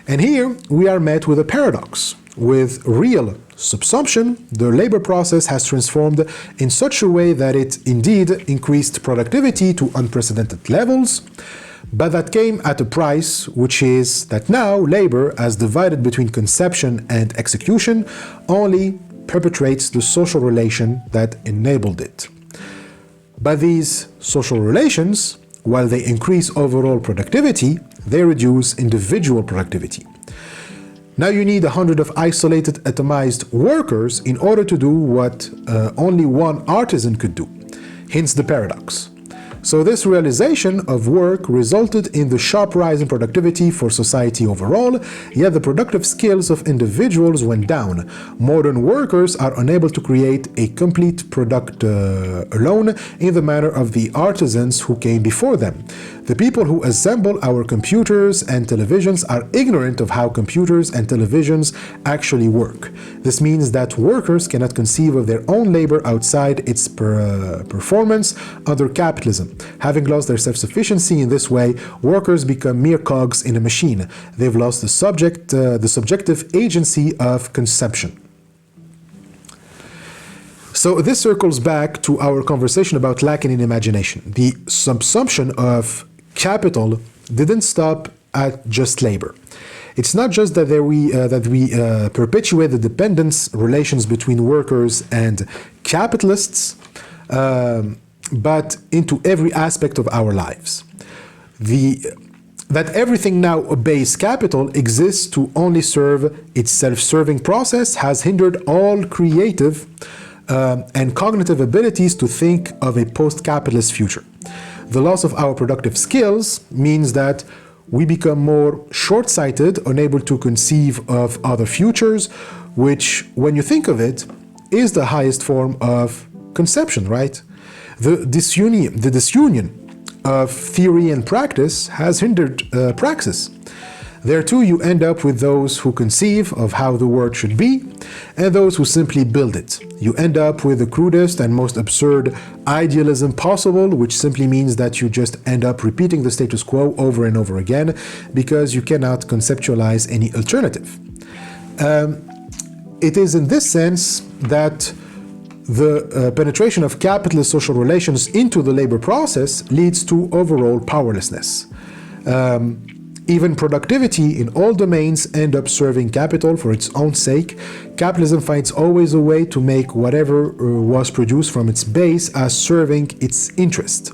And here we are met with a paradox. With real subsumption, the labor process has transformed in such a way that it indeed increased productivity to unprecedented levels, but that came at a price, which is that now labor, as divided between conception and execution, only perpetuates the social relation that enabled it. But these social relations, while they increase overall productivity, they reduce individual productivity. Now you need 100 of isolated, atomized workers in order to do what only one artisan could do. Hence the paradox. So this realization of work resulted in the sharp rise in productivity for society overall, yet the productive skills of individuals went down. Modern workers are unable to create a complete product alone in the manner of the artisans who came before them. The people who assemble our computers and televisions are ignorant of how computers and televisions actually work. This means that workers cannot conceive of their own labor outside its performance under capitalism. Having lost their self-sufficiency in this way, workers become mere cogs in a machine. They've lost the subjective agency of consumption. So this circles back to our conversation about lacking in imagination. The subsumption of capital didn't stop at just labor. It's not just that we perpetuate the dependence relations between workers and capitalists, but into every aspect of our lives. That everything now obeys capital exists to only serve its self-serving process has hindered all creative and cognitive abilities to think of a post-capitalist future. The loss of our productive skills means that we become more short-sighted, unable to conceive of other futures, which, when you think of it, is the highest form of conception, right? The disunion of theory and practice has hindered praxis. There too you end up with those who conceive of how the world should be, and those who simply build it. You end up with the crudest and most absurd idealism possible, which simply means that you just end up repeating the status quo over and over again, because you cannot conceptualize any alternative. It is in this sense that the penetration of capitalist social relations into the labor process leads to overall powerlessness. Even productivity in all domains end up serving capital for its own sake. Capitalism finds always a way to make whatever was produced from its base as serving its interest.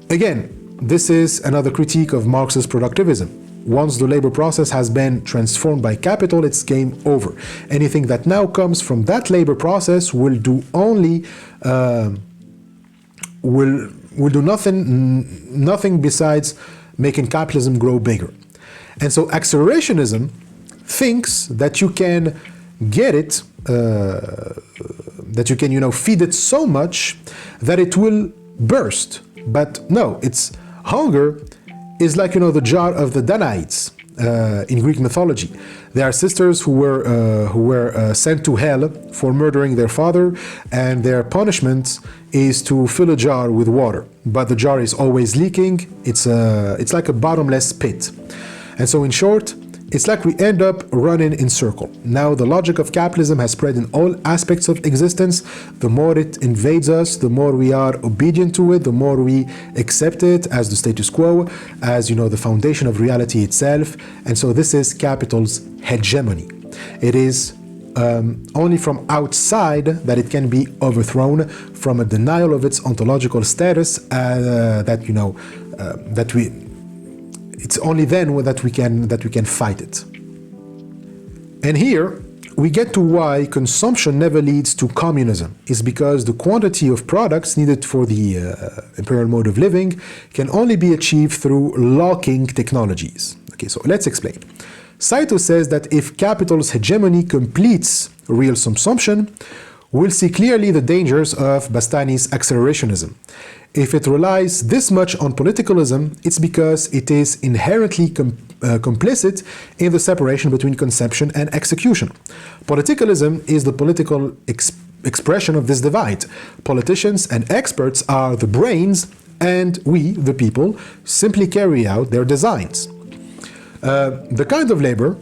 Again, this is another critique of Marx's productivism. Once the labor process has been transformed by capital, it's game over. Anything that now comes from that labor process will do only will do nothing besides making capitalism grow bigger. And so accelerationism thinks that you can get it, that you can, feed it so much that it will burst. But no, its hunger is like, the jar of the Danaids in Greek mythology. They are sisters who were sent to hell for murdering their father, and their punishment is to fill a jar with water. But the jar is always leaking. It's like a bottomless pit. And so in short, it's like we end up running in circle. Now the logic of capitalism has spread in all aspects of existence. The more it invades us, the more we are obedient to it, the more we accept it as the status quo, as the foundation of reality itself. And so this is capital's hegemony. It is only from outside that it can be overthrown, from a denial of its ontological status, it's only then that we can fight it. And here we get to why consumption never leads to communism. Is because the quantity of products needed for the imperial mode of living can only be achieved through locking technologies. Okay, so let's explain. Saito says that if capital's hegemony completes real subsumption, we'll see clearly the dangers of Bastani's accelerationism. If it relies this much on politicalism, it's because it is inherently complicit in the separation between conception and execution. Politicalism is the political expression of this divide. Politicians and experts are the brains, and we, the people, simply carry out their designs. The kind of labor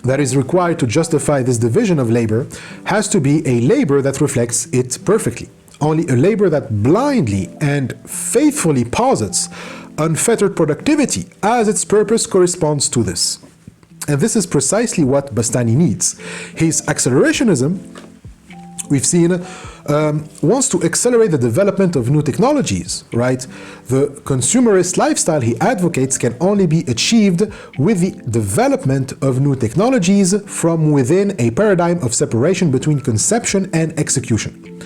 that is required to justify this division of labor has to be a labor that reflects it perfectly. Only a labor that blindly and faithfully posits unfettered productivity as its purpose corresponds to this. And this is precisely what Bastani needs. His accelerationism, we've seen, wants to accelerate the development of new technologies, right? The consumerist lifestyle he advocates can only be achieved with the development of new technologies from within a paradigm of separation between conception and execution.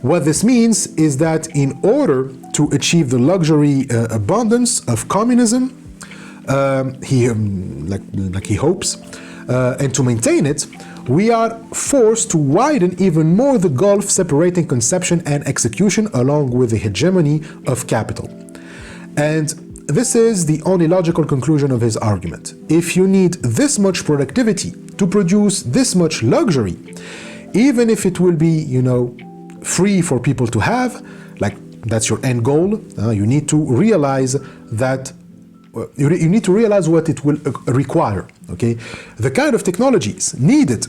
What this means is that in order to achieve the luxury abundance of communism, he hopes, and to maintain it, we are forced to widen even more the gulf separating conception and execution along with the hegemony of capital. And this is the only logical conclusion of his argument. If you need this much productivity to produce this much luxury, even if it will be, free for people to have, like that's your end goal, you need to realize that you need to realize what it will require. Okay, the kind of technologies needed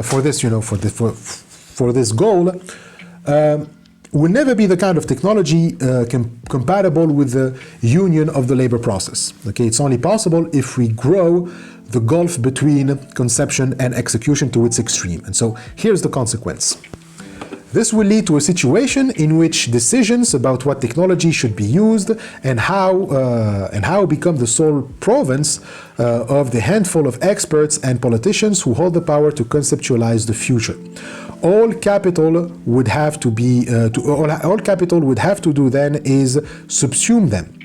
for this, for this goal, will never be the kind of technology compatible with the union of the labor process. Okay, it's only possible if we grow the gulf between conception and execution to its extreme. And so here's the consequence. This will lead to a situation in which decisions about what technology should be used and how become the sole province of the handful of experts and politicians who hold the power to conceptualize the future. All capital would have to do then is subsume them.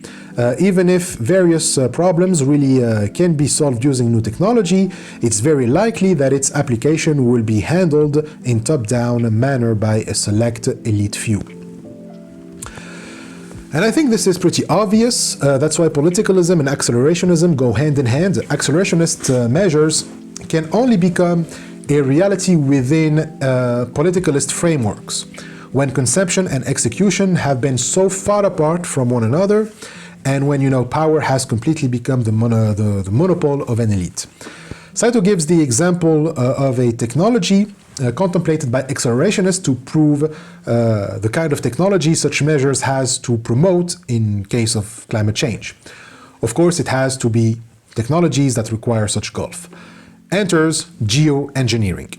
Even if various problems really can be solved using new technology, it's very likely that its application will be handled in top-down manner by a select elite few. And I think this is pretty obvious. That's why politicalism and accelerationism go hand in hand. Accelerationist measures can only become a reality within politicalist frameworks, when conception and execution have been so far apart from one another, and when power has completely become the monopoly of an elite. Saito gives the example of a technology contemplated by accelerationists to prove the kind of technology such measures has to promote in case of climate change. Of course, it has to be technologies that require such gulf. Enters geoengineering.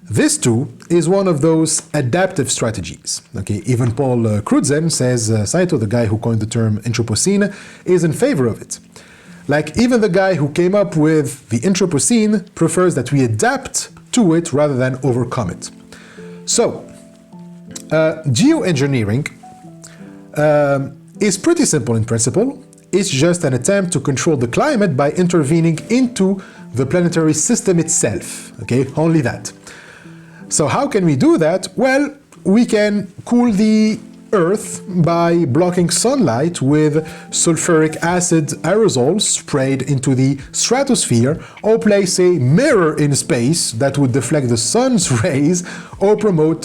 This too is one of those adaptive strategies. Okay, even Paul Crutzen says Saito, the guy who coined the term Anthropocene, is in favor of it. Like even the guy who came up with the Anthropocene prefers that we adapt to it rather than overcome it. So, geoengineering is pretty simple in principle. It's just an attempt to control the climate by intervening into the planetary system itself. Okay, only that. So how can we do that? Well, we can cool the Earth by blocking sunlight with sulfuric acid aerosols sprayed into the stratosphere, or place a mirror in space that would deflect the sun's rays, or promote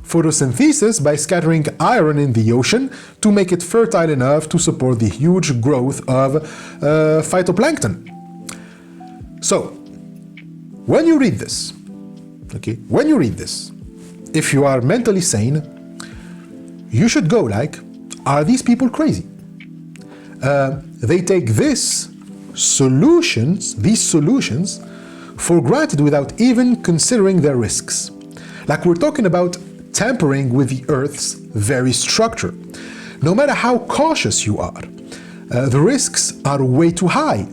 photosynthesis by scattering iron in the ocean to make it fertile enough to support the huge growth of phytoplankton. So, when you read this, if you are mentally sane, you should go like, are these people crazy? They take these solutions for granted without even considering their risks. Like we're talking about tampering with the Earth's very structure. No matter how cautious you are, the risks are way too high.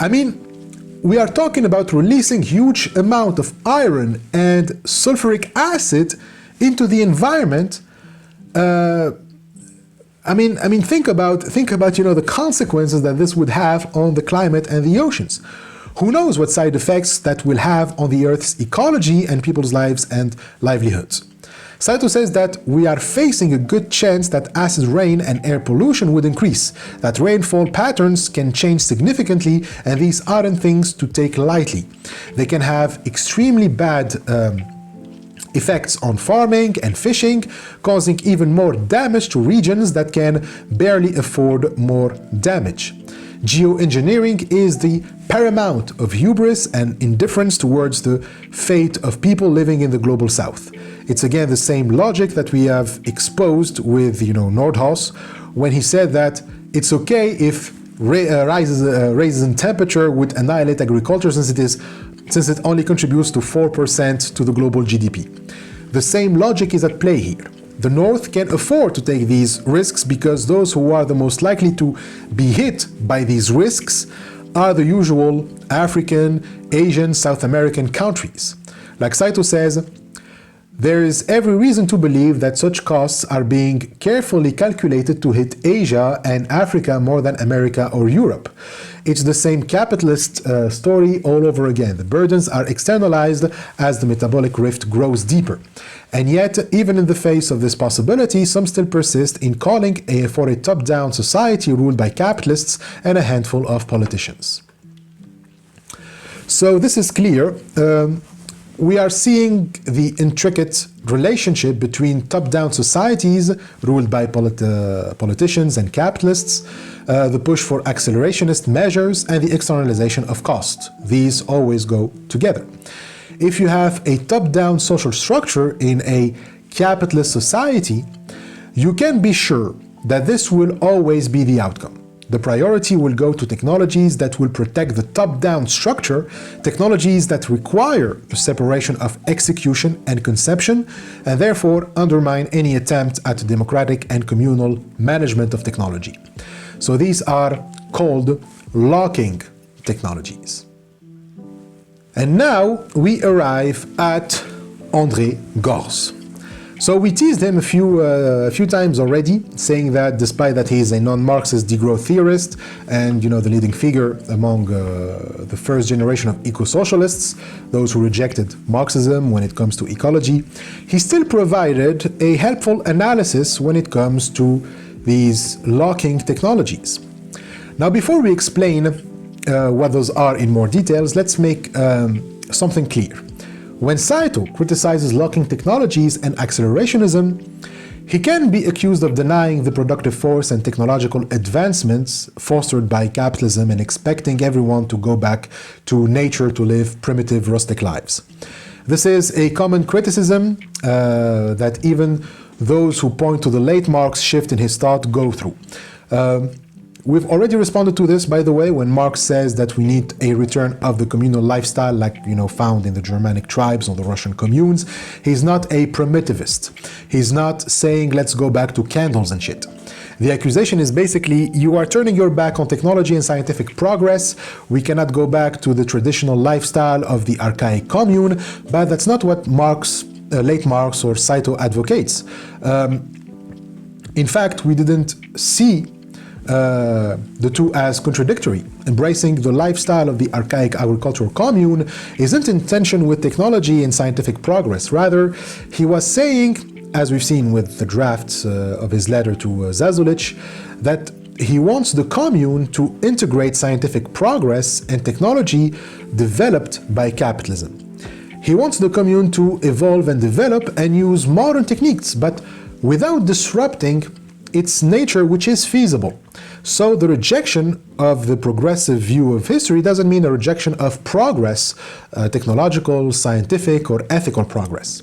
I mean, we are talking about releasing huge amount of iron and sulfuric acid into the environment. Think about the consequences that this would have on the climate and the oceans. Who knows what side effects that will have on the Earth's ecology and people's lives and livelihoods. Saito says that we are facing a good chance that acid rain and air pollution would increase, that rainfall patterns can change significantly, and these aren't things to take lightly. They can have extremely bad effects on farming and fishing, causing even more damage to regions that can barely afford more damage. Geoengineering is the paramount of hubris and indifference towards the fate of people living in the global south. It's again the same logic that we have exposed with Nordhaus when he said that it's okay if rises in temperature would annihilate agriculture since it only contributes to 4% to the global GDP. The same logic is at play here. The North can afford to take these risks because those who are the most likely to be hit by these risks are the usual African, Asian, South American countries. Like Saito says, there is every reason to believe that such costs are being carefully calculated to hit Asia and Africa more than America or Europe. It's the same capitalist story all over again. The burdens are externalized as the metabolic rift grows deeper. And yet, even in the face of this possibility, some still persist in calling for a top-down society ruled by capitalists and a handful of politicians. So this is clear. We are seeing the intricate relationship between top-down societies ruled by politicians and capitalists, the push for accelerationist measures, and the externalization of cost. These always go together. If you have a top-down social structure in a capitalist society, you can be sure that this will always be the outcome. The priority will go to technologies that will protect the top-down structure, technologies that require the separation of execution and conception, and therefore undermine any attempt at democratic and communal management of technology. So these are called locking technologies. And now we arrive at André Gorz. So we teased him a few times already, saying that despite that he is a non-Marxist degrowth theorist and the leading figure among the first generation of eco-socialists, those who rejected Marxism when it comes to ecology, he still provided a helpful analysis when it comes to these locking technologies. Now, before we explain what those are in more details, let's make something clear. When Saito criticizes locking technologies and accelerationism, he can be accused of denying the productive force and technological advancements fostered by capitalism and expecting everyone to go back to nature to live primitive, rustic lives. This is a common criticism that even those who point to the late Marx shift in his thought go through. We've already responded to this, by the way, when Marx says that we need a return of the communal lifestyle, like, found in the Germanic tribes or the Russian communes. He's not a primitivist. He's not saying let's go back to candles and shit. The accusation is basically, you are turning your back on technology and scientific progress. We cannot go back to the traditional lifestyle of the archaic commune, but that's not what late Marx or Saito advocates. In fact, we didn't see the two as contradictory. Embracing the lifestyle of the archaic agricultural commune isn't in tension with technology and scientific progress. Rather, he was saying, as we've seen with the drafts of his letter to Zazulich, that he wants the commune to integrate scientific progress and technology developed by capitalism. He wants the commune to evolve and develop and use modern techniques, but without disrupting its nature, which is feasible. So the rejection of the progressive view of history doesn't mean a rejection of progress, technological, scientific, or ethical progress.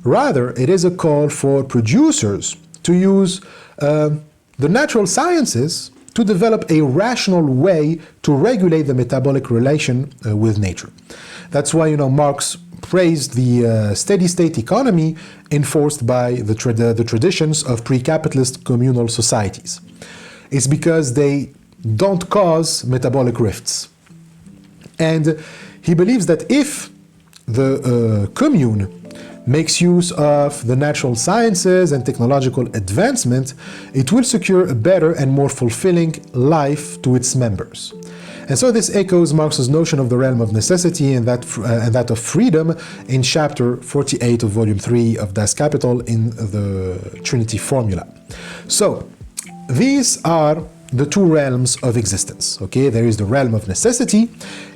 Rather, it is a call for producers to use the natural sciences to develop a rational way to regulate the metabolic relation with nature. That's why, Marx praised the steady-state economy enforced by the traditions of pre-capitalist communal societies. It's because they don't cause metabolic rifts. And he believes that if the commune makes use of the natural sciences and technological advancement, it will secure a better and more fulfilling life to its members. And so this echoes Marx's notion of the realm of necessity and that of freedom in chapter 48 of volume 3 of Das Kapital in the Trinity formula. So these are the two realms of existence. Okay, there is the realm of necessity.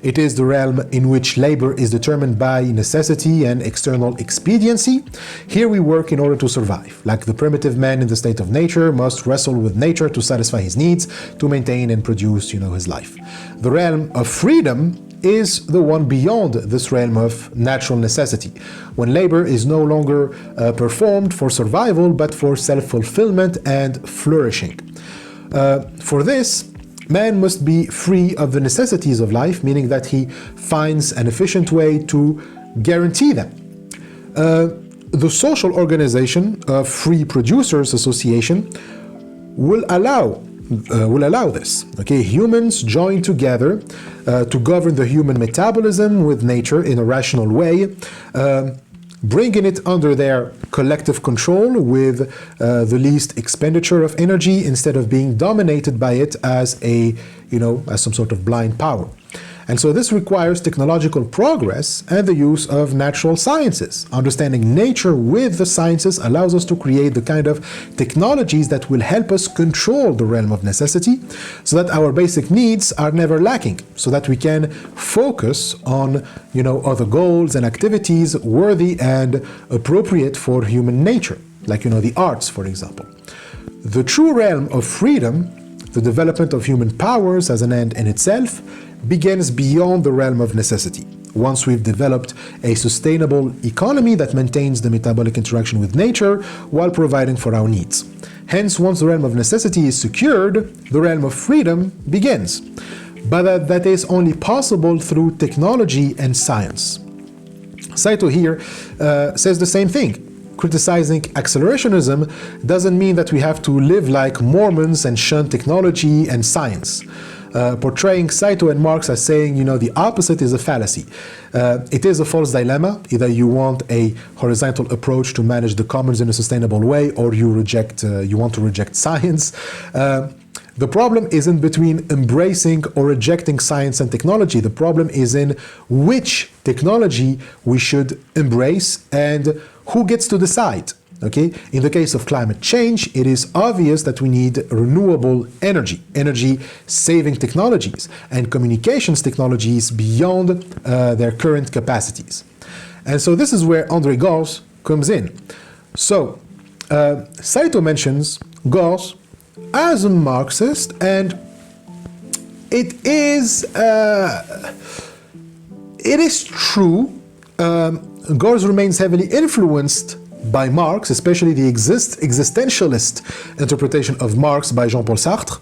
It is the realm in which labor is determined by necessity and external expediency. Here we work in order to survive. Like the primitive man in the state of nature must wrestle with nature to satisfy his needs, to maintain and produce, his life. The realm of freedom is the one beyond this realm of natural necessity, when labor is no longer performed for survival, but for self-fulfillment and flourishing. For this, man must be free of the necessities of life, meaning that he finds an efficient way to guarantee them. The social organization of Free Producers Association will allow this. Okay, humans join together to govern the human metabolism with nature in a rational way, bringing it under their collective control with the least expenditure of energy instead of being dominated by it as as some sort of blind power. And so this requires technological progress and the use of natural sciences. Understanding nature with the sciences allows us to create the kind of technologies that will help us control the realm of necessity so that our basic needs are never lacking, so that we can focus on, other goals and activities worthy and appropriate for human nature, like, the arts, for example. The true realm of freedom, the development of human powers as an end in itself, begins beyond the realm of necessity. Once we've developed a sustainable economy that maintains the metabolic interaction with nature while providing for our needs. Hence, once the realm of necessity is secured, the realm of freedom begins. But that is only possible through technology and science. Saito here says the same thing. Criticizing accelerationism doesn't mean that we have to live like Mormons and shun technology and science. Portraying Saito and Marx as saying, the opposite is a fallacy. It is a false dilemma. Either you want a horizontal approach to manage the commons in a sustainable way, or you want to reject science. The problem isn't between embracing or rejecting science and technology. The problem is in which technology we should embrace and who gets to decide. Okay? In the case of climate change, it is obvious that we need renewable energy-saving technologies, and communications technologies beyond their current capacities. And so this is where André Gors comes in. So, Saito mentions Gors as a Marxist, and it is true. Gors remains heavily influenced by Marx, especially the existentialist interpretation of Marx by Jean-Paul Sartre.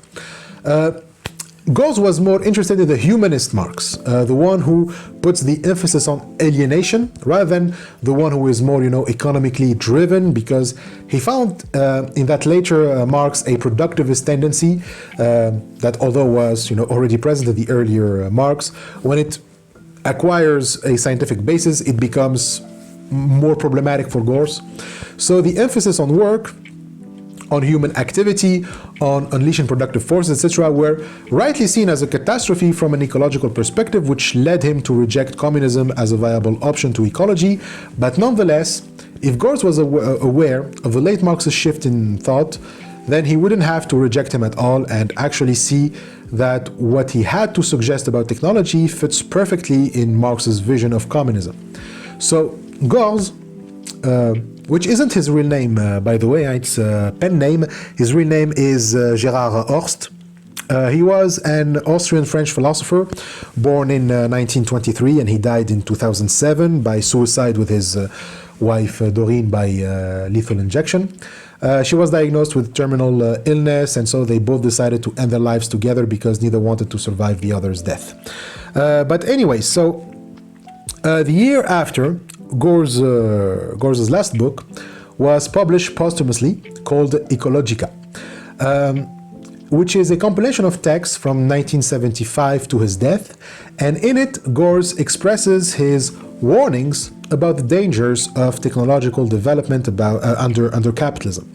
Gors was more interested in the humanist Marx, the one who puts the emphasis on alienation rather than the one who is more, economically driven, because he found in that later Marx a productivist tendency that, although was, already present in the earlier Marx, when it acquires a scientific basis, it becomes more problematic for Gors. So the emphasis on work, on human activity, on unleashing productive forces, etc., were rightly seen as a catastrophe from an ecological perspective, which led him to reject communism as a viable option to ecology. But nonetheless, if Gors was aware of the late Marxist shift in thought, then he wouldn't have to reject him at all and actually see that what he had to suggest about technology fits perfectly in Marx's vision of communism. So Gors, which isn't his real name, by the way, it's a pen name. His real name is Gérard Horst. He was an Austrian-French philosopher born in 1923, and he died in 2007 by suicide with his wife Doreen by lethal injection. She was diagnosed with terminal illness, and so they both decided to end their lives together because neither wanted to survive the other's death. But anyway, so the year after, Gors's last book was published posthumously called Ecologica, which is a compilation of texts from 1975 to his death, and in it Gors expresses his warnings about the dangers of technological development under capitalism.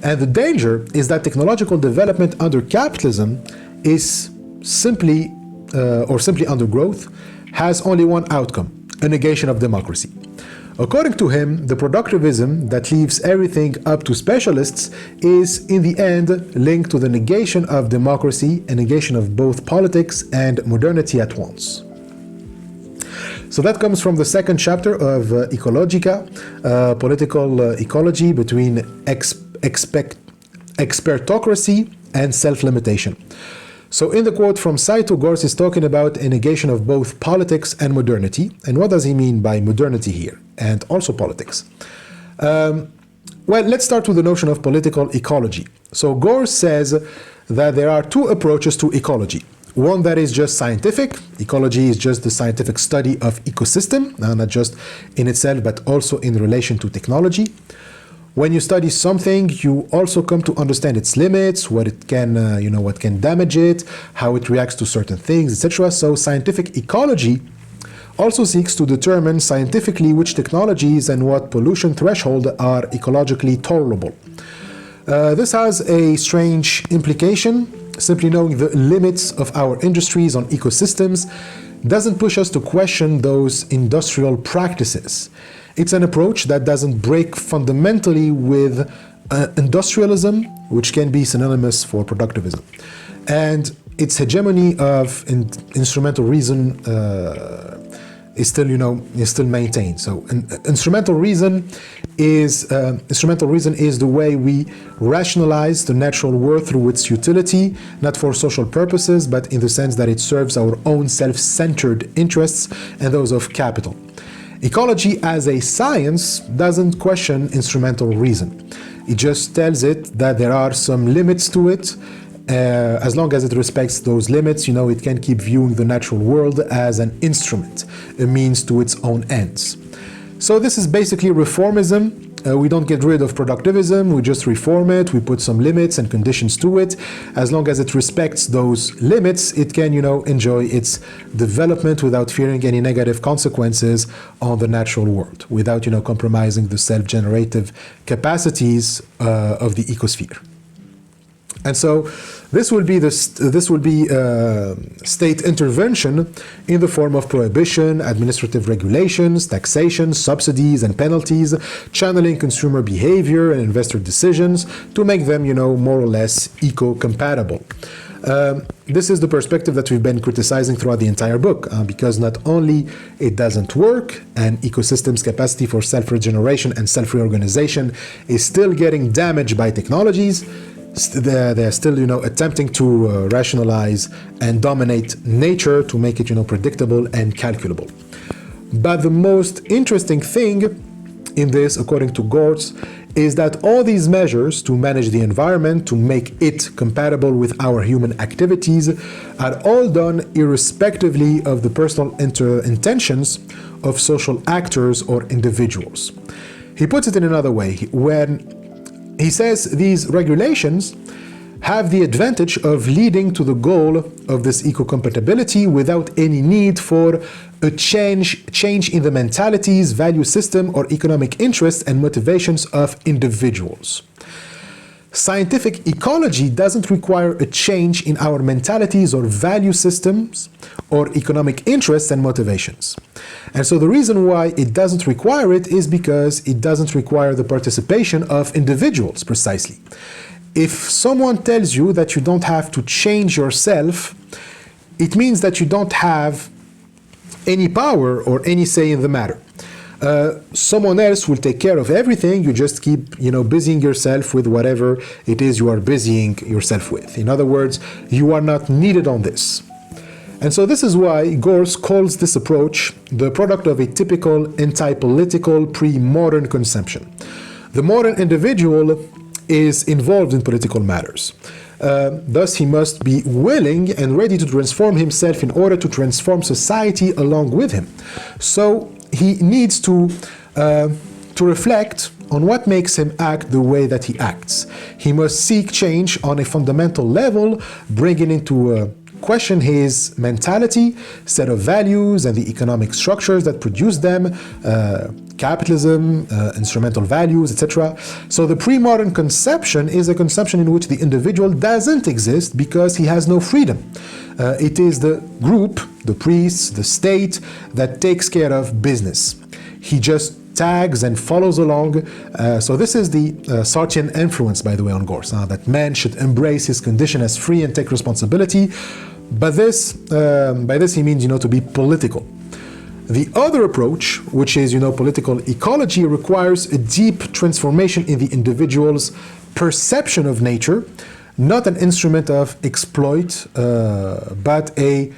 And the danger is that technological development under capitalism is simply under growth, has only one outcome: a negation of democracy. According to him, the productivism that leaves everything up to specialists is, in the end, linked to the negation of democracy, a negation of both politics and modernity at once. So that comes from the second chapter of Ecologica, political ecology between expertocracy and self-limitation. So in the quote from Saito, Gors is talking about a negation of both politics and modernity. And what does he mean by modernity here? And also politics. Well, let's start with the notion of political ecology. So Gors says that there are two approaches to ecology. One that is just scientific. Ecology is just the scientific study of ecosystem, not just in itself, but also in relation to technology. When you study something, you also come to understand its limits, what it can, what can damage it, how it reacts to certain things, etc. So scientific ecology also seeks to determine scientifically which technologies and what pollution threshold are ecologically tolerable. This has a strange implication. Simply knowing the limits of our industries on ecosystems doesn't push us to question those industrial practices. It's an approach that doesn't break fundamentally with industrialism, which can be synonymous for productivism. And its hegemony of instrumental reason is still maintained. So instrumental reason is the way we rationalize the natural world through its utility, not for social purposes, but in the sense that it serves our own self-centered interests and those of capital. Ecology as a science doesn't question instrumental reason. It just tells it that there are some limits to it. As long as it respects those limits, it can keep viewing the natural world as an instrument, a means to its own ends. So this is basically reformism. We don't get rid of productivism, we just reform it, we put some limits and conditions to it. As long as it respects those limits, it can, enjoy its development without fearing any negative consequences on the natural world, without, compromising the self-generative capacities of the ecosphere. And so this will be state intervention in the form of prohibition, administrative regulations, taxation, subsidies and penalties, channeling consumer behavior and investor decisions to make them, more or less eco-compatible. This is the perspective that we've been criticizing throughout the entire book, because not only it doesn't work, and ecosystems' capacity for self-regeneration and self-reorganization is still getting damaged by technologies. They're still, attempting to rationalize and dominate nature to make it, predictable and calculable. But the most interesting thing in this, according to Gors, is that all these measures to manage the environment, to make it compatible with our human activities, are all done irrespectively of the personal intentions of social actors or individuals. He puts it in another way when he says these regulations have the advantage of leading to the goal of this eco-compatibility without any need for a change in the mentalities, value system, or economic interests and motivations of individuals. Scientific ecology doesn't require a change in our mentalities or value systems or economic interests and motivations. And so the reason why it doesn't require it is because it doesn't require the participation of individuals, precisely. If someone tells you that you don't have to change yourself, it means that you don't have any power or any say in the matter. Someone else will take care of everything. You just keep, busying yourself with whatever it is you are busying yourself with. In other words, you are not needed on this. And so this is why Gors calls this approach the product of a typical anti-political pre-modern conception. The modern individual is involved in political matters. Thus, he must be willing and ready to transform himself in order to transform society along with him. So he needs to reflect on what makes him act the way that he acts. He must seek change on a fundamental level, bringing into question his mentality, set of values, and the economic structures that produce them, capitalism, instrumental values, etc. So the pre-modern conception is a conception in which the individual doesn't exist because he has no freedom. It is the group, the priests, the state, that takes care of business. He just tags and follows along. So this is the Sartrean influence, by the way, on Gors, that man should embrace his condition as free and take responsibility. But this, by this he means, to be political. The other approach, which is, political ecology, requires a deep transformation in the individual's perception of nature, not an instrument of exploit, but an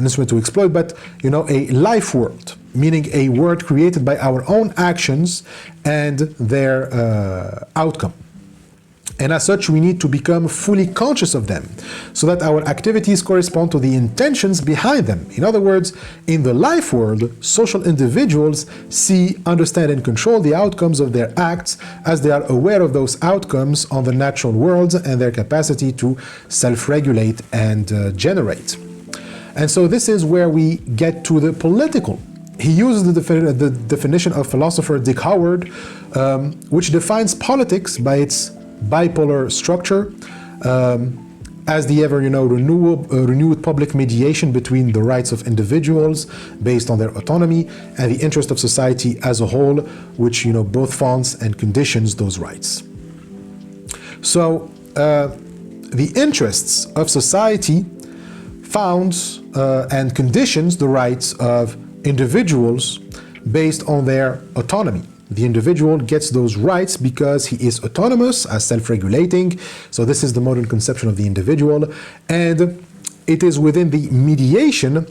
instrument to exploit, but a life world, meaning a world created by our own actions and their outcome. And as such, we need to become fully conscious of them so that our activities correspond to the intentions behind them. In other words, in the life world, social individuals see, understand, and control the outcomes of their acts as they are aware of those outcomes on the natural world and their capacity to self-regulate and generate. And so this is where we get to the political. He uses the definition of philosopher Dick Howard, which defines politics by its bipolar structure as the ever renewed public mediation between the rights of individuals based on their autonomy and the interest of society as a whole, which both founds and conditions those rights. So the interests of society founds and conditions the rights of individuals based on their autonomy. The individual gets those rights because he is autonomous, as self-regulating. So this is the modern conception of the individual. And it is within the mediation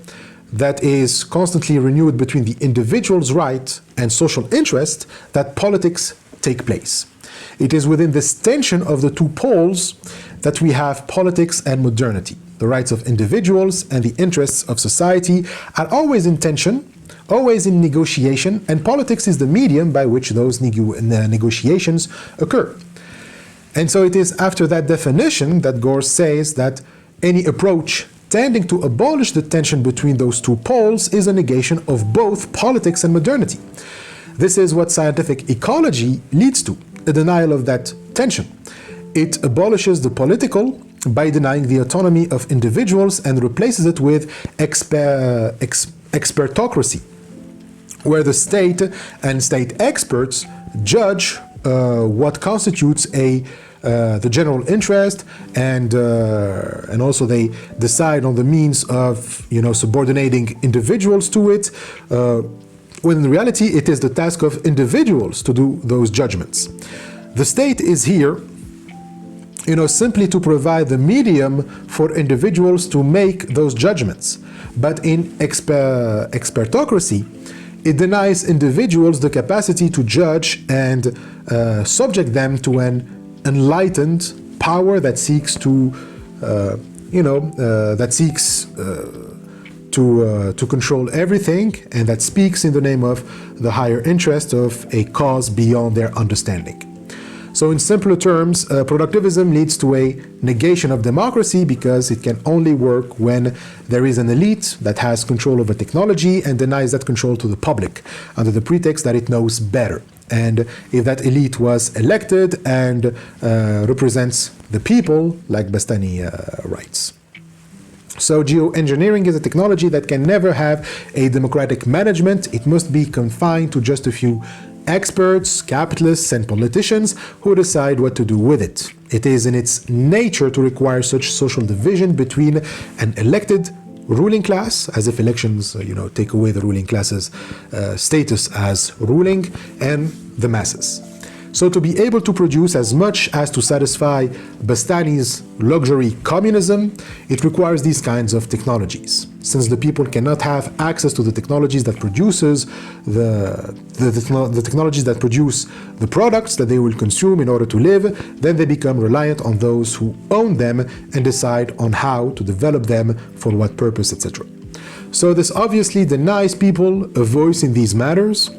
that is constantly renewed between the individual's right and social interest that politics take place. It is within this tension of the two poles that we have politics and modernity. The rights of individuals and the interests of society are always in tension, always in negotiation, and politics is the medium by which those negotiations occur. And so it is after that definition that Gors says that any approach tending to abolish the tension between those two poles is a negation of both politics and modernity. This is what scientific ecology leads to, a denial of that tension. It abolishes the political by denying the autonomy of individuals and replaces it with expertocracy, where the state and state experts judge what constitutes the general interest, and also they decide on the means of subordinating individuals to it, when in reality it is the task of individuals to do those judgments. The state is here simply to provide the medium for individuals to make those judgments. But in expertocracy, it denies individuals the capacity to judge and subject them to an enlightened power that seeks to, to control everything, and that speaks in the name of the higher interest of a cause beyond their understanding. So in simpler terms, productivism leads to a negation of democracy because it can only work when there is an elite that has control over technology and denies that control to the public under the pretext that it knows better. And if that elite was elected and represents the people, like Bastani writes. So geoengineering is a technology that can never have a democratic management. It must be confined to just a few experts, capitalists, and politicians who decide what to do with it. It is in its nature to require such social division between an elected ruling class, as if elections, take away the ruling class's status as ruling, and the masses. So to be able to produce as much as to satisfy Bastani's luxury communism, it requires these kinds of technologies. Since the people cannot have access to the technologies that produces the technologies that produce the products that they will consume in order to live, then they become reliant on those who own them and decide on how to develop them, for what purpose, etc. So this obviously denies people a voice in these matters,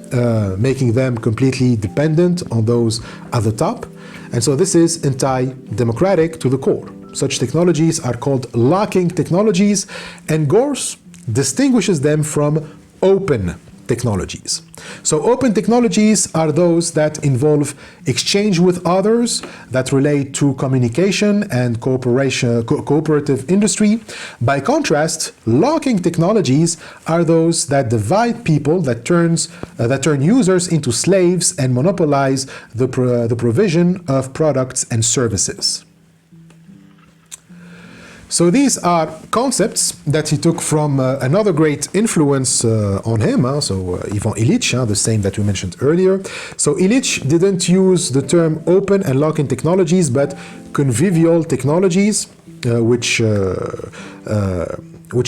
making them completely dependent on those at the top. And so this is anti-democratic to the core. Such technologies are called locking technologies, and Gors distinguishes them from open technologies. So open technologies are those that involve exchange with others, that relate to communication and cooperative industry. By contrast, locking technologies are those that divide people, that turn users into slaves and monopolize the provision of products and services. So these are concepts that he took from another great influence on him, so Ivan Illich, the same that we mentioned earlier. So Illich didn't use the term open and lock-in technologies, but convivial technologies, which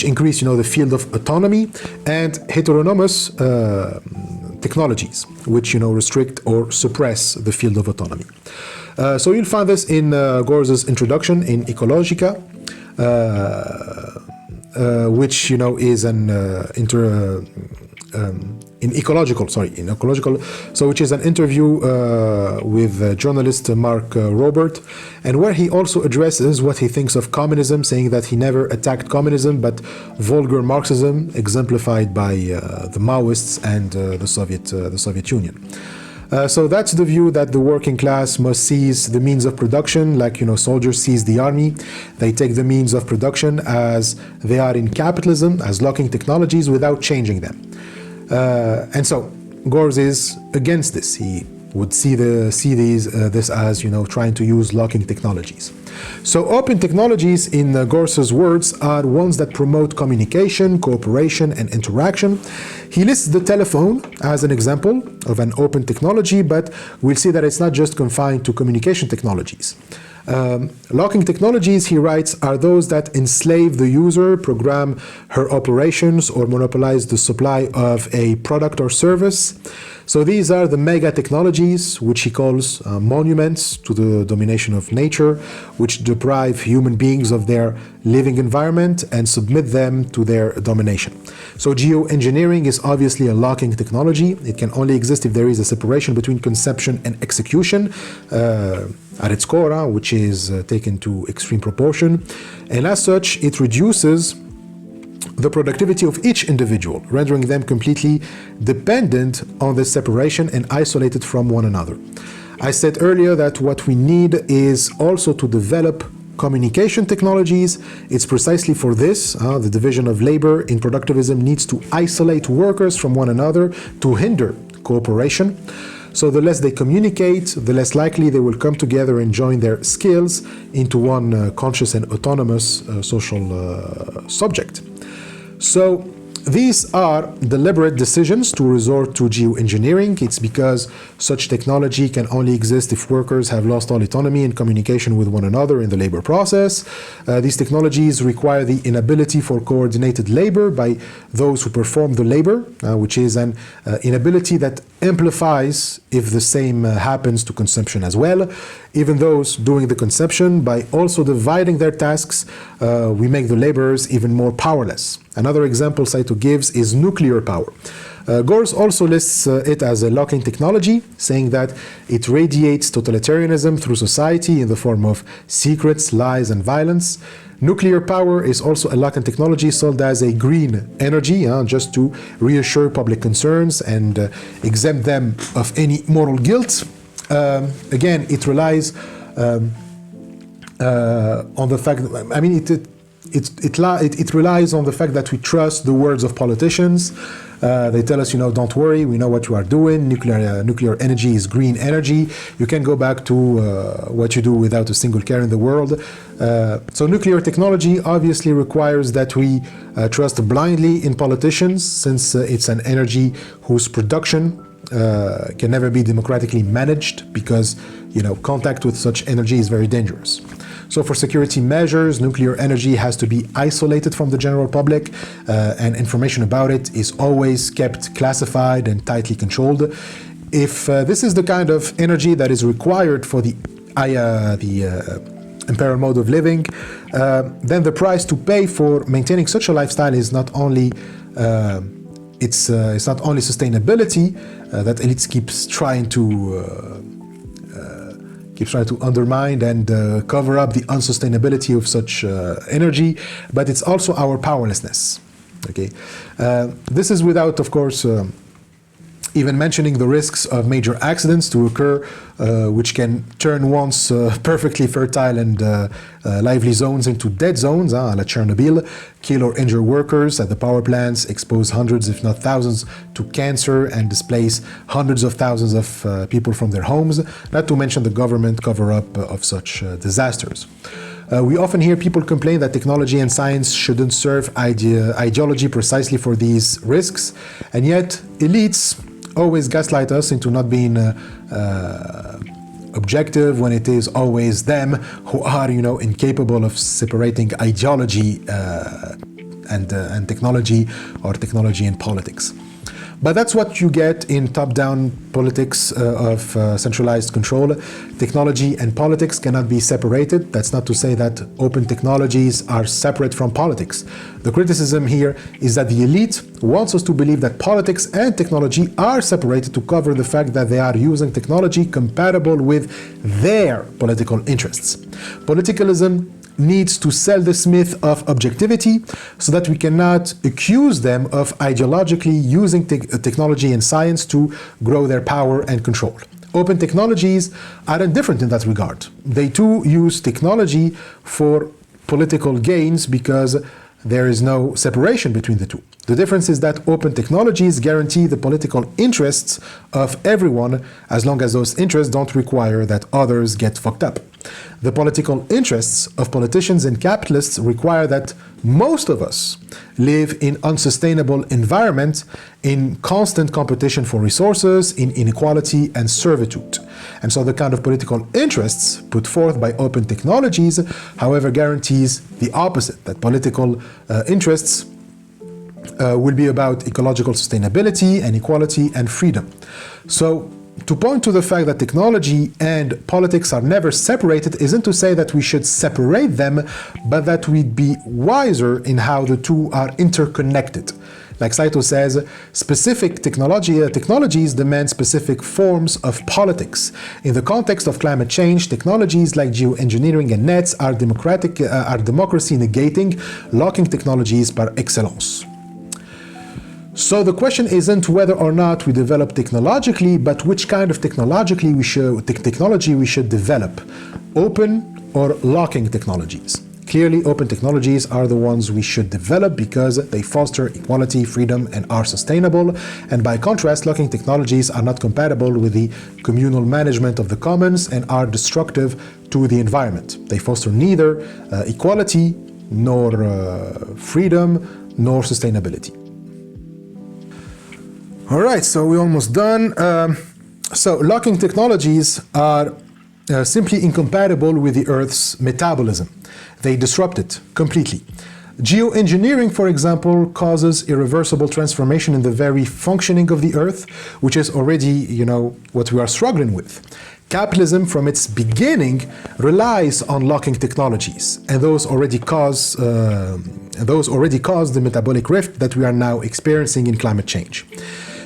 increase, the field of autonomy, and heteronomous technologies, which, restrict or suppress the field of autonomy. So you'll find this in Gors's introduction in Ecologica, which is an in ecological, so which is an interview with journalist Mark Robert, and where he also addresses what he thinks of communism, saying that he never attacked communism but vulgar Marxism, exemplified by the Maoists and the Soviet Union. So that's the view that the working class must seize the means of production, like soldiers seize the army. They take the means of production as they are in capitalism, as locking technologies, without changing them. And so Gors is against this. He would see this as trying to use locking technologies. So open technologies, in Gors's words, are ones that promote communication, cooperation, and interaction. He lists the telephone as an example of an open technology, but we'll see that it's not just confined to communication technologies. Locking technologies, he writes, are those that enslave the user, program her operations, or monopolize the supply of a product or service. So these are the mega technologies, which he calls monuments to the domination of nature, which deprive human beings of their living environment and submit them to their domination. So geoengineering is obviously a locking technology. It can only exist if there is a separation between conception and execution at its core, which is taken to extreme proportion. And as such, it reduces the productivity of each individual, rendering them completely dependent on this separation and isolated from one another. I said earlier that what we need is also to develop communication technologies. It's precisely for this, the division of labor in productivism needs to isolate workers from one another to hinder cooperation. So the less they communicate, the less likely they will come together and join their skills into one conscious and autonomous social subject. So These are deliberate decisions to resort to geoengineering. It's because such technology can only exist if workers have lost all autonomy and communication with one another in the labor process. These technologies require the inability for coordinated labor by those who perform the labor, which is an inability that amplifies if the same happens to consumption as well. Even those doing the consumption, by also dividing their tasks, we make the laborers even more powerless. Another example Saito gives is nuclear power. Gores also lists it as a locking technology, saying that it radiates totalitarianism through society in the form of secrets, lies, and violence. Nuclear power is also a locking technology sold as a green energy, just to reassure public concerns and exempt them of any moral guilt. Again, it relies on the fact that, I mean, it relies on the fact that we trust the words of politicians. They tell us, don't worry, we know what you are doing. Nuclear energy is green energy. You can go back to what you do without a single care in the world. So nuclear technology obviously requires that we trust blindly in politicians, since it's an energy whose production can never be democratically managed, because contact with such energy is very dangerous. So for security measures, nuclear energy has to be isolated from the general public, and information about it is always kept classified and tightly controlled. If this is the kind of energy that is required for the imperial mode of living, then the price to pay for maintaining such a lifestyle is not only it's not only sustainability that elites keeps trying to undermine and cover up the unsustainability of such energy, but it's also our powerlessness. Okay, this is without, of course, even mentioning the risks of major accidents to occur, which can turn once perfectly fertile and lively zones into dead zones, like Chernobyl, kill or injure workers at the power plants, expose hundreds if not thousands to cancer, and displace hundreds of thousands of people from their homes, not to mention the government cover-up of such disasters. We often hear people complain that technology and science shouldn't serve ideology precisely for these risks, and yet elites always gaslight us into not being objective, when it is always them who are, incapable of separating ideology and technology, or technology and politics. But that's what you get in top-down politics of centralized control. Technology and politics cannot be separated. That's not to say that open technologies are separate from politics. The criticism here is that the elite wants us to believe that politics and technology are separated to cover the fact that they are using technology compatible with their political interests. Politicalism needs to sell this myth of objectivity so that we cannot accuse them of ideologically using technology and science to grow their power and control. Open technologies are indifferent in that regard. They too use technology for political gains because there is no separation between the two. The difference is that open technologies guarantee the political interests of everyone, as long as those interests don't require that others get fucked up. The political interests of politicians and capitalists require that most of us live in unsustainable environments, in constant competition for resources, in inequality and servitude. And so the kind of political interests put forth by open technologies, however, guarantees the opposite, that political interests will be about ecological sustainability and equality and freedom. So to point to the fact that technology and politics are never separated isn't to say that we should separate them, but that we'd be wiser in how the two are interconnected. Like Saito says, specific technologies demand specific forms of politics. In the context of climate change, technologies like geoengineering and nets are democracy negating, locking technologies par excellence. So the question isn't whether or not we develop technologically, but which kind of technology we should develop, open or locking technologies. Clearly, open technologies are the ones we should develop because they foster equality, freedom, and are sustainable. And by contrast, locking technologies are not compatible with the communal management of the commons and are destructive to the environment. They foster neither equality, nor freedom, nor sustainability. All right, so we're almost done. So locking technologies are simply incompatible with the Earth's metabolism. They disrupt it completely. Geoengineering, for example, causes irreversible transformation in the very functioning of the Earth, which is already, what we are struggling with. Capitalism, from its beginning, relies on locking technologies, and those already cause the metabolic rift that we are now experiencing in climate change.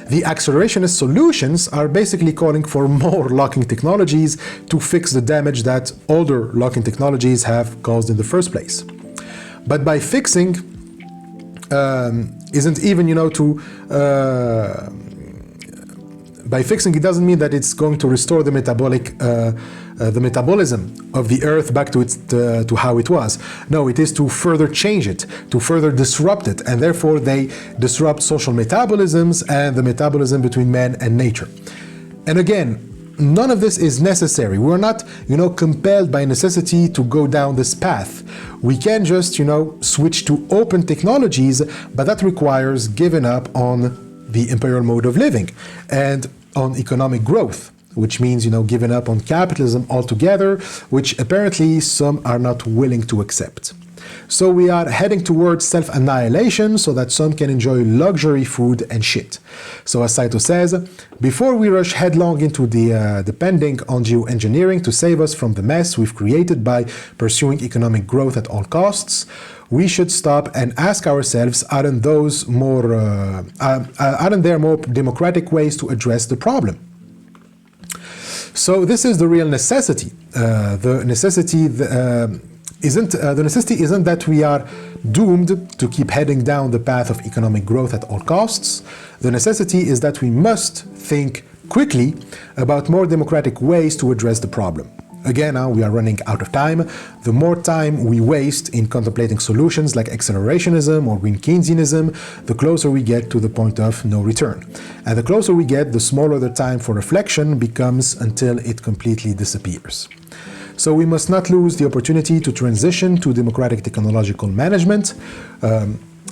The accelerationist solutions are basically calling for more locking technologies to fix the damage that older locking technologies have caused in the first place. But by fixing isn't even, by fixing, it doesn't mean that it's going to restore the metabolism of the Earth back to how it was. No, it is to further change it, to further disrupt it, and therefore they disrupt social metabolisms and the metabolism between man and nature. And again, none of this is necessary. We're not, compelled by necessity to go down this path. We can just, switch to open technologies, but that requires giving up on the imperial mode of living and on economic growth, which means, giving up on capitalism altogether, which apparently some are not willing to accept. So we are heading towards self-annihilation so that some can enjoy luxury food and shit. So as Saito says, before we rush headlong into the depending on geoengineering to save us from the mess we've created by pursuing economic growth at all costs, we should stop and ask ourselves, aren't there more democratic ways to address the problem? So this is the real necessity. The necessity isn't that we are doomed to keep heading down the path of economic growth at all costs. The necessity is that we must think quickly about more democratic ways to address the problem. Again, we are running out of time. The more time we waste in contemplating solutions like accelerationism or green Keynesianism, the closer we get to the point of no return. And the closer we get, the smaller the time for reflection becomes until it completely disappears. So we must not lose the opportunity to transition to democratic technological management.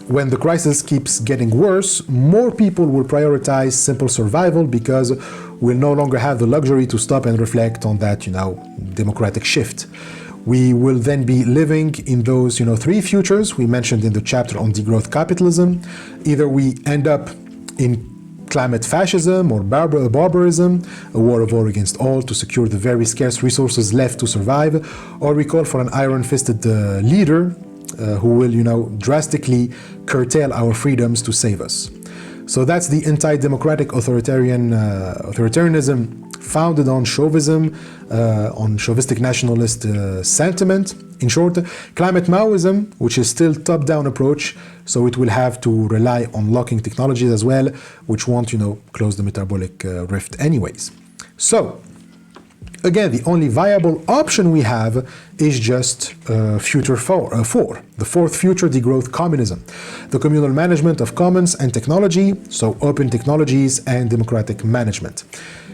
When the crisis keeps getting worse, more people will prioritize simple survival because we'll no longer have the luxury to stop and reflect on that, democratic shift. We will then be living in those, three futures we mentioned in the chapter on degrowth capitalism. Either we end up in climate fascism or barbarism, a war of all against all to secure the very scarce resources left to survive, or we call for an iron-fisted leader who will, drastically curtail our freedoms to save us. So that's the anti-democratic authoritarianism founded on chauvinism, on chauvinistic nationalist sentiment. In short, climate Maoism, which is still top-down approach, so it will have to rely on locking technologies as well, which won't, close the metabolic rift anyways. So, again, the only viable option we have is just future four, the fourth future, degrowth communism, the communal management of commons and technology, so open technologies and democratic management.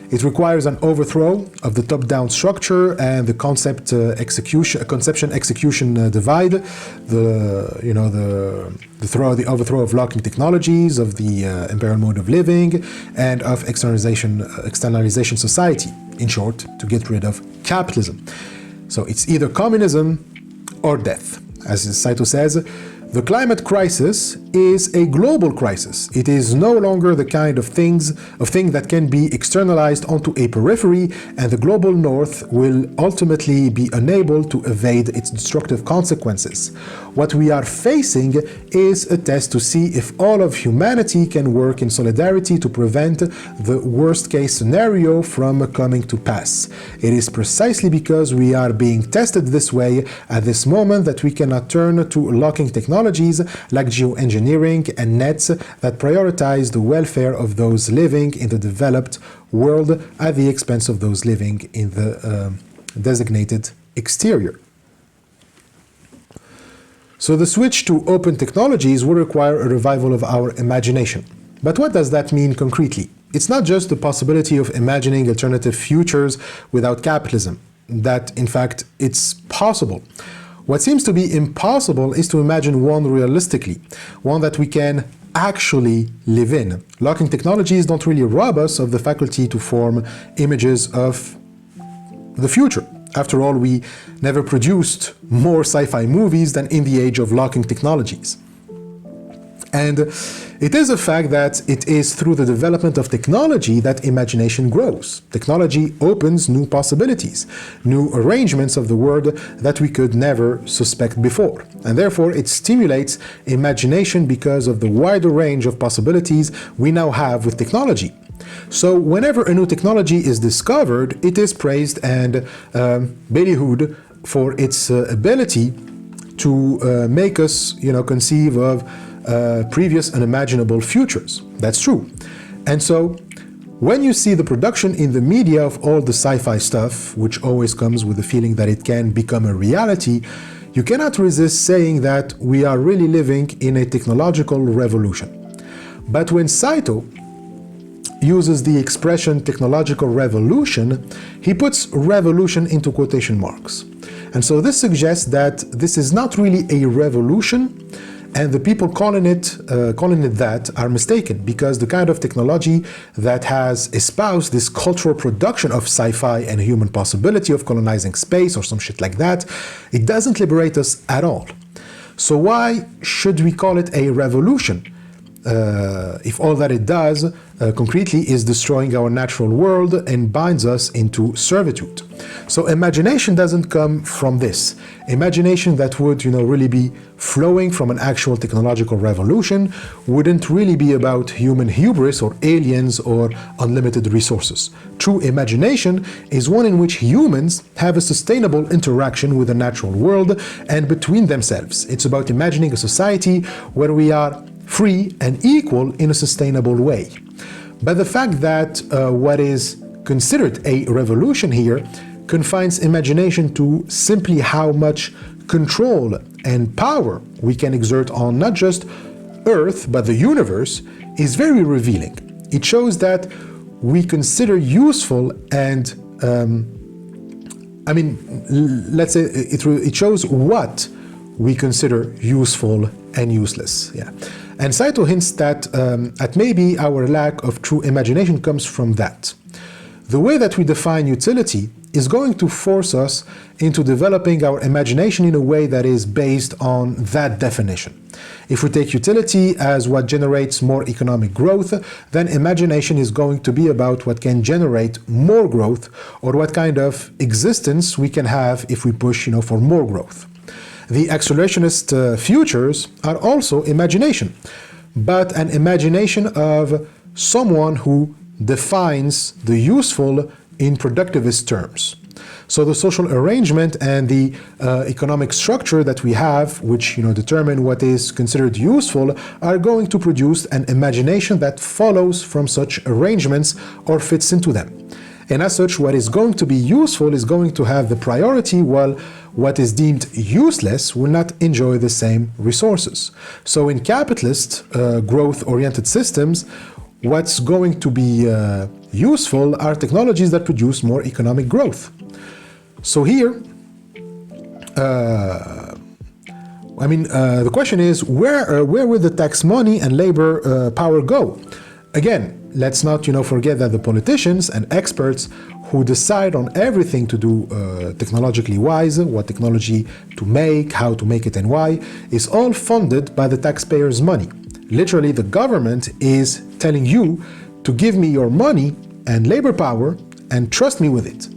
It requires an overthrow of the top-down structure and the conception-execution divide, the overthrow of locking technologies, of the imperial mode of living, and of externalization society. In short, to get rid of capitalism. So it's either communism or death. As Saito says, the climate crisis is a global crisis. It is no longer the kind of thing that can be externalized onto a periphery, and the global north will ultimately be unable to evade its destructive consequences. What we are facing is a test to see if all of humanity can work in solidarity to prevent the worst-case scenario from coming to pass. It is precisely because we are being tested this way at this moment that we cannot turn to locking technologies like geoengineering and nets that prioritize the welfare of those living in the developed world at the expense of those living in the designated exterior. So the switch to open technologies will require a revival of our imagination. But what does that mean concretely? It's not just the possibility of imagining alternative futures without capitalism. That, in fact, it's possible. What seems to be impossible is to imagine one realistically, one that we can actually live in. Locking technologies don't really rob us of the faculty to form images of the future. After all, we never produced more sci-fi movies than in the age of locking technologies. And it is a fact that it is through the development of technology that imagination grows. Technology opens new possibilities, new arrangements of the world that we could never suspect before. And therefore, it stimulates imagination because of the wider range of possibilities we now have with technology. So whenever a new technology is discovered, it is praised and ballyhooed for its ability to make us, conceive of previous unimaginable futures. That's true. And so when you see the production in the media of all the sci-fi stuff, which always comes with the feeling that it can become a reality, you cannot resist saying that we are really living in a technological revolution. But when Saito uses the expression technological revolution, he puts revolution into quotation marks. And so this suggests that this is not really a revolution, and the people calling it that are mistaken, because the kind of technology that has espoused this cultural production of sci-fi and human possibility of colonizing space or some shit like that, it doesn't liberate us at all. So why should we call it a revolution? If all that it does concretely is destroying our natural world and binds us into servitude. So imagination doesn't come from this. Imagination that would, really be flowing from an actual technological revolution wouldn't really be about human hubris or aliens or unlimited resources. True imagination is one in which humans have a sustainable interaction with the natural world and between themselves. It's about imagining a society where we are free and equal in a sustainable way. But the fact that what is considered a revolution here confines imagination to simply how much control and power we can exert on not just Earth, but the universe, is very revealing. It shows that we consider useful and, let's say it shows what we consider useful and useless. Yeah. And Saito hints that at maybe our lack of true imagination comes from that. The way that we define utility is going to force us into developing our imagination in a way that is based on that definition. If we take utility as what generates more economic growth, then imagination is going to be about what can generate more growth, or what kind of existence we can have if we push, for more growth. The accelerationist futures are also imagination, but an imagination of someone who defines the useful in productivist terms. So the social arrangement and the economic structure that we have, which determine what is considered useful, are going to produce an imagination that follows from such arrangements or fits into them. And as such, what is going to be useful is going to have the priority, while what is deemed useless will not enjoy the same resources. So in capitalist, growth-oriented systems, what's going to be useful are technologies that produce more economic growth. So here, the question is, where will the tax money and labor power go? Again, let's not forget that the politicians and experts who decide on everything to do technologically wise, what technology to make, how to make it and why, is all funded by the taxpayers' money. Literally, the government is telling you to give me your money and labor power and trust me with it.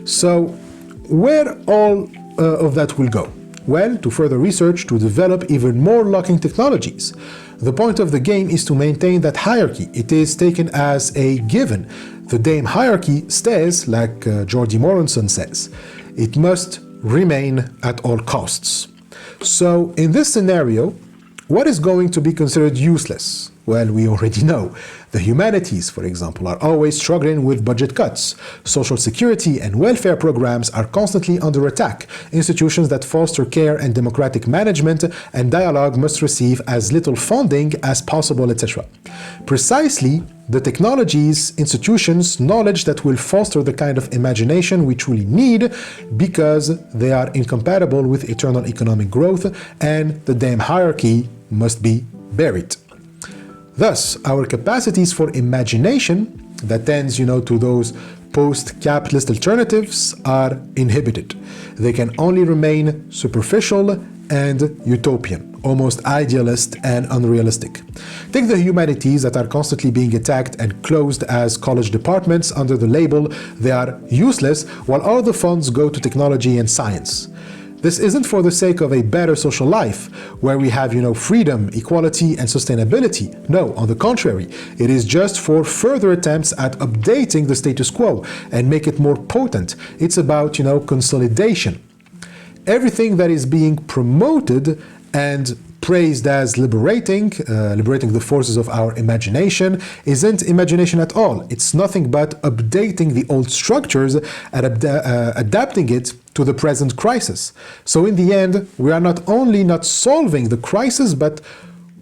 So where all of that will go? Well, to further research, to develop even more locking technologies. The point of the game is to maintain that hierarchy. It is taken as a given. The damn hierarchy stays, like Jordi Moronson says. It must remain at all costs. So in this scenario, what is going to be considered useless? Well, we already know. The humanities, for example, are always struggling with budget cuts. Social security and welfare programs are constantly under attack. Institutions that foster care and democratic management and dialogue must receive as little funding as possible, etc. Precisely, the technologies, institutions, knowledge that will foster the kind of imagination we truly need, because they are incompatible with eternal economic growth, and the damn hierarchy must be buried. Thus, our capacities for imagination that tends, to those post-capitalist alternatives are inhibited. They can only remain superficial and utopian, almost idealist and unrealistic. Take the humanities that are constantly being attacked and closed as college departments under the label they are useless, while all the funds go to technology and science. This isn't for the sake of a better social life, where we have, freedom, equality, and sustainability. No, on the contrary, it is just for further attempts at updating the status quo and make it more potent. It's about, consolidation. Everything that is being promoted and praised as liberating the forces of our imagination, isn't imagination at all. It's nothing but updating the old structures and adapting it to the present crisis. So in the end, we are not only not solving the crisis, but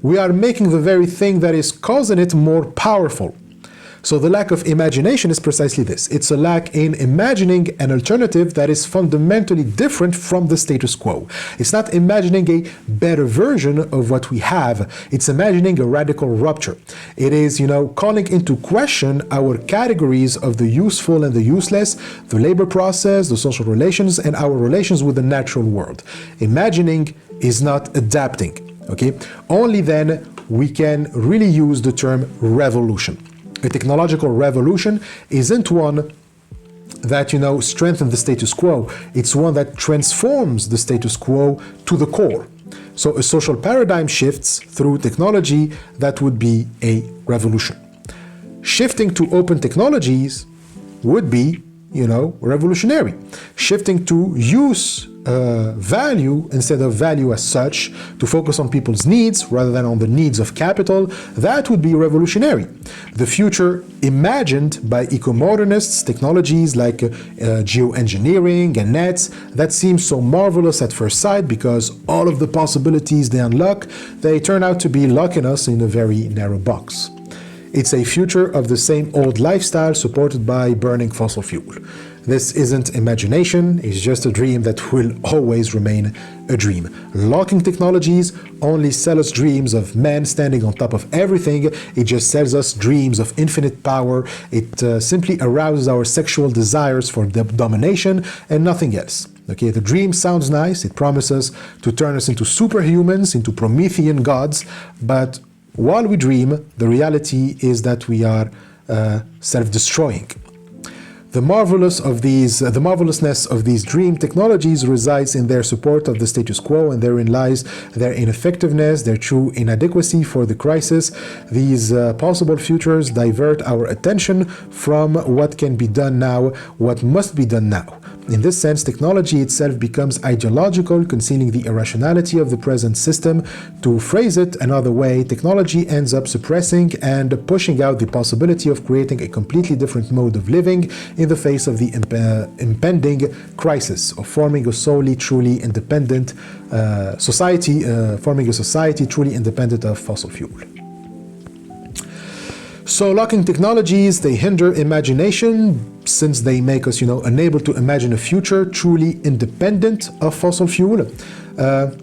we are making the very thing that is causing it more powerful. So the lack of imagination is precisely this. It's a lack in imagining an alternative that is fundamentally different from the status quo. It's not imagining a better version of what we have. It's imagining a radical rupture. It is, calling into question our categories of the useful and the useless, the labor process, the social relations, and our relations with the natural world. Imagining is not adapting, okay? Only then we can really use the term revolution. A technological revolution isn't one that, strengthens the status quo. It's one that transforms the status quo to the core. So a social paradigm shifts through technology, that would be a revolution. Shifting to open technologies would be, revolutionary. Shifting to use value instead of value as such, to focus on people's needs rather than on the needs of capital, that would be revolutionary. The future imagined by ecomodernists, technologies like geoengineering and nets, that seems so marvelous at first sight because all of the possibilities they unlock, they turn out to be locking us in a very narrow box. It's a future of the same old lifestyle supported by burning fossil fuel. This isn't imagination, it's just a dream that will always remain a dream. Locking technologies only sell us dreams of men standing on top of everything. It just sells us dreams of infinite power. It simply arouses our sexual desires for domination and nothing else. Okay, the dream sounds nice, it promises to turn us into superhumans, into Promethean gods, but while we dream, the reality is that we are self-destroying. The marvelousness of these dream technologies resides in their support of the status quo, and therein lies their ineffectiveness, their true inadequacy for the crisis. These possible futures divert our attention from what can be done now, what must be done now. In this sense, technology itself becomes ideological, concealing the irrationality of the present system. To phrase it another way, technology ends up suppressing and pushing out the possibility of creating a completely different mode of living in the face of the impending crisis of forming a solely, truly independent society, forming a society truly independent of fossil fuel. So locking technologies, they hinder imagination since they make us, unable to imagine a future truly independent of fossil fuel.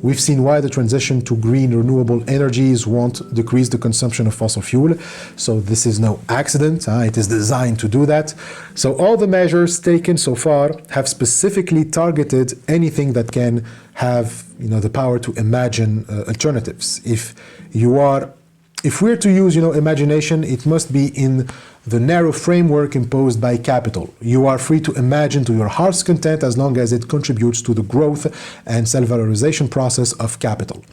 We've seen why the transition to green renewable energies won't decrease the consumption of fossil fuel. So this is no accident, it is designed to do that. So all the measures taken so far have specifically targeted anything that can have, the power to imagine alternatives. If we're to use, imagination, it must be in the narrow framework imposed by capital. You are free to imagine to your heart's content as long as it contributes to the growth and self-valorization process of capital.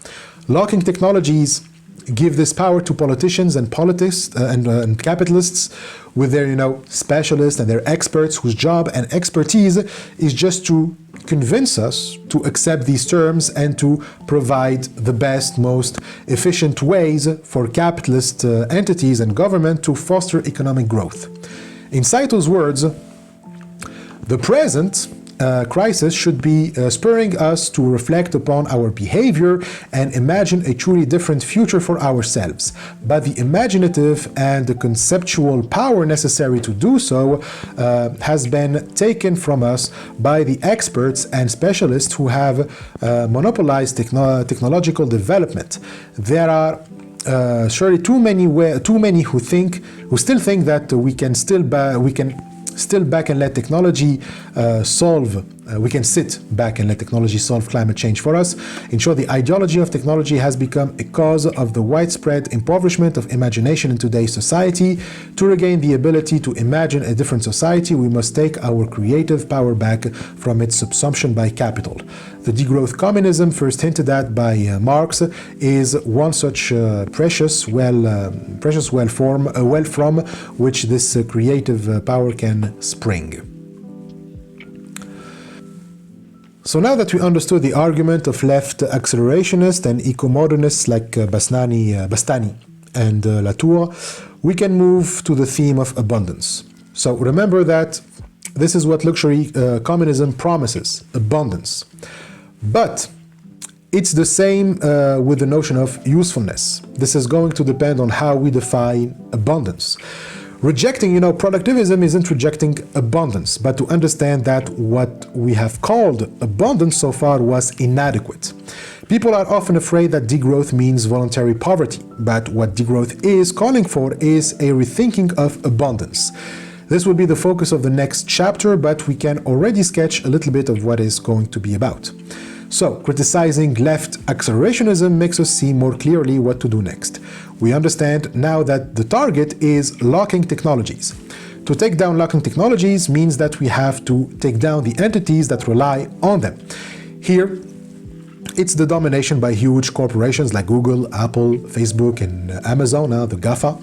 Locking technologies give this power to politicians and politics and capitalists with their, specialists and their experts whose job and expertise is just to convince us to accept these terms and to provide the best, most efficient ways for capitalist entities and government to foster economic growth. In Saito's words, the present crisis should be spurring us to reflect upon our behavior and imagine a truly different future for ourselves. But the imaginative and the conceptual power necessary to do so has been taken from us by the experts and specialists who have monopolized technological development. There are surely too many who still think that we can still back and let technology we can sit back and let technology solve climate change for us. In short, the ideology of technology has become a cause of the widespread impoverishment of imagination in today's society. To regain the ability to imagine a different society, we must take our creative power back from its subsumption by capital. The degrowth communism, first hinted at by Marx, is one such precious well from which this creative power can spring. So now that we understood the argument of left accelerationists and ecomodernists like Bastani and Latour, we can move to the theme of abundance. So remember that this is what luxury communism promises, abundance. But it's the same with the notion of usefulness. This is going to depend on how we define abundance. Rejecting, productivism isn't rejecting abundance, but to understand that what we have called abundance so far was inadequate. People are often afraid that degrowth means voluntary poverty, but what degrowth is calling for is a rethinking of abundance. This will be the focus of the next chapter, but we can already sketch a little bit of what it's going to be about. So, criticizing left accelerationism makes us see more clearly what to do next. We understand now that the target is locking technologies. To take down locking technologies means that we have to take down the entities that rely on them. Here, it's the domination by huge corporations like Google, Apple, Facebook, and Amazon, the GAFA.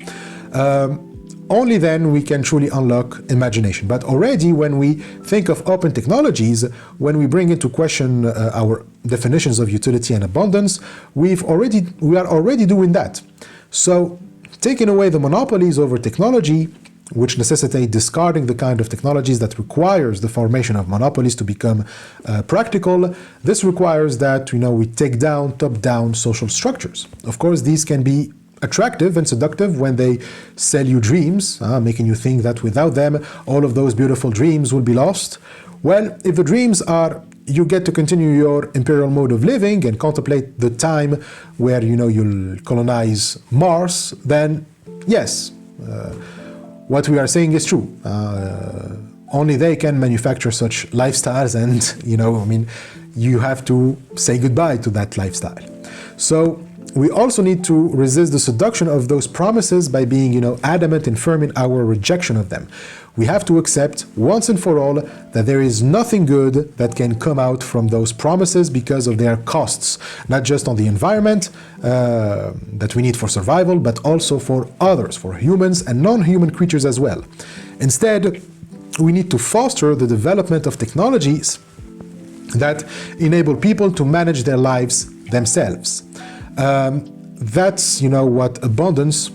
Only then we can truly unlock imagination. But already when we think of open technologies, when we bring into question our definitions of utility and abundance, we are already doing that. So taking away the monopolies over technology, which necessitate discarding the kind of technologies that requires the formation of monopolies to become practical, this requires that we take down top-down social structures. Of course, these can be attractive and seductive when they sell you dreams, making you think that without them all of those beautiful dreams will be lost. Well, if the dreams are you get to continue your imperial mode of living and contemplate the time where you'll colonize Mars, then yes, what we are saying is true. Only they can manufacture such lifestyles, and you have to say goodbye to that lifestyle. So we also need to resist the seduction of those promises by being, adamant and firm in our rejection of them. We have to accept once and for all that there is nothing good that can come out from those promises because of their costs, not just on the environment that we need for survival, but also for others, for humans and non-human creatures as well. Instead, we need to foster the development of technologies that enable people to manage their lives themselves. That's what abundance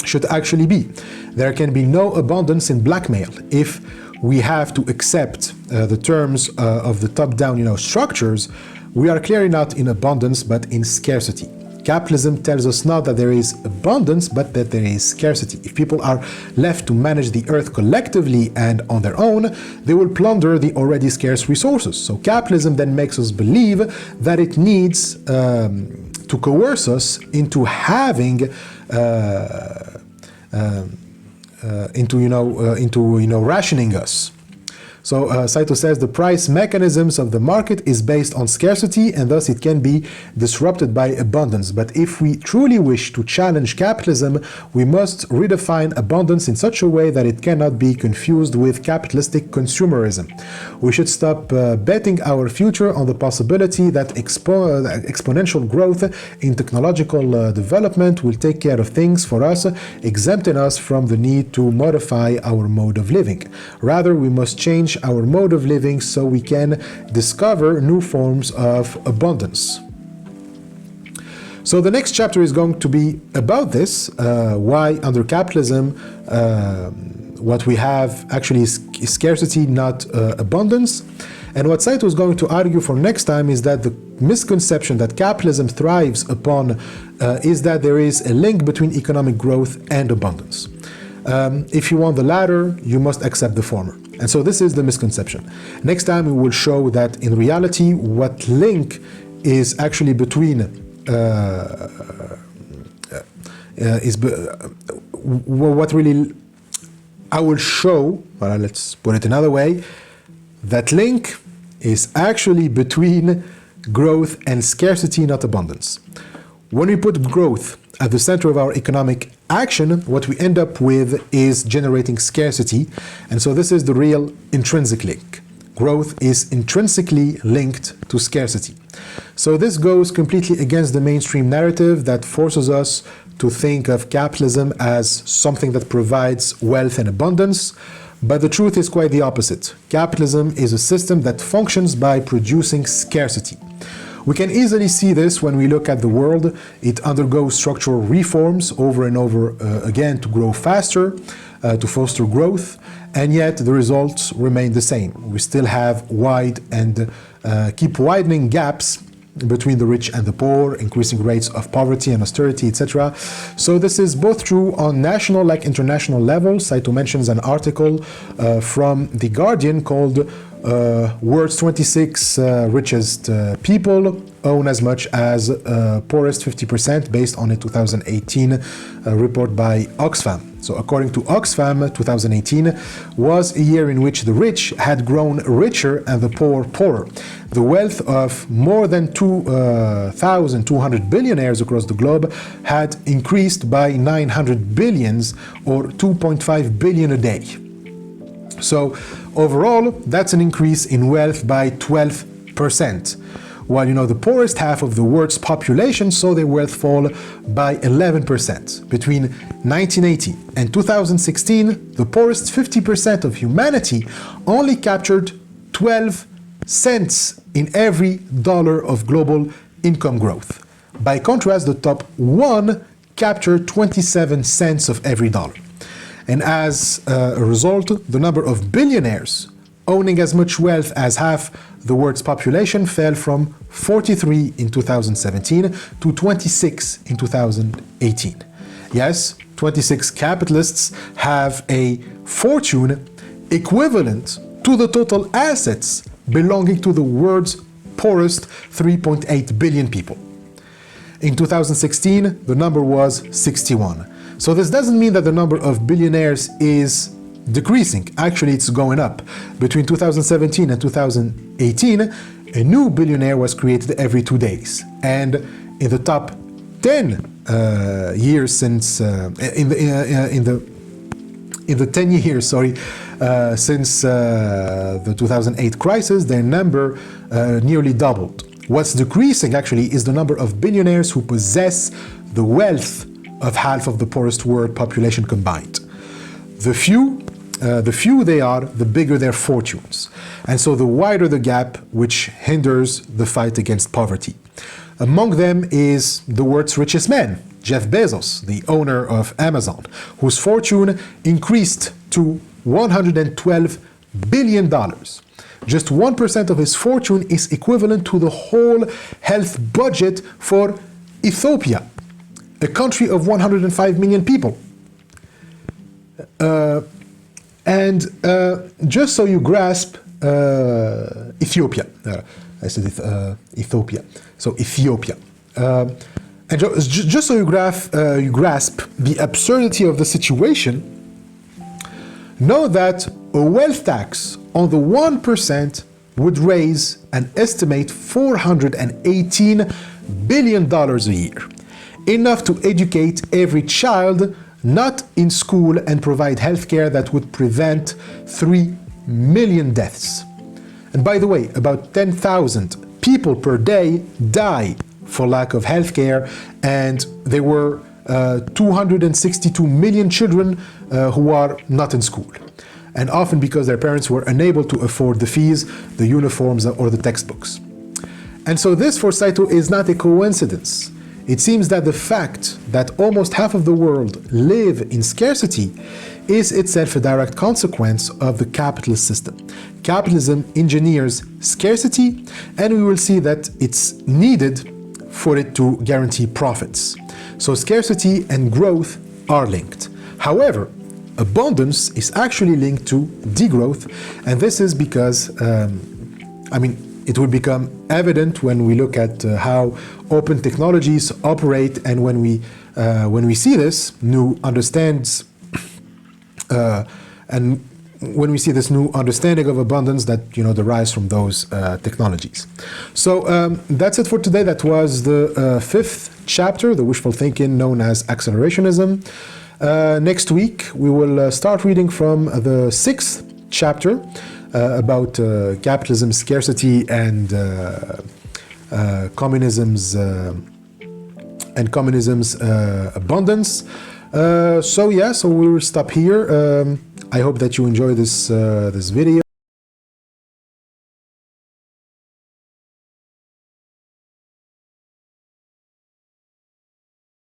should actually be. There can be no abundance in blackmail if we have to accept the terms of the top-down structures. We are clearly not in abundance but in scarcity. Capitalism tells us not that there is abundance but that there is scarcity. If people are left to manage the earth collectively and on their own, they will plunder the already scarce resources. So capitalism then makes us believe that it needs to coerce us into having rationing us. So Saito says the price mechanisms of the market is based on scarcity and thus it can be disrupted by abundance. But if we truly wish to challenge capitalism, we must redefine abundance in such a way that it cannot be confused with capitalistic consumerism. We should stop betting our future on the possibility that exponential growth in technological development will take care of things for us, exempting us from the need to modify our mode of living. Rather, we must change our mode of living so we can discover new forms of abundance. So the next chapter is going to be about this, why under capitalism what we have actually is scarcity, not abundance. And what Saito is going to argue for next time is that the misconception that capitalism thrives upon is that there is a link between economic growth and abundance. If you want the latter, you must accept the former. And so this is the misconception. Next time we will show that in reality what link is actually between what really I will show, let's put it another way, that link is actually between growth and scarcity, not abundance. When we put growth at the center of our economic action, what we end up with is generating scarcity. And so this is the real intrinsic link. Growth is intrinsically linked to scarcity. So this goes completely against the mainstream narrative that forces us to think of capitalism as something that provides wealth and abundance. But the truth is quite the opposite. Capitalism is a system that functions by producing scarcity. We can easily see this when we look at the world. It undergoes structural reforms over and over again to grow faster, to foster growth, and yet the results remain the same. We still have wide and keep widening gaps between the rich and the poor, increasing rates of poverty and austerity, etc. So this is both true on national like international level. Saito mentions an article from The Guardian called World's 26 Richest People Own as Much as Poorest 50%, based on a 2018 report by Oxfam. So according to Oxfam, 2018 was a year in which the rich had grown richer and the poor poorer. The wealth of more than 2,200 billionaires across the globe had increased by 900 billions, or 2.5 billion a day. So overall, that's an increase in wealth by 12%. While the poorest half of the world's population saw their wealth fall by 11%. Between 1980 and 2016, the poorest 50% of humanity only captured 12 cents in every dollar of global income growth. By contrast, the top 1 captured 27 cents of every dollar. And as a result, the number of billionaires owning as much wealth as half the world's population fell from 43 in 2017 to 26 in 2018. Yes, 26 capitalists have a fortune equivalent to the total assets belonging to the world's poorest 3.8 billion people. In 2016, the number was 61. So this doesn't mean that the number of billionaires is decreasing. Actually, it's going up. Between 2017 and 2018, a new billionaire was created every 2 days. And in the top 10 years since, in the 10 years, since the 2008 crisis, their number nearly doubled. What's decreasing, actually, is the number of billionaires who possess the wealth of half of the poorest world population combined. The few they are, the bigger their fortunes. And so the wider the gap, which hinders the fight against poverty. Among them is the world's richest man, Jeff Bezos, the owner of Amazon, whose fortune increased to $112 billion. Just 1% of his fortune is equivalent to the whole health budget for Ethiopia, a country of 105 million people. Just so you grasp Ethiopia, I said Ethiopia, so Ethiopia. And just so you grasp the absurdity of the situation, know that a wealth tax on the 1% would raise an estimate $418 billion a year, enough to educate every child not in school and provide healthcare that would prevent 3 million deaths. And by the way, about 10,000 people per day die for lack of healthcare, and there were 262 million children who are not in school, and often because their parents were unable to afford the fees, the uniforms, or the textbooks. And so this, for Saito, is not a coincidence. It seems that the fact that almost half of the world live in scarcity is itself a direct consequence of the capitalist system. Capitalism engineers scarcity, and we will see that it's needed for it to guarantee profits. So scarcity and growth are linked. However, abundance is actually linked to degrowth, and this is because, it will become evident when we look at how open technologies operate, and when we when we see this new understands and when we see this new understanding of abundance that derives from those technologies. So that's it for today. That was the fifth chapter, the wishful thinking known as accelerationism. Next week we will start reading from the sixth chapter about capitalism, scarcity, and communism's abundance. So we will stop here. I hope that you enjoy this video.